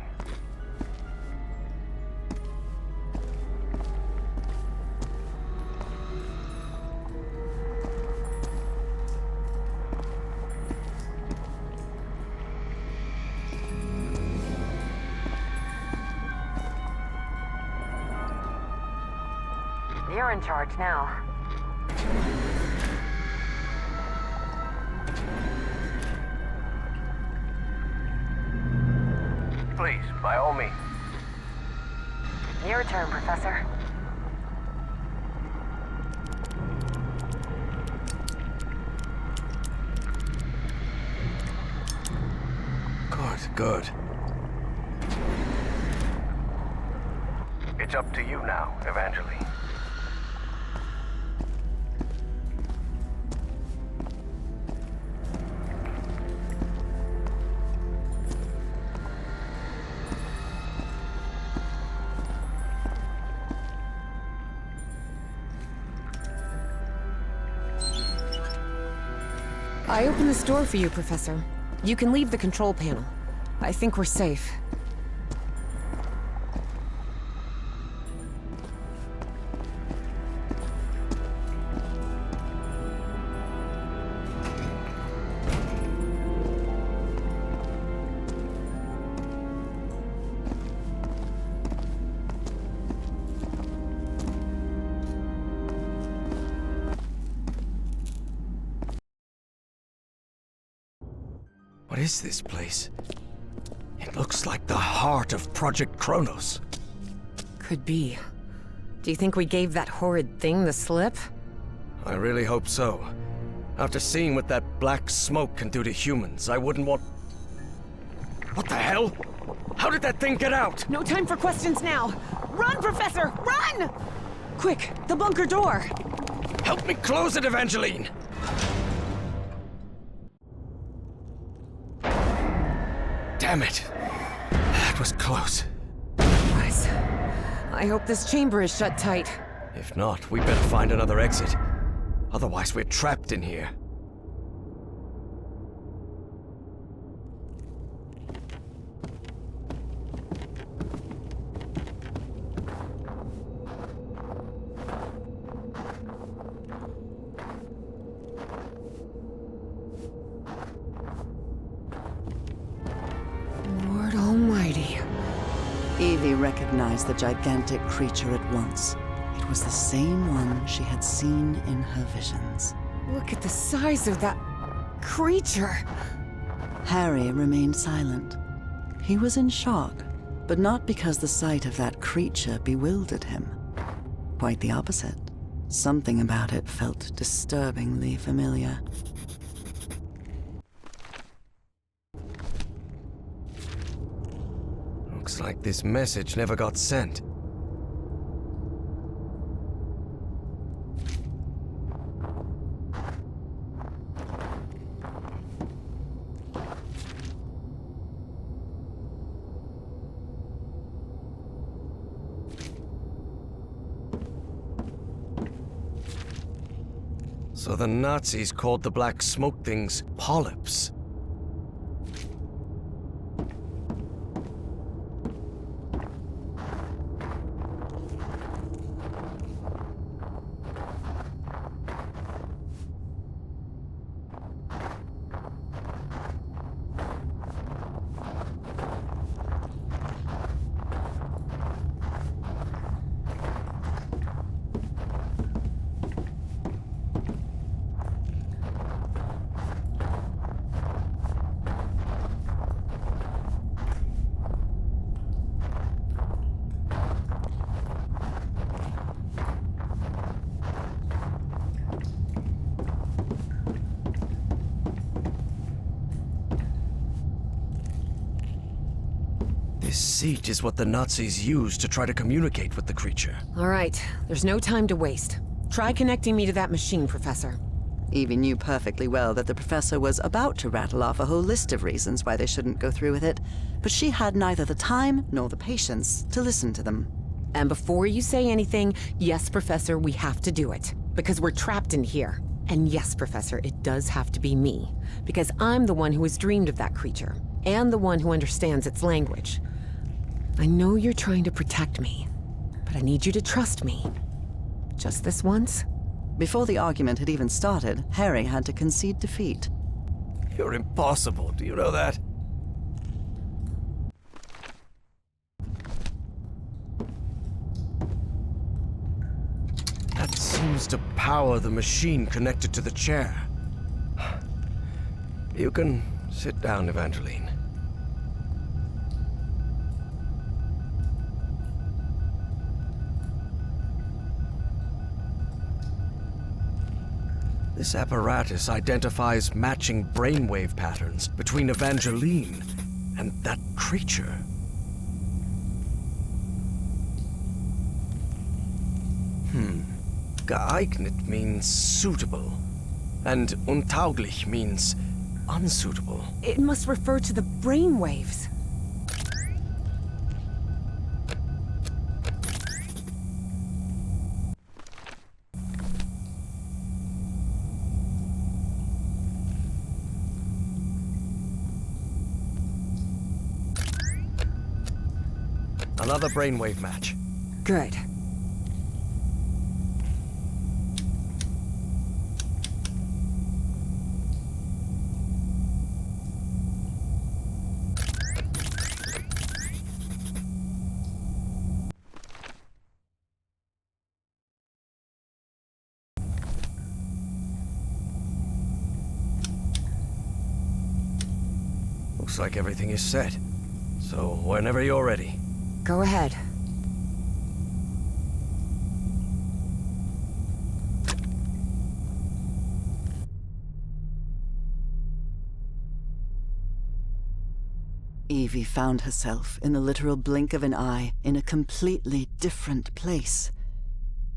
You're in charge now. Please, by all means. Your turn, Professor. Good, good. It's up to you now, Evangeline. I opened this door for you, Professor. You can leave the control panel. I think we're safe. What is this place? It looks like the heart of Project Kronos. Could be. Do you think we gave that horrid thing the slip? I really hope so. After seeing what that black smoke can do to humans, I wouldn't want... What the hell? How did that thing get out? No time for questions now! Run, Professor! Run! Quick, the bunker door! Help me close it, Evangeline! Damn it! That was close. Guys, I hope this chamber is shut tight. If not, we better find another exit. Otherwise, we're trapped in here. Lord Almighty. Evie recognized the gigantic creature at once. It was the same one she had seen in her visions. Look at the size of that creature. Harry remained silent. He was in shock, but not because the sight of that creature bewildered him. Quite the opposite. Something about it felt disturbingly familiar. Looks like this message never got sent. So the Nazis called the black smoke things polyps. This seat is what the Nazis used to try to communicate with the creature. All right, there's no time to waste. Try connecting me to that machine, Professor. Evie knew perfectly well that the professor was about to rattle off a whole list of reasons why they shouldn't go through with it, but she had neither the time nor the patience to listen to them. And before you say anything, yes, Professor, we have to do it. Because we're trapped in here. And yes, Professor, it does have to be me. Because I'm the one who has dreamed of that creature. And the one who understands its language. I know you're trying to protect me, but I need you to trust me. Just this once? Before the argument had even started, Harry had to concede defeat. You're impossible, do you know that? That seems to power the machine connected to the chair. You can sit down, Evangeline. This apparatus identifies matching brainwave patterns between Evangeline And that creature. Geeignet means suitable, and untauglich means unsuitable. It must refer to the brainwaves. Another brainwave match. Good. Looks like everything is set. So, whenever you're ready. Go ahead. Evie found herself, in the literal blink of an eye, in a completely different place.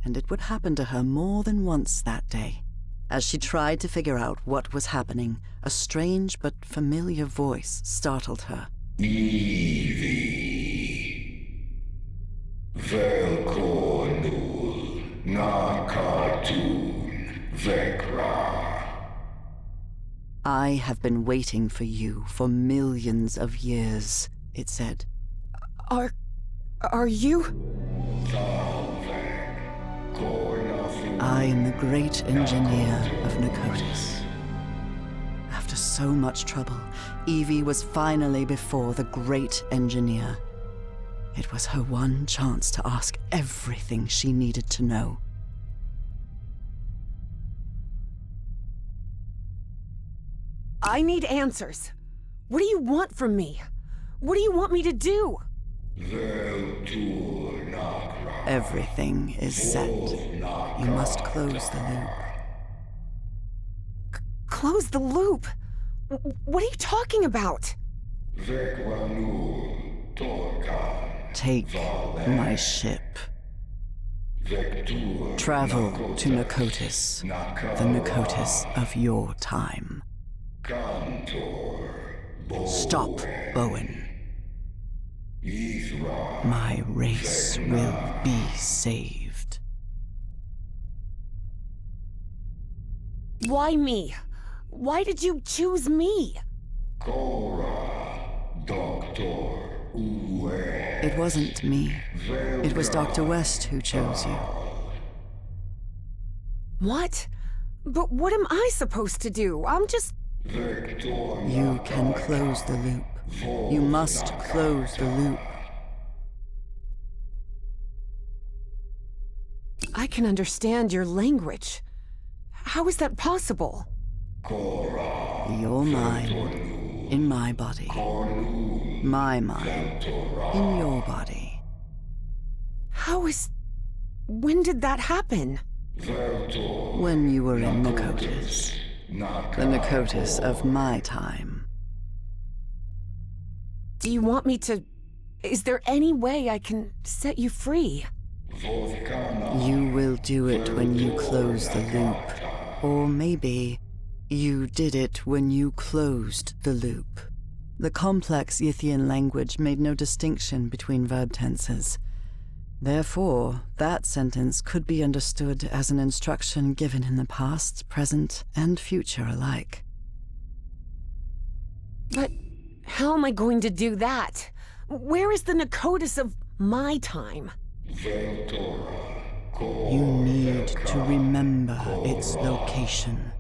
And it would happen to her more than once that day. As she tried to figure out what was happening, a strange but familiar voice startled her. Evie. Velkornul. Na cartoon. Vekra. I have been waiting for you for millions of years, it said. Are you? I am the great engineer of Pnakotus. After so much trouble, Evie was finally before the great engineer. It was her one chance to ask everything she needed to know. I need answers. What do you want from me? What do you want me to do? Everything is set. You must close the loop. Close the loop? What are you talking about? Take my ship. Travel to Pnakotus, the Pnakotus of your time. Stop, Bowen. My race will be saved. Why me? Why did you choose me? It wasn't me. It was Dr. West who chose you. What? But what am I supposed to do? I'm just... You can close the loop. You must close the loop. I can understand your language. How is that possible? Your mind in my body. My mind in your body. How is... When did that happen? When you were in Pnakotus. The Pnakotus of my time. Do you want me to... Is there any way I can set you free? You will do it when you close the loop. Or maybe you did it when you closed the loop. The complex Yithian language made no distinction between verb tenses. Therefore, that sentence could be understood as an instruction given in the past, present, and future alike. But how am I going to do that? Where is the Pnakotus of my time? You need to remember its location.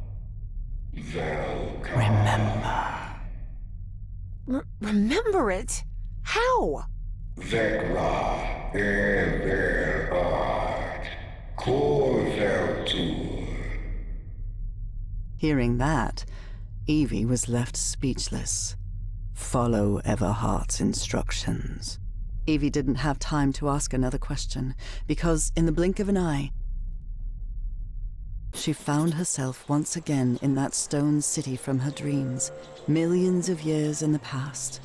Remember. Remember it? How? Vekra Everhart Korveltur. Hearing that, Evie was left speechless. Follow Everhart's instructions. Evie didn't have time to ask another question, because in the blink of an eye, she found herself once again in that stone city from her dreams, millions of years in the past.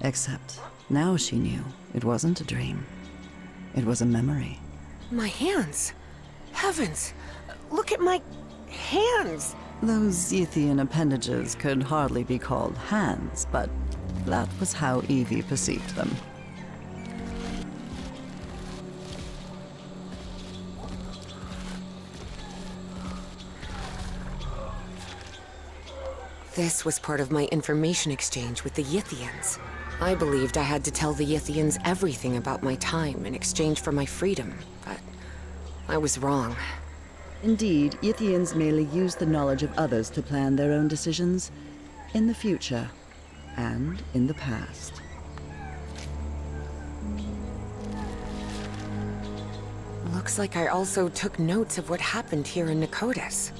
Except now she knew it wasn't a dream. It was a memory. My hands. Heavens. Look at my hands. Those Yithian appendages could hardly be called hands, but that was how Evie perceived them. This was part of my information exchange with the Yithians. I believed I had to tell the Yithians everything about my time in exchange for my freedom, but I was wrong. Indeed, Yithians merely use the knowledge of others to plan their own decisions, in the future and in the past. Looks like I also took notes of what happened here in Pnakotus.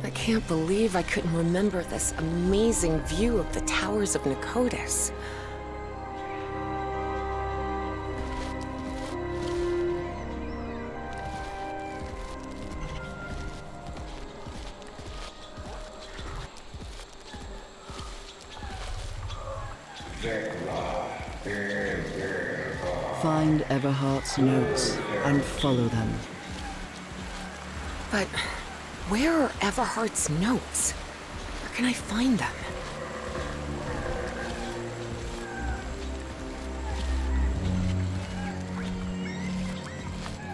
I can't believe I couldn't remember this amazing view of the towers of Pnakotus. Find Everhart's notes and follow them. But where are Everhart's notes? Where can I find them?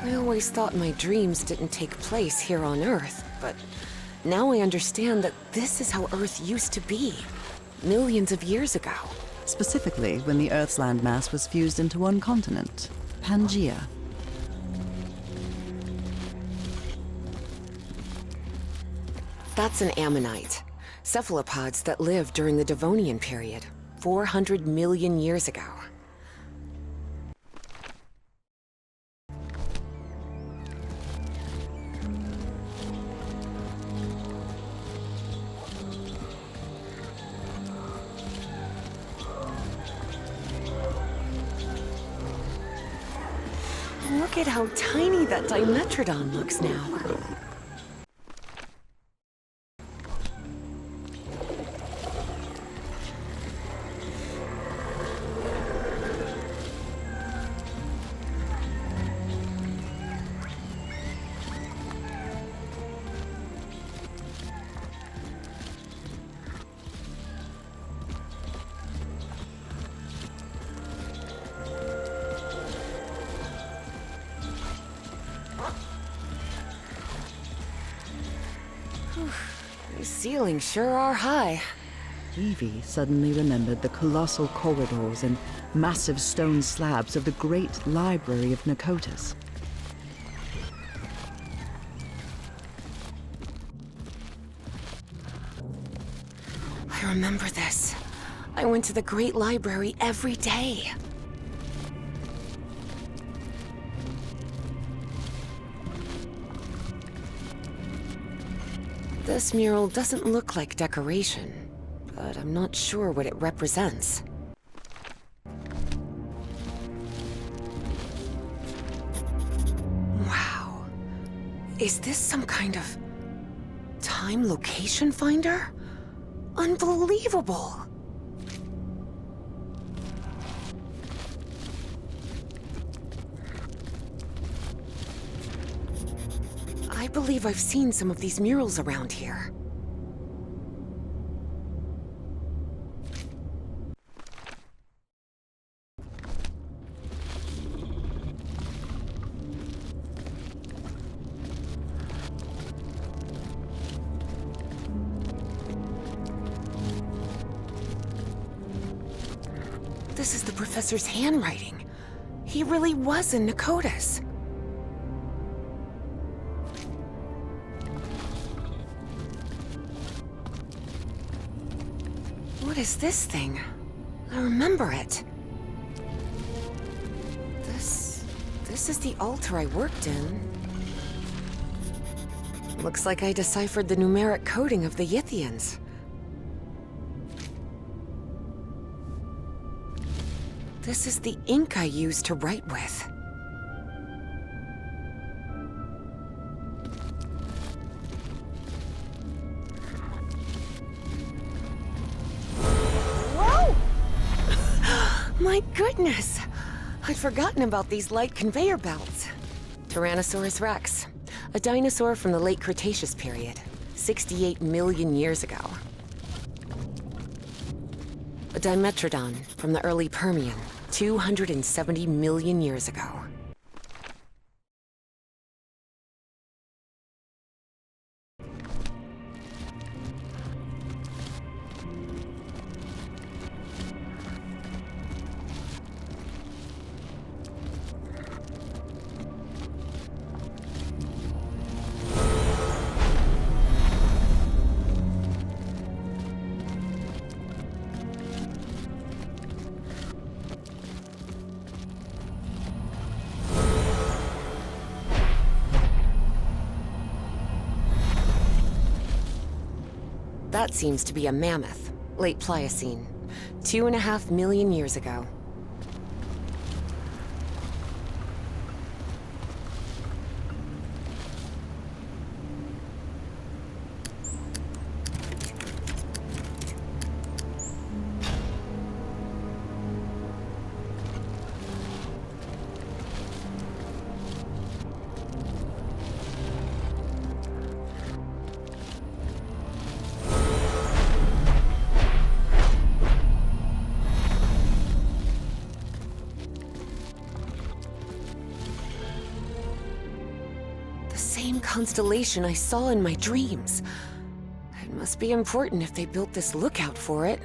I always thought my dreams didn't take place here on Earth, but now I understand that this is how Earth used to be, millions of years ago. Specifically, when the Earth's landmass was fused into one continent, Pangaea. That's an ammonite. Cephalopods that lived during the Devonian period, 400 million years ago. Look at how tiny that Dimetrodon looks now. These ceilings sure are high. Evie suddenly remembered the colossal corridors and massive stone slabs of the great library of Pnakotus. I remember this. I went to the Great Library every day. This mural doesn't look like decoration, but I'm not sure what it represents. Wow. Is this some kind of time location finder? Unbelievable! I believe I've seen some of these murals around here. This is the professor's handwriting. He really was in Pnakotus. What is this thing? I remember it. This is the altar I worked in. Looks like I deciphered the numeric coding of the Yithians. This is the ink I used to write with. My goodness! I'd forgotten about these light conveyor belts. Tyrannosaurus rex, a dinosaur from the late Cretaceous period, 68 million years ago. A Dimetrodon from the early Permian, 270 million years ago. That seems to be a mammoth, late Pliocene, 2.5 million years ago. Same constellation I saw in my dreams. It must be important if they built this lookout for it.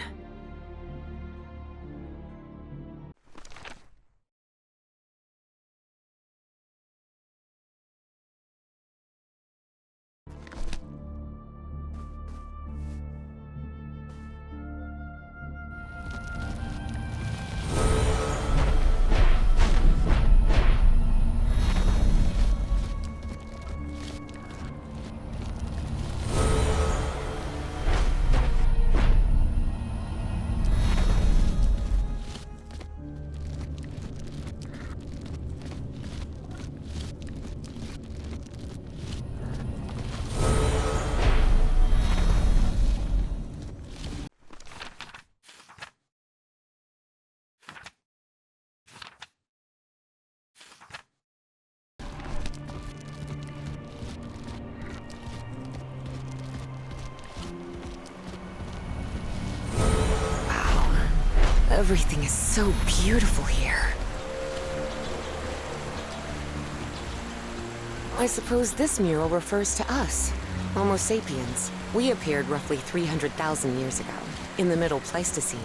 Everything is so beautiful here. I suppose this mural refers to us, Homo sapiens. We appeared roughly 300,000 years ago, in the Middle Pleistocene.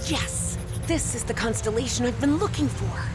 Yes! This is the constellation I've been looking for!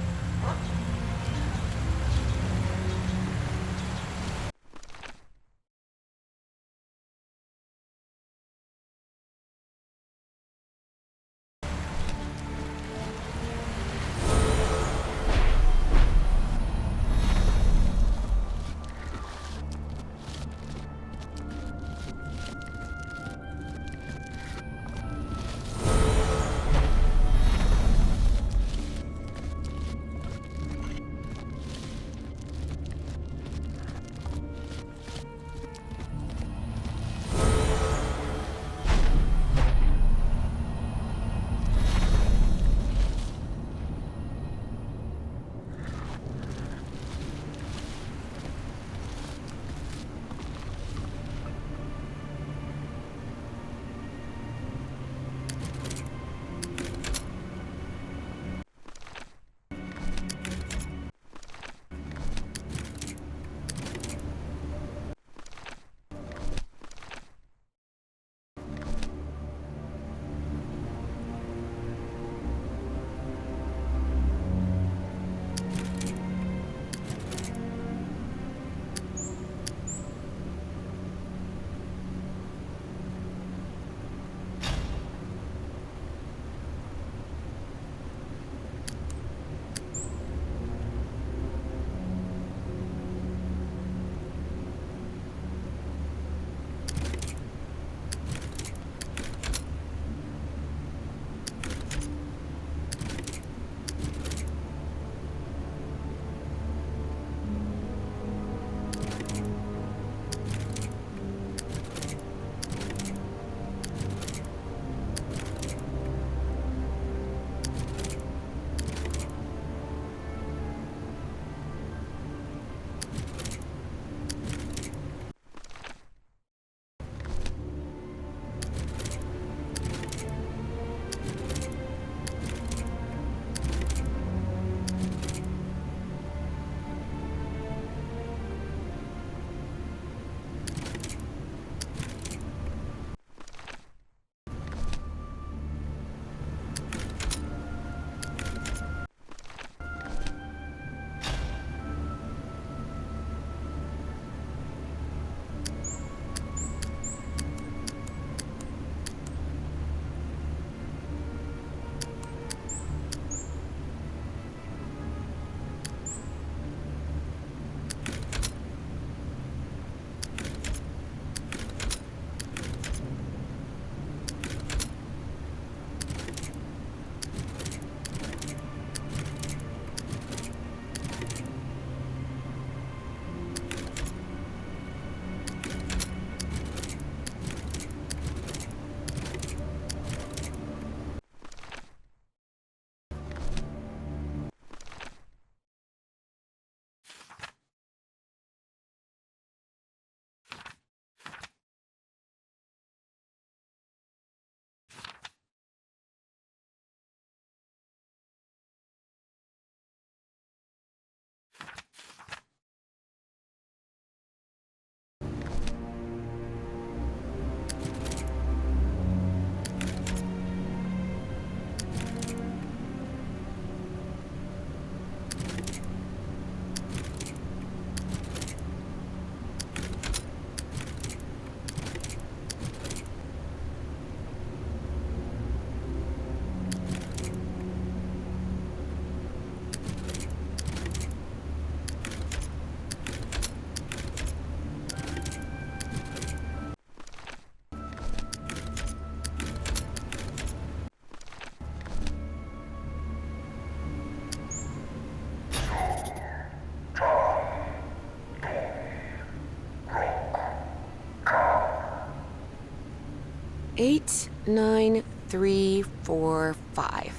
89345.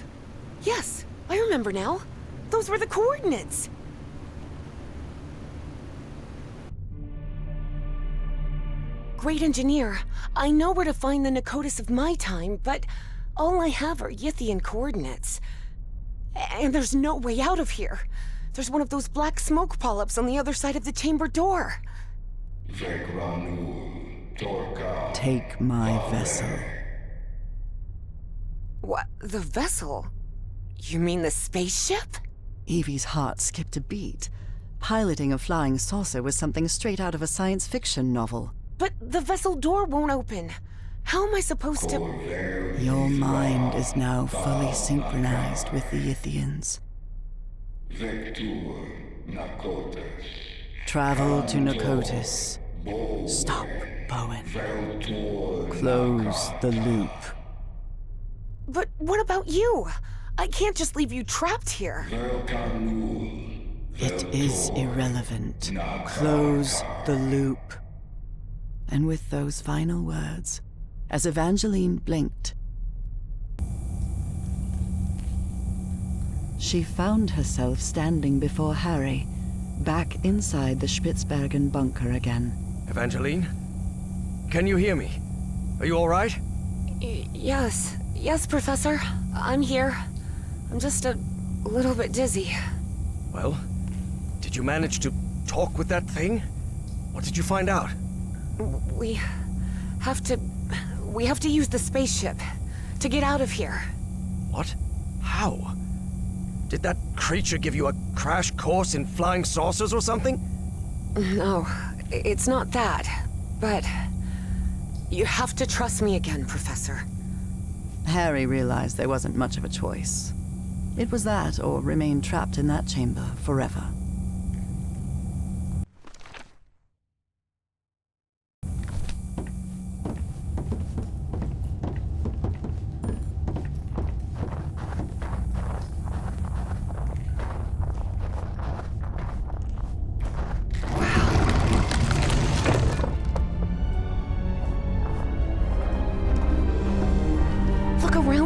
Yes, I remember now. Those were the coordinates. Great engineer, I know where to find the Pnakotus of my time, but all I have are Yithian coordinates. And there's no way out of here. There's one of those black smoke polyps on the other side of the chamber door. Take my vessel. What? The vessel? You mean the spaceship? Evie's heart skipped a beat. Piloting a flying saucer was something straight out of a science fiction novel. But the vessel door won't open. How am I supposed to... Your mind is now fully synchronized with the Yithians. Travel to Pnakotus. Stop, Bowen. Close the loop. But what about you? I can't just leave you trapped here. It is irrelevant. Close the loop. And with those final words, as Evangeline blinked, she found herself standing before Harry, back inside the Spitzbergen bunker again. Evangeline? Can you hear me? Are you all right? Yes, Professor. I'm here. I'm just a little bit dizzy. Well, did you manage to talk with that thing? What did you find out? We have to use the spaceship to get out of here. What? How? Did that creature give you a crash course in flying saucers or something? No, it's not that. But you have to trust me again, Professor. Harry realized there wasn't much of a choice. It was that or remain trapped in that chamber forever.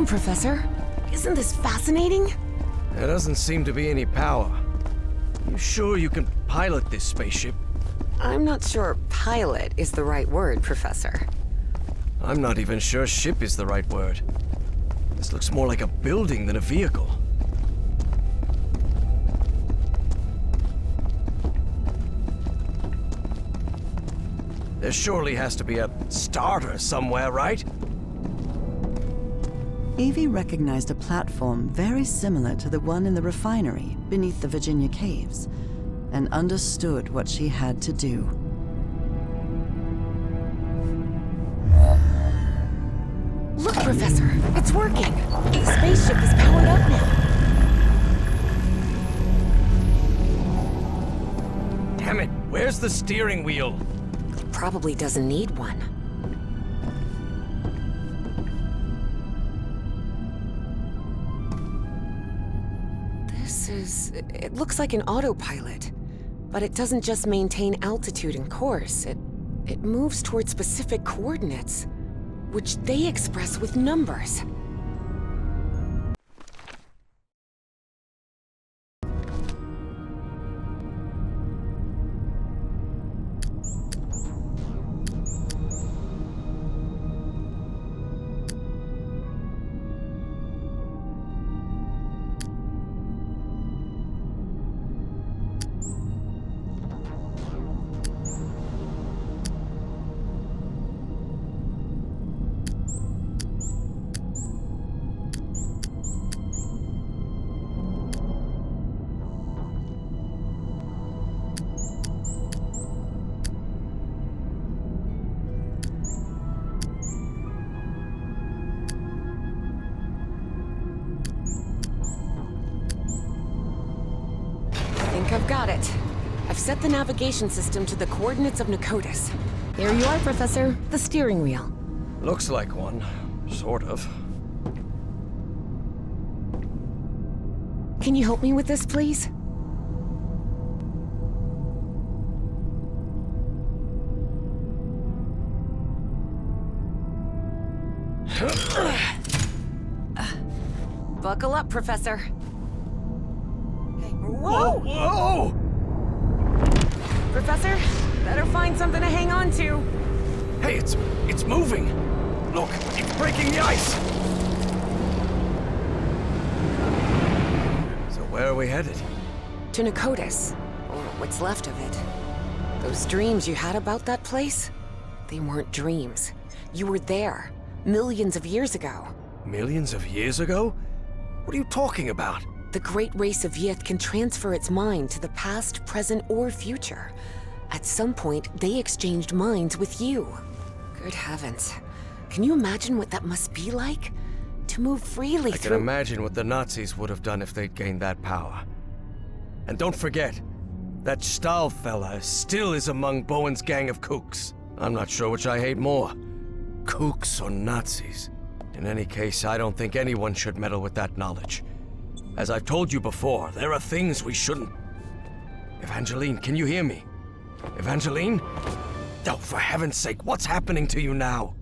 Professor, isn't this fascinating? There doesn't seem to be any power. You sure you can pilot this spaceship? I'm not sure pilot is the right word, Professor. I'm not even sure ship is the right word. This looks more like a building than a vehicle. There surely has to be a starter somewhere, right? Evie recognized a platform very similar to the one in the refinery beneath the Virginia caves, and understood what she had to do. Look, Professor, it's working. The spaceship is powered up now. Damn it, where's the steering wheel? It probably doesn't need one. It looks like an autopilot, but it doesn't just maintain altitude and course. It moves toward specific coordinates, which they express with numbers. I've got it. I've set the navigation system to the coordinates of Pnakotus. There you are, Professor. The steering wheel. Looks like one. Sort of. Can you help me with this, please? Buckle up, Professor. Whoa! Whoa! Professor, better find something to hang on to. Hey, it's moving! Look, it's breaking the ice! So where are we headed? To Pnakotus, or what's left of it. Those dreams you had about that place? They weren't dreams. You were there, millions of years ago. Millions of years ago? What are you talking about? The great race of Yith can transfer its mind to the past, present, or future. At some point, they exchanged minds with you. Good heavens. Can you imagine what that must be like? To move freely I through... can imagine what the Nazis would have done if they'd gained that power. And don't forget, that Stahl fella still is among Bowen's gang of kooks. I'm not sure which I hate more, kooks or Nazis. In any case, I don't think anyone should meddle with that knowledge. As I've told you before, there are things we shouldn't... Evangeline, can you hear me? Evangeline? Oh, for heaven's sake, what's happening to you now?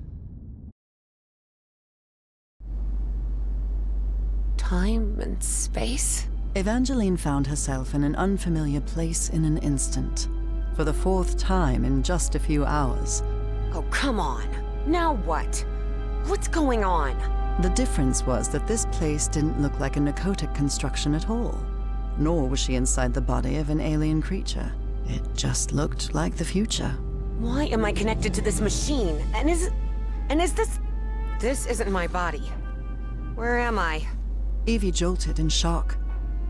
Time and space? Evangeline found herself in an unfamiliar place in an instant. For the fourth time in just a few hours. Oh, come on. Now what? What's going on? The difference was that this place didn't look like a Pnakotic construction at all. Nor was she inside the body of an alien creature. It just looked like the future. Why am I connected to this machine? And is this... This isn't my body. Where am I? Evie jolted in shock.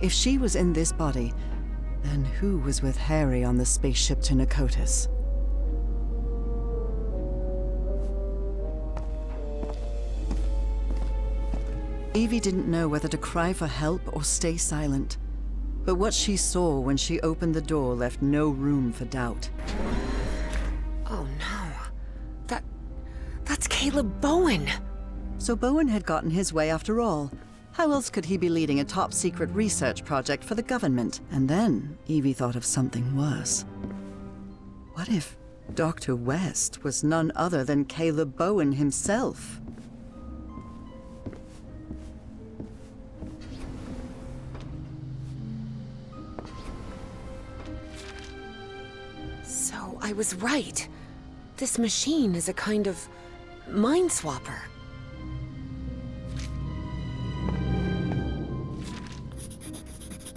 If she was in this body, then who was with Harry on the spaceship to Pnakotus? Evie didn't know whether to cry for help or stay silent. But what she saw when she opened the door left no room for doubt. Oh no. That's Caleb Bowen. So Bowen had gotten his way after all. How else could he be leading a top-secret research project for the government? And then Evie thought of something worse. What if Dr. West was none other than Caleb Bowen himself? So I was right. This machine is a kind of mind swapper.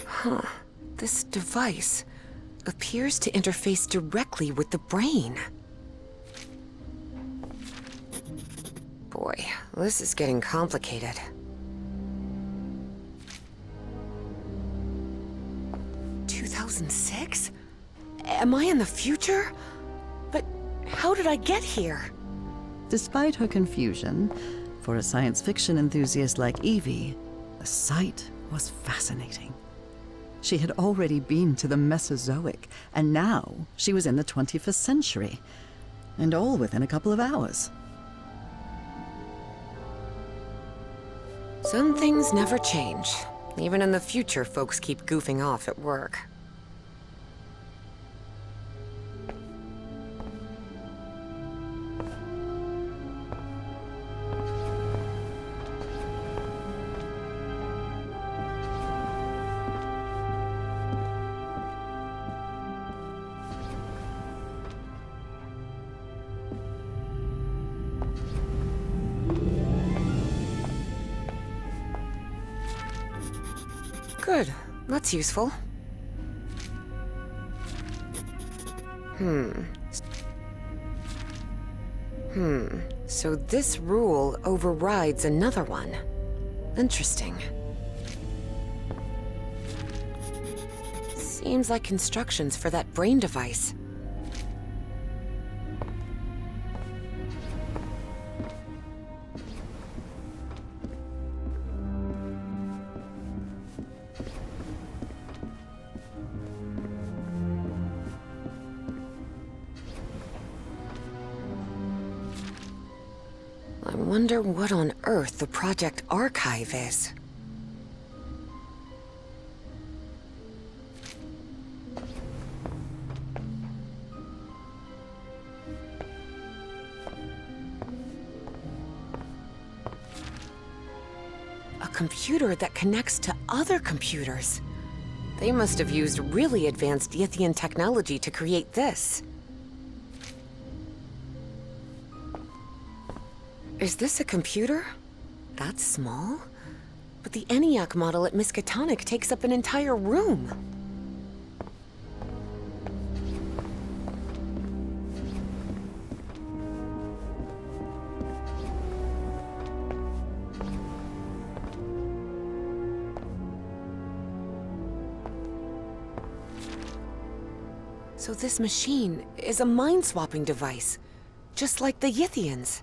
Huh. This device appears to interface directly with the brain. Boy, this is getting complicated. "2006? Am I in the future? But how did I get here?" Despite her confusion, for a science fiction enthusiast like Evie, the sight was fascinating. She had already been to the Mesozoic, and now she was in the 21st century, and all within a couple of hours. Some things never change. Even in the future, folks keep goofing off at work. Good. That's useful. So this rule overrides another one. Interesting. Seems like instructions for that brain device. I wonder what on earth the Project Archive is. computer that connects to other computers. They must have used really advanced Yithian technology to create this. Is this a computer? That's small? But the ENIAC model at Miskatonic takes up an entire room. So this machine is a mind-swapping device, just like the Yithians.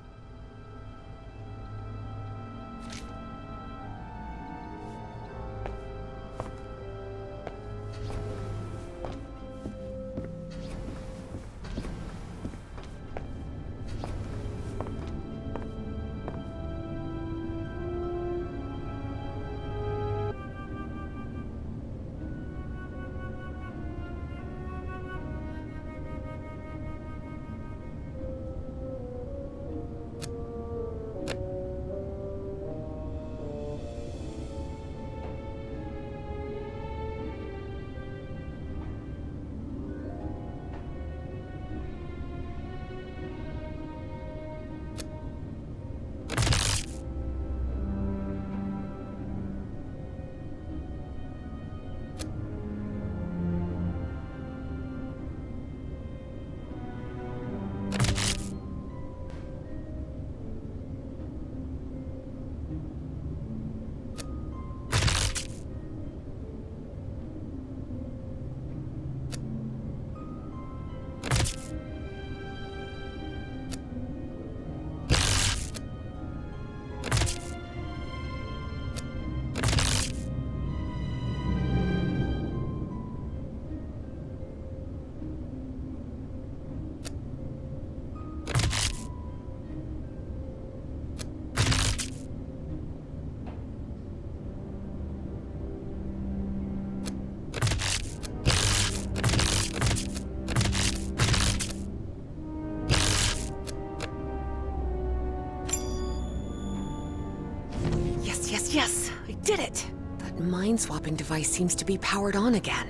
Yes, I did it! That mind-swapping device seems to be powered on again.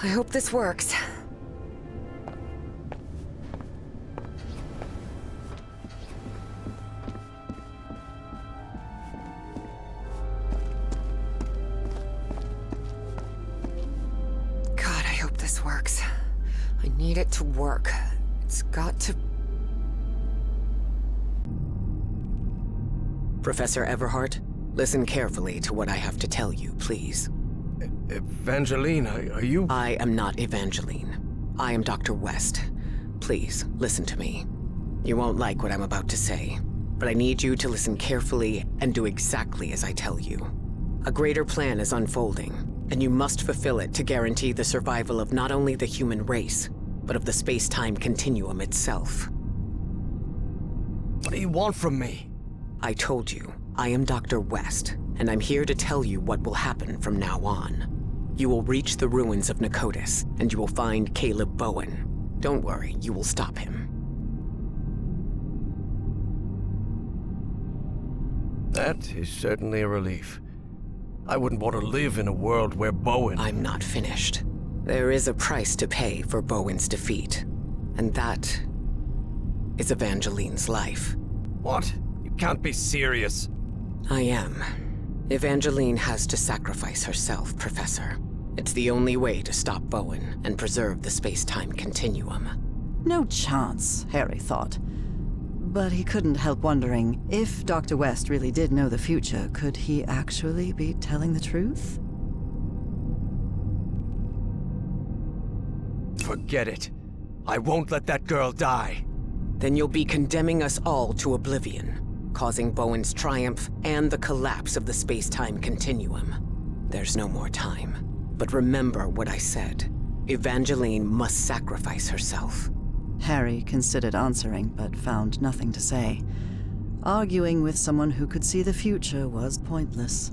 I hope this works. God, I hope this works. I need it to work. It's got to... Professor Everhart, listen carefully to what I have to tell you, please. Evangeline, are you... I am not Evangeline. I am Dr. West. Please, listen to me. You won't like what I'm about to say, but I need you to listen carefully and do exactly as I tell you. A greater plan is unfolding, and you must fulfill it to guarantee the survival of not only the human race, but of the space-time continuum itself. What do you want from me? I told you, I am Dr. West, and I'm here to tell you what will happen from now on. You will reach the ruins of Pnakotus, and you will find Caleb Bowen. Don't worry, you will stop him. That is certainly a relief. I wouldn't want to live in a world where Bowen... I'm not finished. There is a price to pay for Bowen's defeat, and that is Evangeline's life. What? You can't be serious. I am. Evangeline has to sacrifice herself, Professor. It's the only way to stop Bowen and preserve the space-time continuum. No chance, Harry thought. But he couldn't help wondering, if Dr. West really did know the future, could he actually be telling the truth? Forget it. I won't let that girl die. Then you'll be condemning us all to oblivion, causing Bowen's triumph and the collapse of the space-time continuum. There's no more time. But remember what I said. Evangeline must sacrifice herself. Harry considered answering, but found nothing to say. Arguing with someone who could see the future was pointless.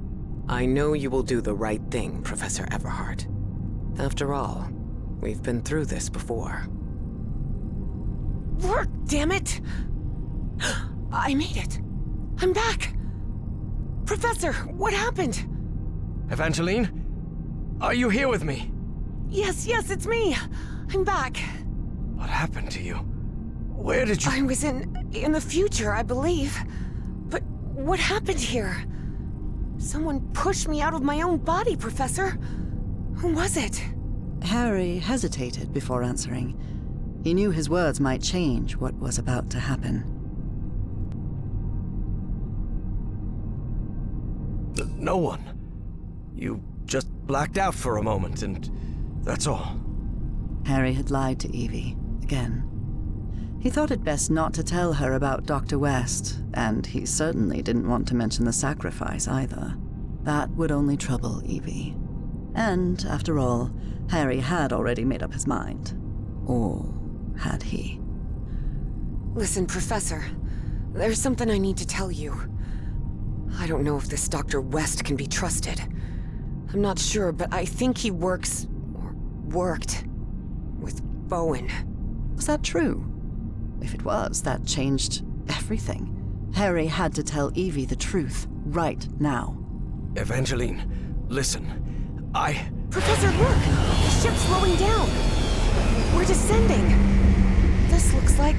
I know you will do the right thing, Professor Everhart. After all, we've been through this before. Work, damn it! I made it! I'm back! Professor, what happened? Evangeline? Are you here with me? Yes, it's me. I'm back. What happened to you? Where did you... I was in the future, I believe. But what happened here? Someone pushed me out of my own body, Professor. Who was it? Harry hesitated before answering. He knew his words might change what was about to happen. No one. You just blacked out for a moment, and that's all. Harry had lied to Evie, again. He thought it best not to tell her about Dr. West, and he certainly didn't want to mention the sacrifice either. That would only trouble Evie. And, after all, Harry had already made up his mind. Or had he? Listen, Professor. There's something I need to tell you. I don't know if this Dr. West can be trusted. I'm not sure, but I think he works, or worked, with Bowen. Was that true? If it was, that changed everything. Harry had to tell Evie the truth, right now. Evangeline, listen. Professor, look! The ship's slowing down! We're descending! This looks like...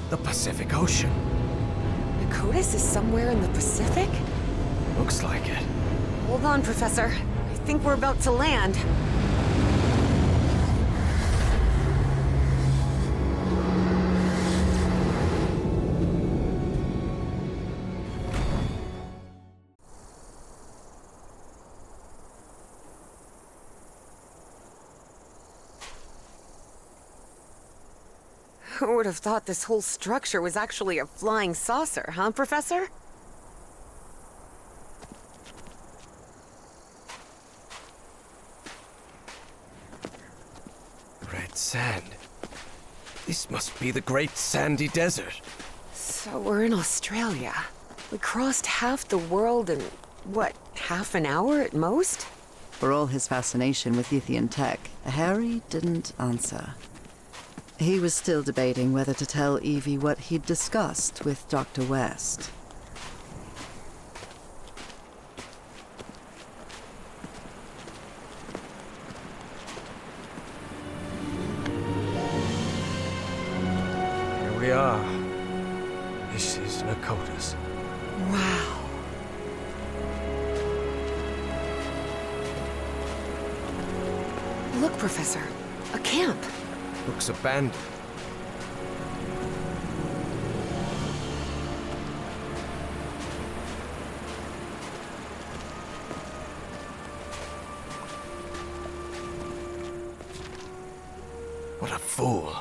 The Pacific Ocean. Pnakotus is somewhere in the Pacific? Looks like it. Hold on, Professor. I think we're about to land. Who would have thought this whole structure was actually a flying saucer, huh, Professor? Red sand. This must be the Great Sandy Desert. So we're in Australia. We crossed half the world in, what, half an hour at most? For all his fascination with Yithian tech, Harry didn't answer. He was still debating whether to tell Evie what he'd discussed with Dr. West. Here we are. This is Pnakotus. Wow. Look, Professor. A camp. Looks abandoned. What a fool.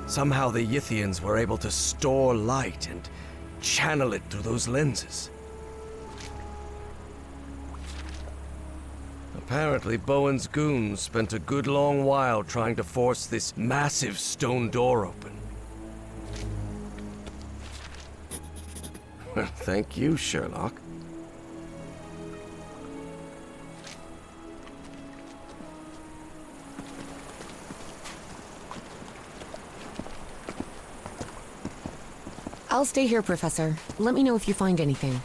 Somehow the Yithians were able to store light and channel it through those lenses. Apparently, Bowen's goons spent a good long while trying to force this massive stone door open. Well, thank you, Sherlock. I'll stay here, Professor. Let me know if you find anything.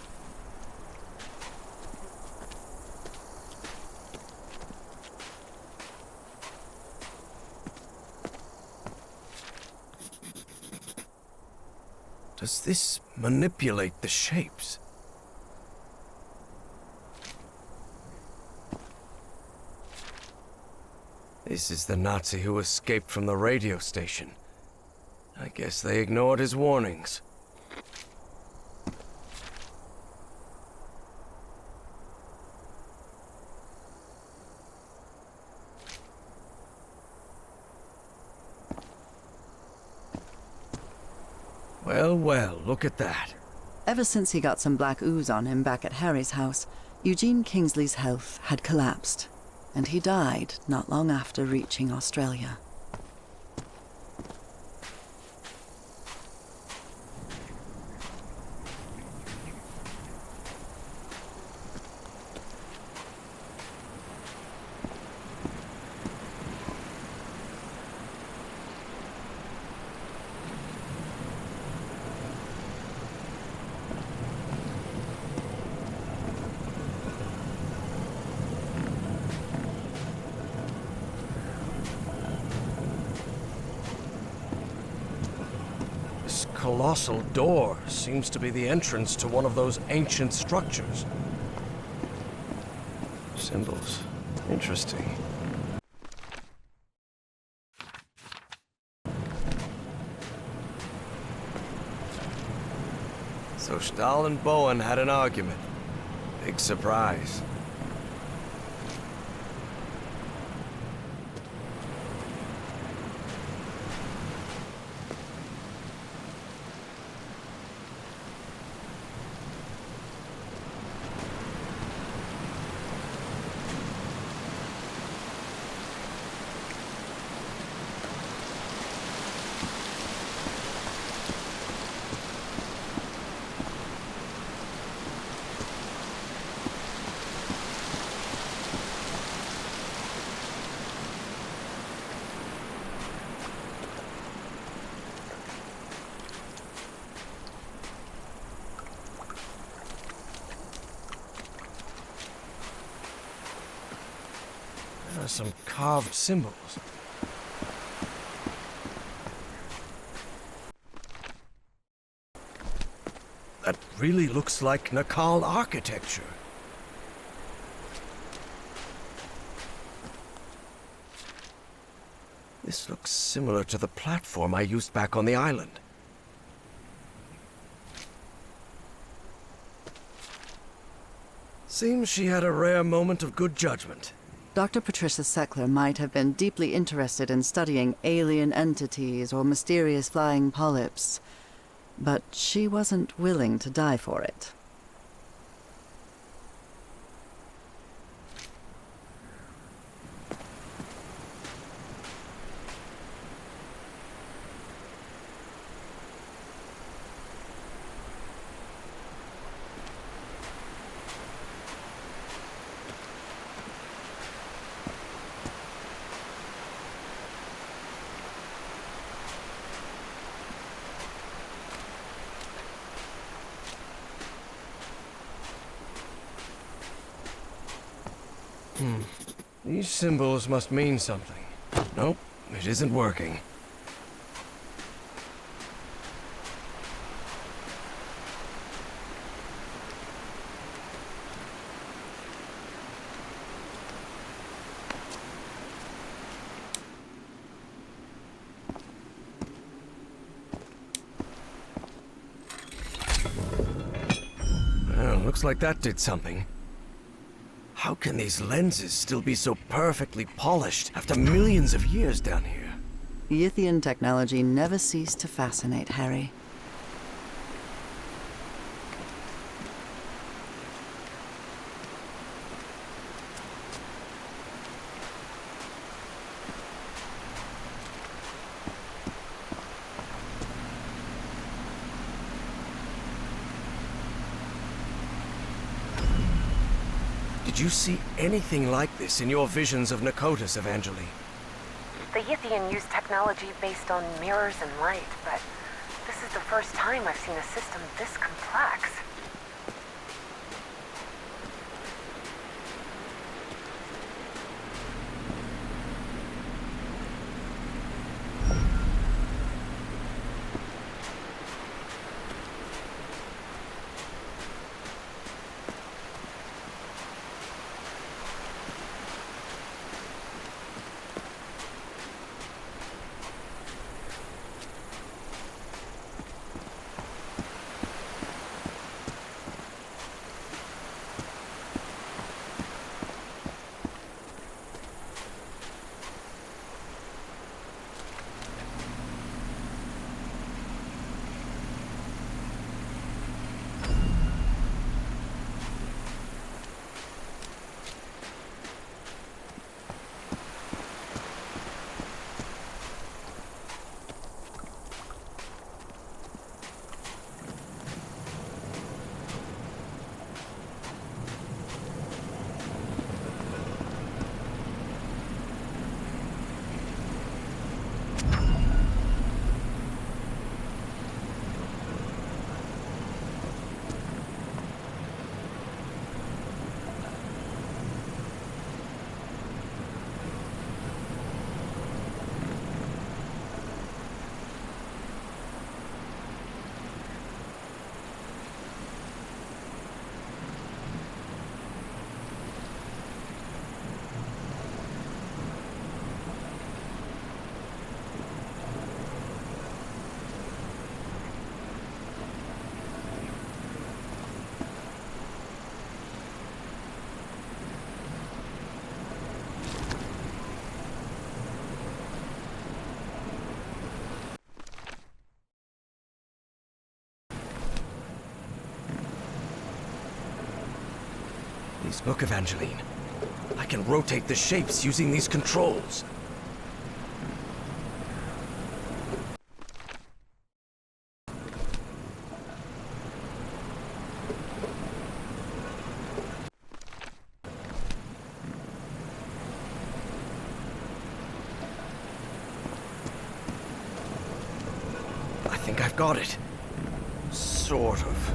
Does this manipulate the shapes? This is the Nazi who escaped from the radio station. I guess they ignored his warnings. Well, look at that. Ever since he got some black ooze on him back at Harry's house, Eugene Kingsley's health had collapsed, and he died not long after reaching Australia. colossal door seems to be the entrance to one of those ancient structures. Symbols. Interesting. So Stahl and Bowen had an argument. Big surprise. There are some carved symbols. That really looks like Nakal architecture. This looks similar to the platform I used back on the island. Seems she had a rare moment of good judgment. Dr. Patricia Seckler might have been deeply interested in studying alien entities or mysterious flying polyps, but she wasn't willing to die for it. These symbols must mean something. Nope, it isn't working. Well, looks like that did something. How can these lenses still be so perfectly polished after millions of years down here? Yithian technology never ceased to fascinate Harry. Did you see anything like this in your visions of Pnakotus, Evangeline? The Yithian use technology based on mirrors and light, but this is the first time I've seen a system this complex. Please look, Evangeline. I can rotate the shapes using these controls. I think I've got it. Sort of.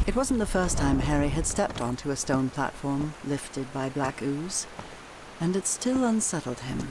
It wasn't the first time Harry had stepped onto a stone platform lifted by black ooze, and it still unsettled him.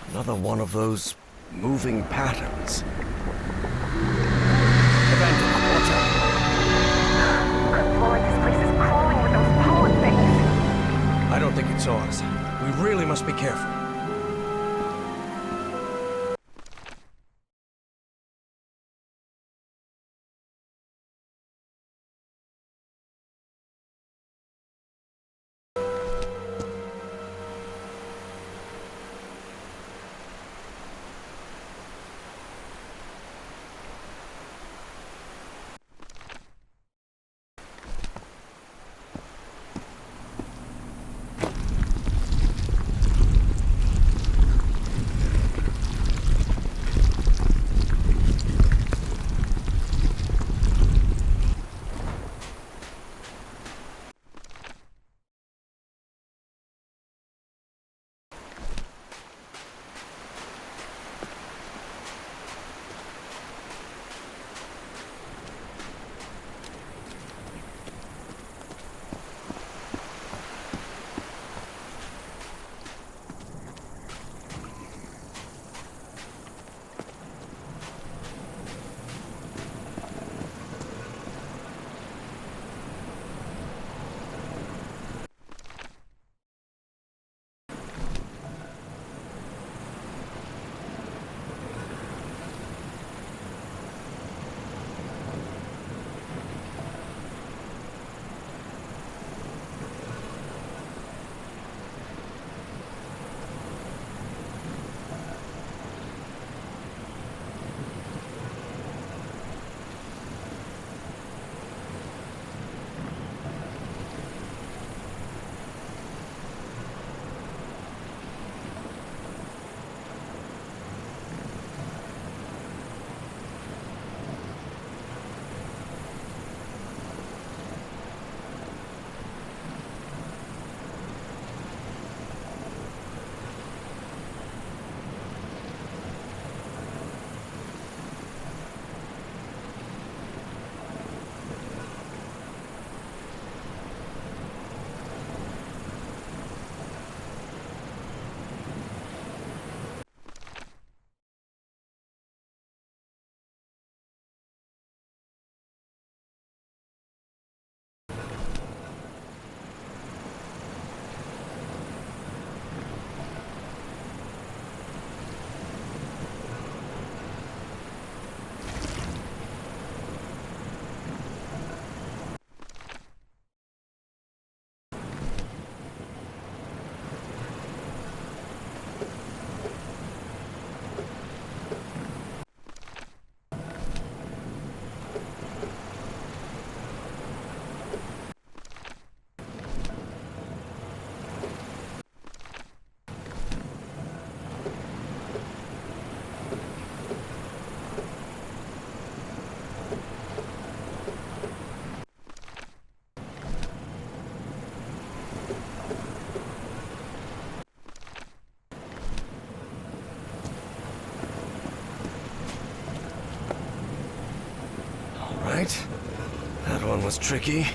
Another one of those moving patterns. Evangeline, watch out. Good lord, this place is crawling with those pollen things. I don't think it saw us. We really must be careful. was tricky.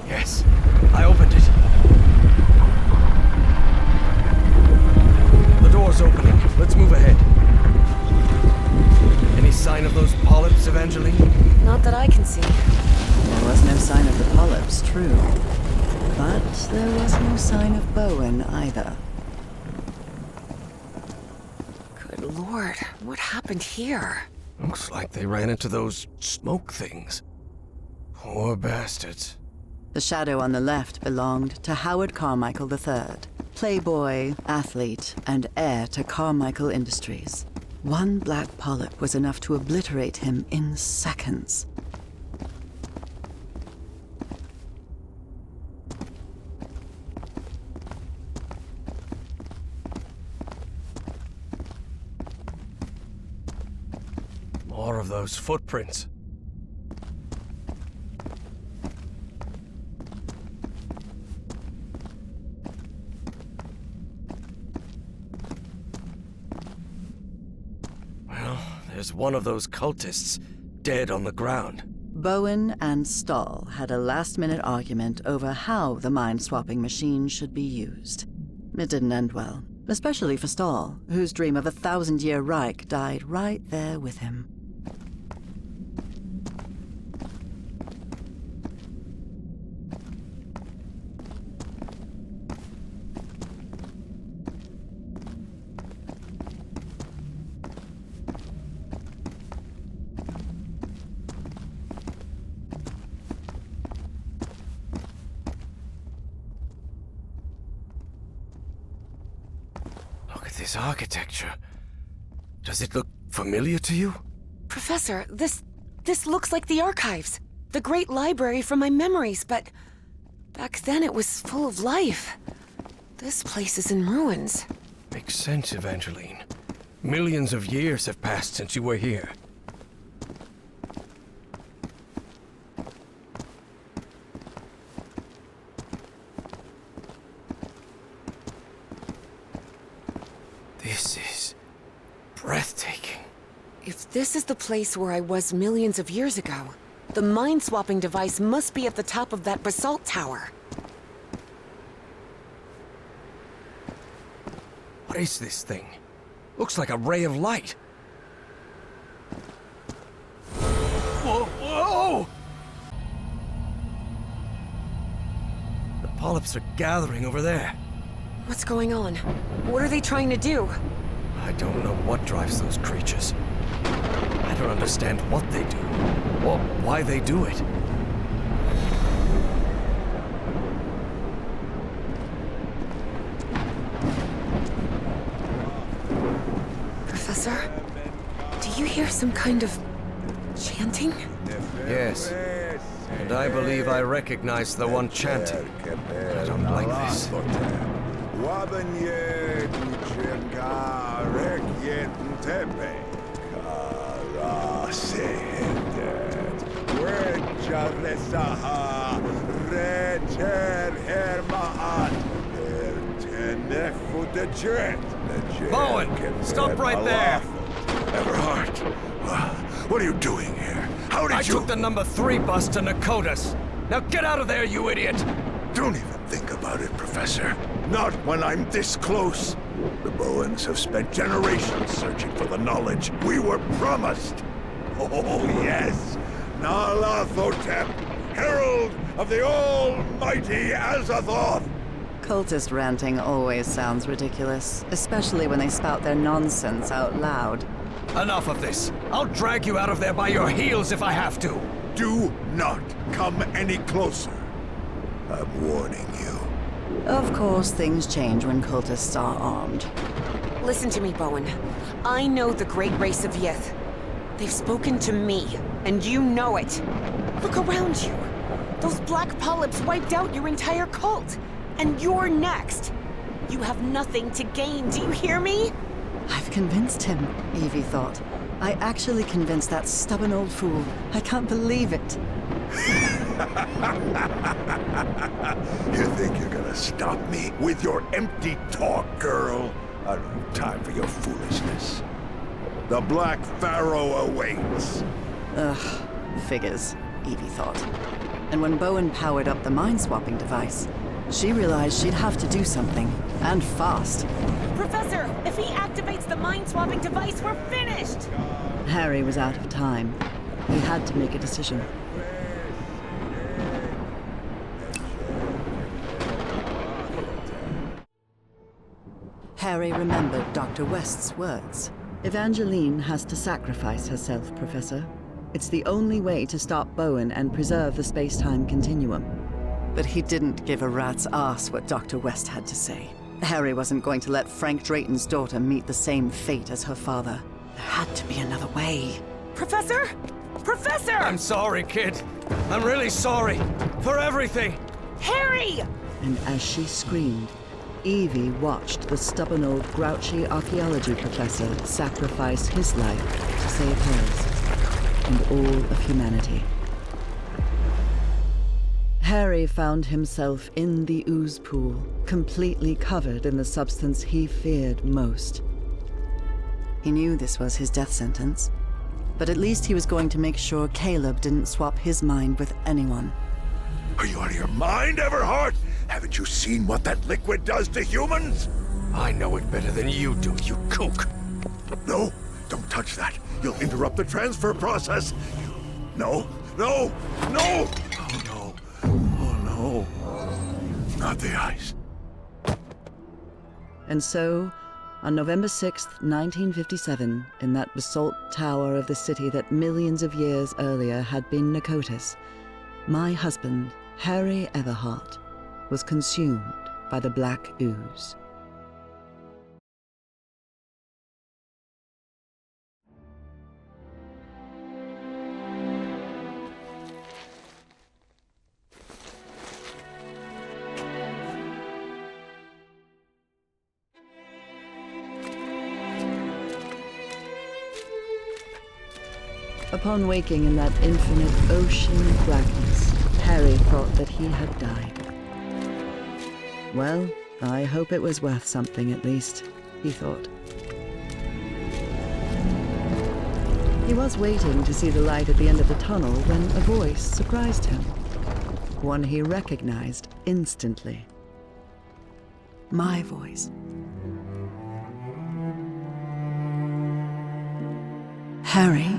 Yes, I opened it. The door's opening. Let's move ahead. Any sign of those polyps, Evangeline? Not that I can see. There was no sign of the polyps, true. But there was no sign of Bowen either. Good lord, what happened here? Looks like they ran into those smoke things. Poor bastards. The shadow on the left belonged to Howard Carmichael III, playboy, athlete, and heir to Carmichael Industries. One black polyp was enough to obliterate him in seconds. More of those footprints. Well, there's one of those cultists dead on the ground. Bowen and Stahl had a last-minute argument over how the mind-swapping machine should be used. It didn't end well, especially for Stahl, whose dream of a 1,000-year Reich died right there with him. This architecture. Does it look familiar to you? Professor, this looks like the archives. The great library from my memories, but back then it was full of life. This place is in ruins. Makes sense, Evangeline. Millions of years have passed since you were here. This is breathtaking. If this is the place where I was millions of years ago, the mind-swapping device must be at the top of that basalt tower. What is this thing? Looks like a ray of light. Whoa, whoa! The polyps are gathering over there. What's going on? What are they trying to do? I don't know what drives those creatures. I don't understand what they do, or why they do it. Professor? Do you hear some kind of chanting? Yes, and I believe I recognize the one chanting. I don't like this. Bowen, stop right there! Everhart, what are you doing here? How did I you... took the number 3 bus to Pnakotus. Now get out of there, you idiot! Don't even think about it, Professor. Not when I'm this close. The Bowens have spent generations searching for the knowledge we were promised. Oh, yes. Nyarlathotep, herald of the almighty Azathoth. Cultist ranting always sounds ridiculous, especially when they spout their nonsense out loud. Enough of this. I'll drag you out of there by your heels if I have to. Do not come any closer. I'm warning you. Of course, things change when cultists are armed. Listen to me, Bowen. I know the great race of Yith. They've spoken to me, and you know it. Look around you. Those black polyps wiped out your entire cult. And you're next. You have nothing to gain, do you hear me? I've convinced him, Evie thought. I actually convinced that stubborn old fool. I can't believe it. You think you're gonna stop me with your empty talk, girl? I don't have time for your foolishness. The Black Pharaoh awaits. Ugh, figures, Evie thought. And when Bowen powered up the mind-swapping device, she realized she'd have to do something, and fast. Professor, if he activates the mind-swapping device, we're finished! Harry was out of time. He had to make a decision. Harry remembered Dr. West's words. Evangeline has to sacrifice herself, Professor. It's the only way to stop Bowen and preserve the space-time continuum. But he didn't give a rat's ass what Dr. West had to say. Harry wasn't going to let Frank Drayton's daughter meet the same fate as her father. There had to be another way. Professor? Professor! I'm sorry, kid. I'm really sorry. For everything. Harry! And as she screamed, Evie watched the stubborn old grouchy archaeology professor sacrifice his life to save hers, and all of humanity. Harry found himself in the ooze pool, completely covered in the substance he feared most. He knew this was his death sentence, but at least he was going to make sure Caleb didn't swap his mind with anyone. Are you out of your mind, Everhart? Haven't you seen what that liquid does to humans? I know it better than you do, you kook. No, don't touch that. You'll interrupt the transfer process. No, no, no! Oh, no. Oh, no. Not the ice. And so, on November 6th, 1957, in that basalt tower of the city that millions of years earlier had been Pnakotus, my husband, Harry Everhart, was consumed by the black ooze. Upon waking in that infinite ocean of blackness, Harry thought that he had died. Well, I hope it was worth something at least, he thought. He was waiting to see the light at the end of the tunnel when a voice surprised him. One he recognized instantly. My voice. Harry,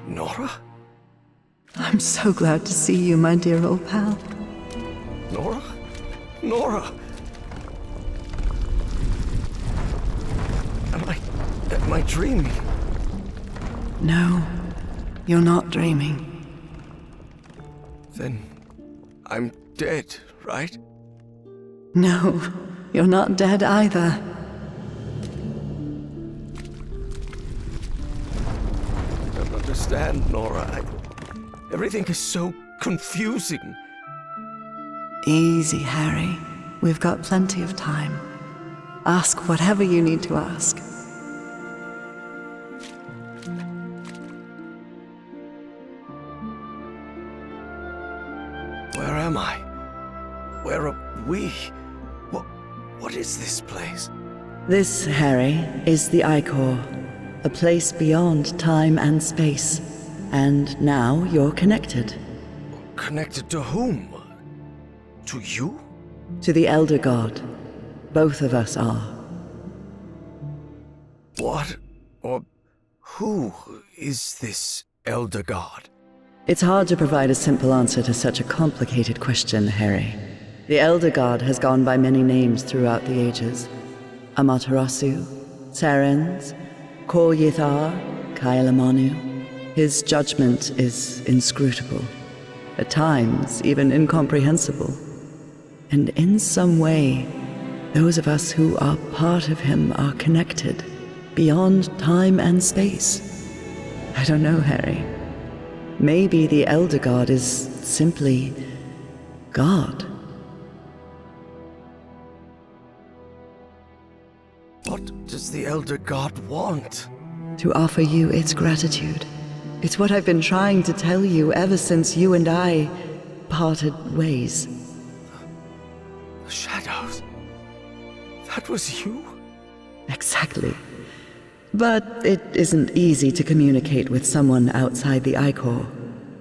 Nora? I'm so glad to see you, my dear old pal. Nora? Nora! Am I dreaming? No, you're not dreaming. Then I'm dead, right? No, you're not dead either. I don't understand, Nora. Everything is so confusing. Easy, Harry. We've got plenty of time. Ask whatever you need to ask. Where am I? Where are we? What is this place? This, Harry, is the Ichor, a place beyond time and space. And now you're connected. Connected to whom? To you? To the Elder God. Both of us are. What or who is this Elder God? It's hard to provide a simple answer to such a complicated question, Harry. The Elder God has gone by many names throughout the ages. Amaterasu, Serens, Kor Yithar, Kailamanu. His judgment is inscrutable, at times even incomprehensible. And in some way, those of us who are part of him are connected, beyond time and space. I don't know, Harry. Maybe the Elder God is simply God. What does the Elder God want? To offer you its gratitude. It's what I've been trying to tell you ever since you and I parted ways. The shadows. That was you? Exactly. But it isn't easy to communicate with someone outside the Ichor.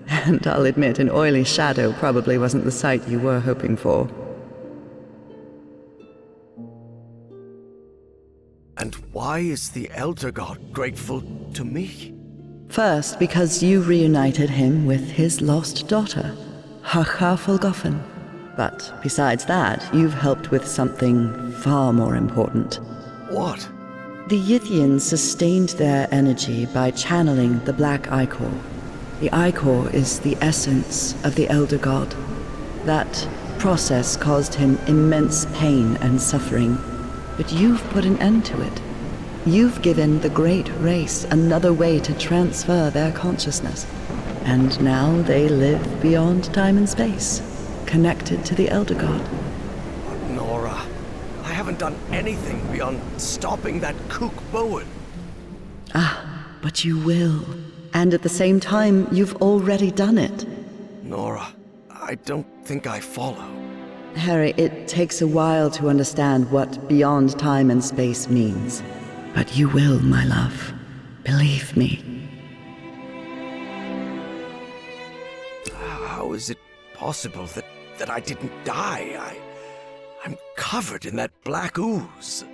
And I'll admit, an oily shadow probably wasn't the sight you were hoping for. And why is the Elder God grateful to me? First, because you reunited him with his lost daughter, Hacha Folgoffen. But besides that, you've helped with something far more important. What? The Yithians sustained their energy by channeling the Black Ichor. The Ichor is the essence of the Elder God. That process caused him immense pain and suffering, but you've put an end to it. You've given the great race another way to transfer their consciousness. And now they live beyond time and space, connected to the Elder God. But Nora, I haven't done anything beyond stopping that kook Bowen. Ah, but you will. And at the same time, you've already done it. Nora, I don't think I follow. Harry, it takes a while to understand what beyond time and space means. But you will, my love. Believe me. How is it possible that I didn't die? I'm covered in that black ooze.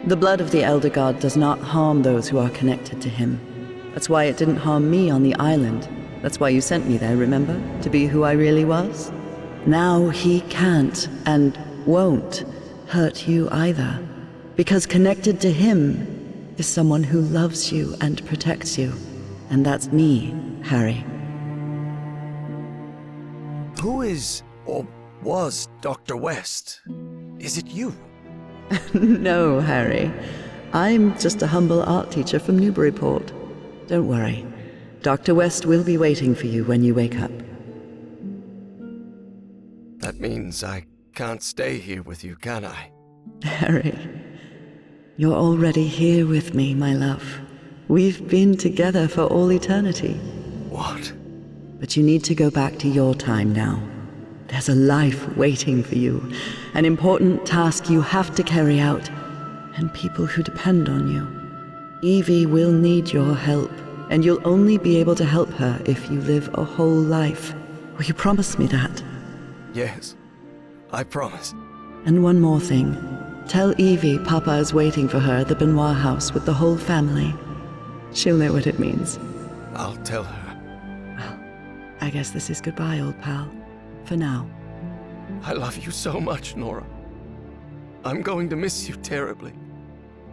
The blood of the Elder God does not harm those who are connected to him. That's why it didn't harm me on the island. That's why you sent me there, remember? To be who I really was? Now he can't and won't hurt you either. Because connected to him is someone who loves you and protects you. And that's me, Harry. Who is, or was, Dr. West? Is it you? No, Harry. I'm just a humble art teacher from Newburyport. Don't worry. Dr. West will be waiting for you when you wake up. That means I can't stay here with you, can I? Harry, you're already here with me, my love. We've been together for all eternity. What? But you need to go back to your time now. There's a life waiting for you, an important task you have to carry out, and people who depend on you. Evie will need your help, and you'll only be able to help her if you live a whole life. Will you promise me that? Yes, I promise. And one more thing. Tell Evie Papa is waiting for her at the Benoit house with the whole family. She'll know what it means. I'll tell her. Well, I guess this is goodbye, old pal. For now. I love you so much, Nora. I'm going to miss you terribly.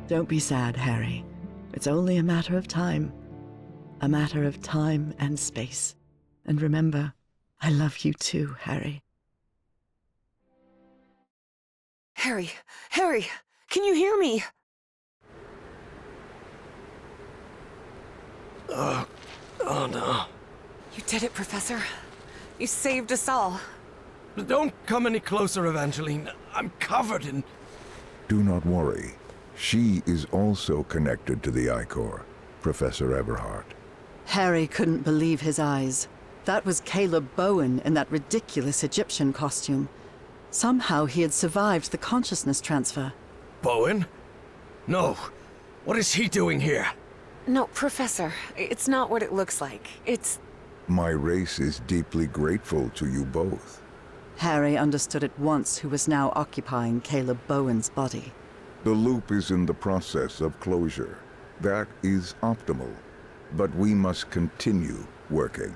Don't be sad, Harry. It's only a matter of time. A matter of time and space. And remember, I love you too, Harry. Harry! Harry! Can you hear me? Oh no. You did it, Professor. You saved us all. Don't come any closer, Evangeline. I'm covered in... Do not worry. She is also connected to the Ichor, Professor Everhart. Harry couldn't believe his eyes. That was Caleb Bowen in that ridiculous Egyptian costume. Somehow he had survived the consciousness transfer. Bowen? No. What is he doing here? No, Professor. It's not what it looks like. It's... My race is deeply grateful to you both. Harry understood at once who was now occupying Caleb Bowen's body. The loop is in the process of closure. That is optimal. But we must continue working.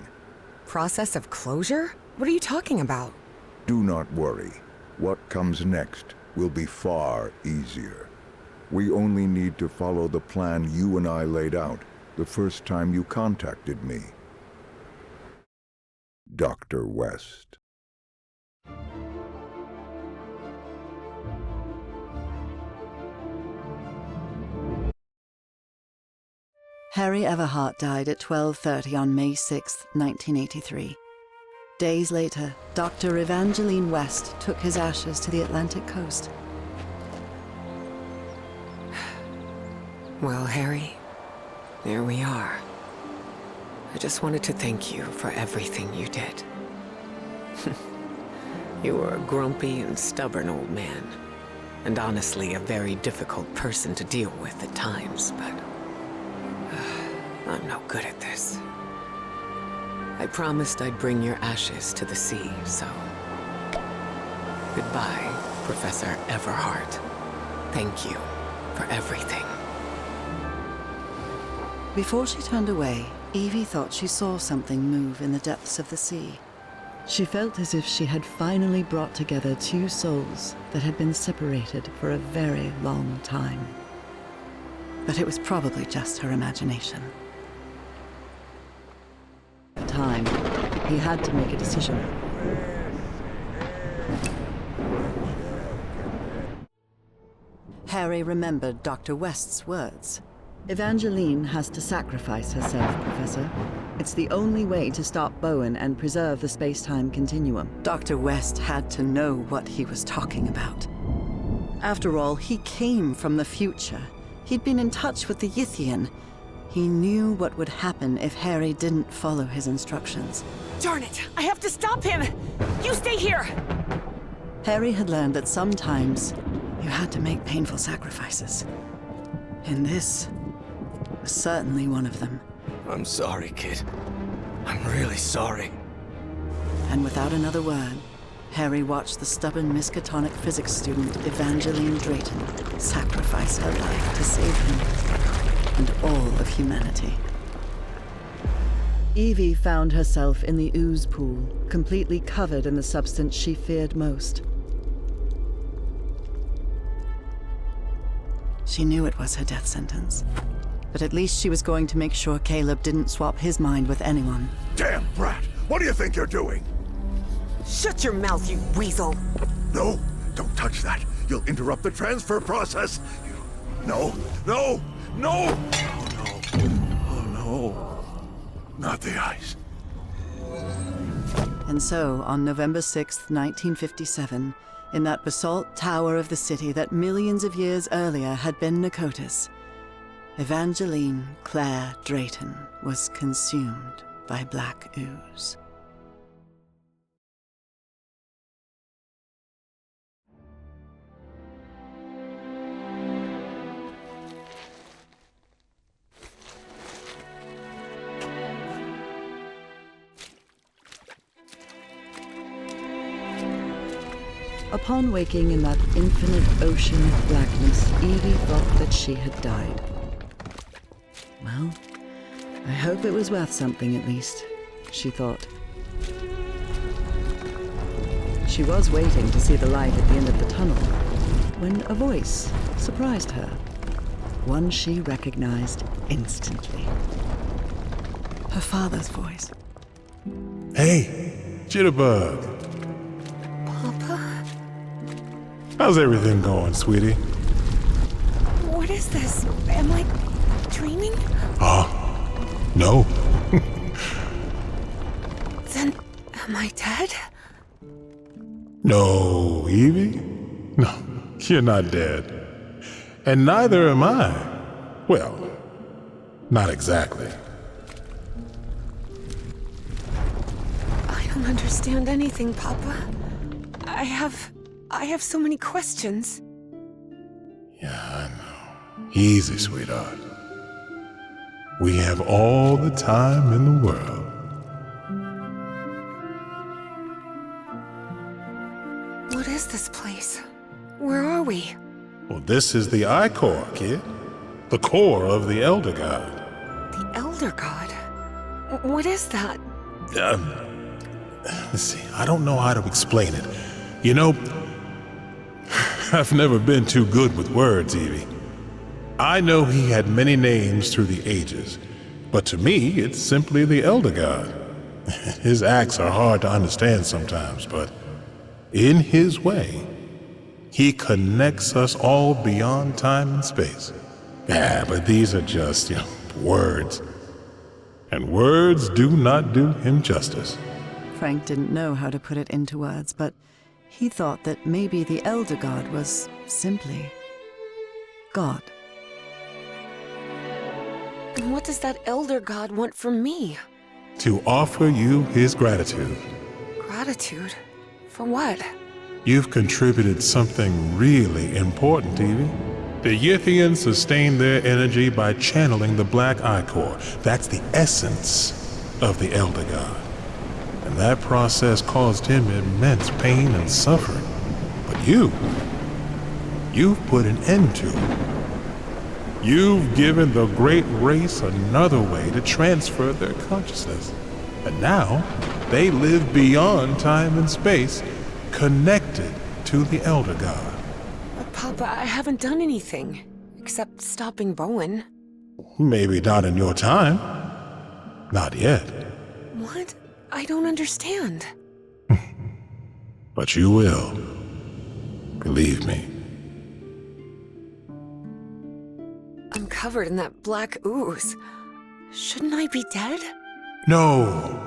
Process of closure? What are you talking about? Do not worry. What comes next will be far easier. We only need to follow the plan you and I laid out the first time you contacted me. Dr. West. Harry Everhart died at 12:30 on May 6, 1983. Days later, Dr. Evangeline West took his ashes to the Atlantic coast. Well, Harry, there we are. I just wanted to thank you for everything you did. You were a grumpy and stubborn old man, and honestly a very difficult person to deal with at times, but I'm no good at this. I promised I'd bring your ashes to the sea, so... Goodbye, Professor Everhart. Thank you for everything. Before she turned away, Evie thought she saw something move in the depths of the sea. She felt as if she had finally brought together two souls that had been separated for a very long time. But it was probably just her imagination. Time. He had to make a decision. Harry remembered Dr. West's words. Evangeline has to sacrifice herself, Professor. It's the only way to stop Bowen and preserve the space-time continuum. Dr. West had to know what he was talking about. After all, he came from the future. He'd been in touch with the Yithian. He knew what would happen if Harry didn't follow his instructions. Darn it! I have to stop him! You stay here! Harry had learned that sometimes you had to make painful sacrifices. And this was certainly one of them. I'm sorry, kid. I'm really sorry. And without another word, Harry watched the stubborn Miskatonic physics student Evangeline Drayton sacrifice her life to save him and all of humanity. Evie found herself in the ooze pool, completely covered in the substance she feared most. She knew it was her death sentence, but at least she was going to make sure Caleb didn't swap his mind with anyone. Damn brat! What do you think you're doing? Shut your mouth, you weasel! No, don't touch that. You'll interrupt the transfer process. No, no, no! Oh no, not the ice. And so, on November 6th, 1957, in that basalt tower of the city that millions of years earlier had been Pnakotus, Evangeline Claire Drayton was consumed by black ooze. Upon waking in that infinite ocean of blackness, Evie thought that she had died. Well, I hope it was worth something at least, she thought. She was waiting to see the light at the end of the tunnel when a voice surprised her. One she recognized instantly. Her father's voice. Hey, Jitterbug. Papa? How's everything going, sweetie? What is this? Am I dreaming? No. Then, am I dead? No, Evie? No, you're not dead. And neither am I. Well, not exactly. I don't understand anything, Papa. I have so many questions. Yeah, I know. Easy, sweetheart. We have all the time in the world. What is this place? Where are we? Well, this is the I-Core, kid. The core of the Elder God. The Elder God? What is that? Let's see, I don't know how to explain it. You know, I've never been too good with words, Evie. I know he had many names through the ages, but to me, it's simply the Elder God. His acts are hard to understand sometimes, but in his way, he connects us all beyond time and space. Yeah, but these are just, words. And words do not do him justice. Frank didn't know how to put it into words, but he thought that maybe the Elder God was simply God. And what does that Elder God want from me? To offer you his gratitude. Gratitude? For what? You've contributed something really important, Evie. The Yithians sustain their energy by channeling the Black I-Core. That's the essence of the Elder God. And that process caused him immense pain and suffering. But you've put an end to it. You've given the great race another way to transfer their consciousness. And now, they live beyond time and space, connected to the Elder God. But Papa, I haven't done anything. Except stopping Bowen. Maybe not in your time. Not yet. What? I don't understand. But you will. Believe me. I'm covered in that black ooze. Shouldn't I be dead? No.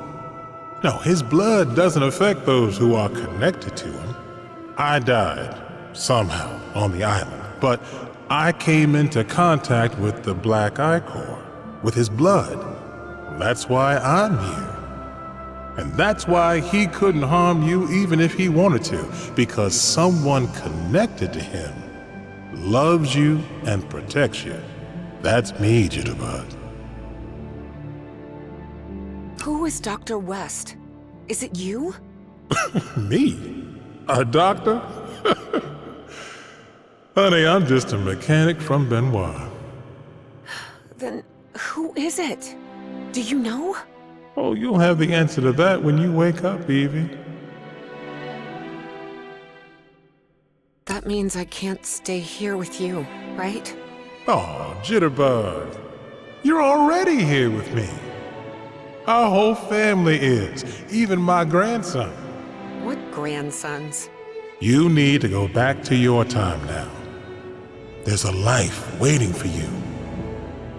No, his blood doesn't affect those who are connected to him. I died, somehow, on the island, but I came into contact with the Black I-Core, with his blood. That's why I'm here. And that's why he couldn't harm you even if he wanted to, because someone connected to him loves you and protects you. That's me, Jitterbug. Who is Dr. West? Is it you? Me? A doctor? Honey, I'm just a mechanic from Benoit. Then who is it? Do you know? Oh, you'll have the answer to that when you wake up, Evie. That means I can't stay here with you, right? Oh, Jitterbug. You're already here with me. Our whole family is, even my grandson. What grandsons? You need to go back to your time now. There's a life waiting for you.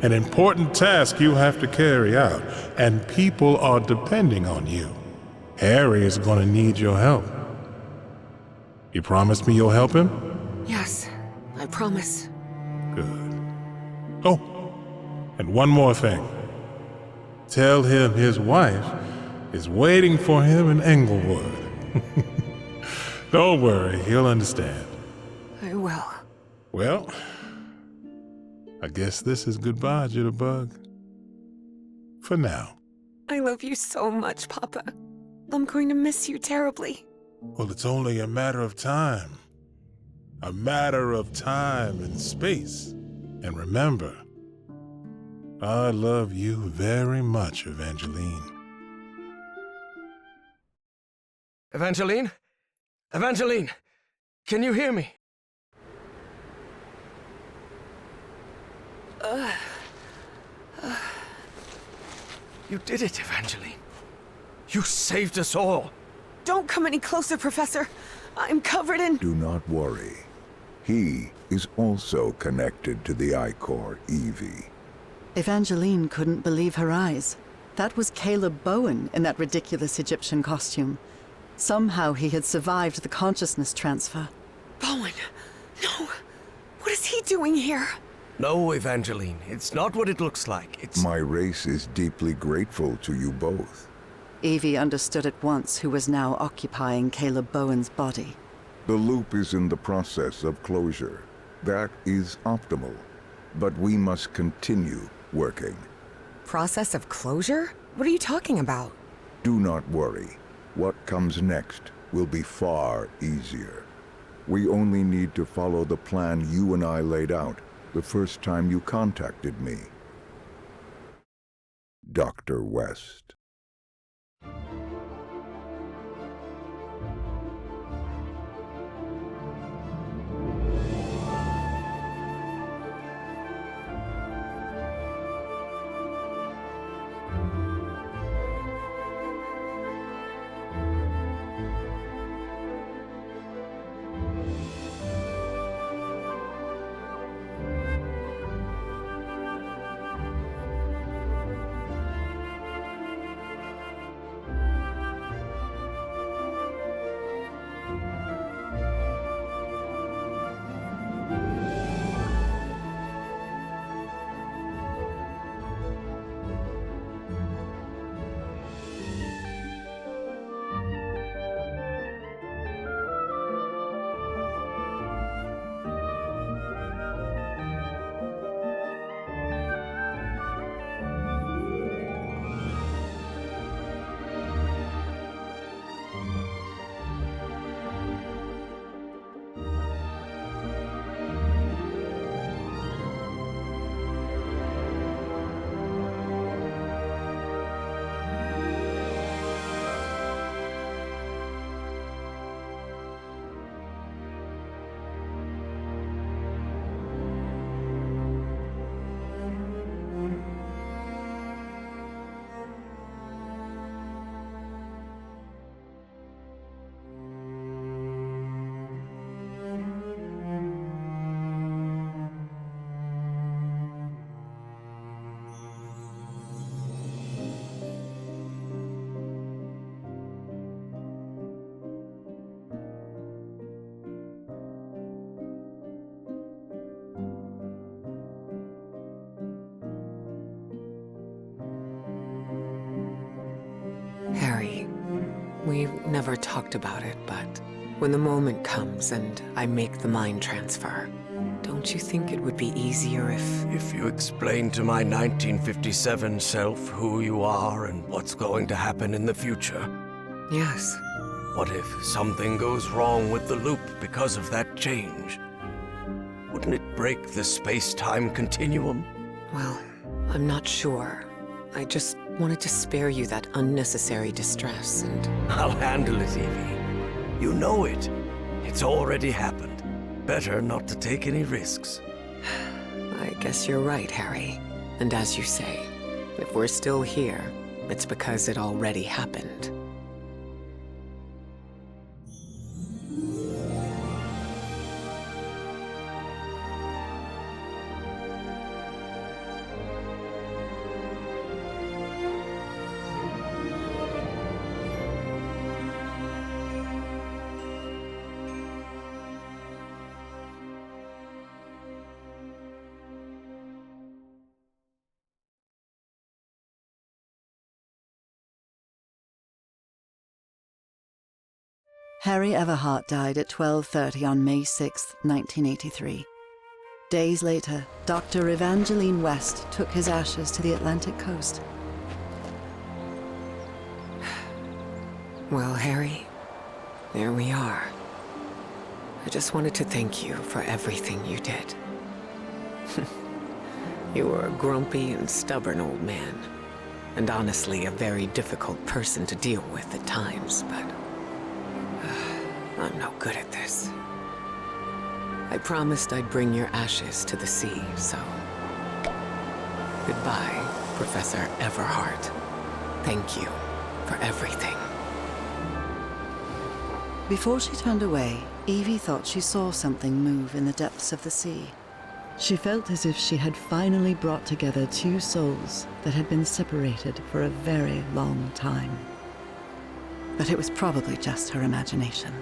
An important task you have to carry out, and people are depending on you. Harry is going to need your help. You promised me you'll help him? Yes, I promise. Good. Oh, and one more thing. Tell him his wife is waiting for him in Englewood. Don't worry, he'll understand. I will. Well, I guess this is goodbye, Jitterbug. For now. I love you so much, Papa. I'm going to miss you terribly. Well, it's only a matter of time. A matter of time and space. And remember, I love you very much, Evangeline. Evangeline? Evangeline! Can you hear me? You did it, Evangeline. You saved us all. Don't come any closer, Professor. I'm covered in... Do not worry. He is also connected to the Ichor, Evie. Evangeline couldn't believe her eyes. That was Caleb Bowen in that ridiculous Egyptian costume. Somehow he had survived the consciousness transfer. Bowen! No! What is he doing here? No, Evangeline, it's not what it looks like. It's... My race is deeply grateful to you both. Evie understood at once who was now occupying Caleb Bowen's body. The loop is in the process of closure. That is optimal. But we must continue working. Process of closure? What are you talking about? Do not worry. What comes next will be far easier. We only need to follow the plan you and I laid out the first time you contacted me. Dr. West. Harry, we've never talked about it, but when the moment comes and I make the mind transfer, don't you think it would be easier if... If you explain to my 1957 self who you are and what's going to happen in the future? Yes. What if something goes wrong with the loop because of that change? Wouldn't it break the space-time continuum? Well, I'm not sure. I just wanted to spare you that unnecessary distress, and... I'll handle it, Evie. You know it. It's already happened. Better not to take any risks. I guess you're right, Harry. And as you say, if we're still here, it's because it already happened. Harry Everhart died at 12:30 on May 6, 1983. Days later, Dr. Evangeline West took his ashes to the Atlantic coast. Well, Harry, there we are. I just wanted to thank you for everything you did. You were a grumpy and stubborn old man. And honestly, a very difficult person to deal with at times, but... I'm no good at this. I promised I'd bring your ashes to the sea, so... Goodbye, Professor Everhart. Thank you for everything. Before she turned away, Evie thought she saw something move in the depths of the sea. She felt as if she had finally brought together two souls that had been separated for a very long time. But it was probably just her imagination.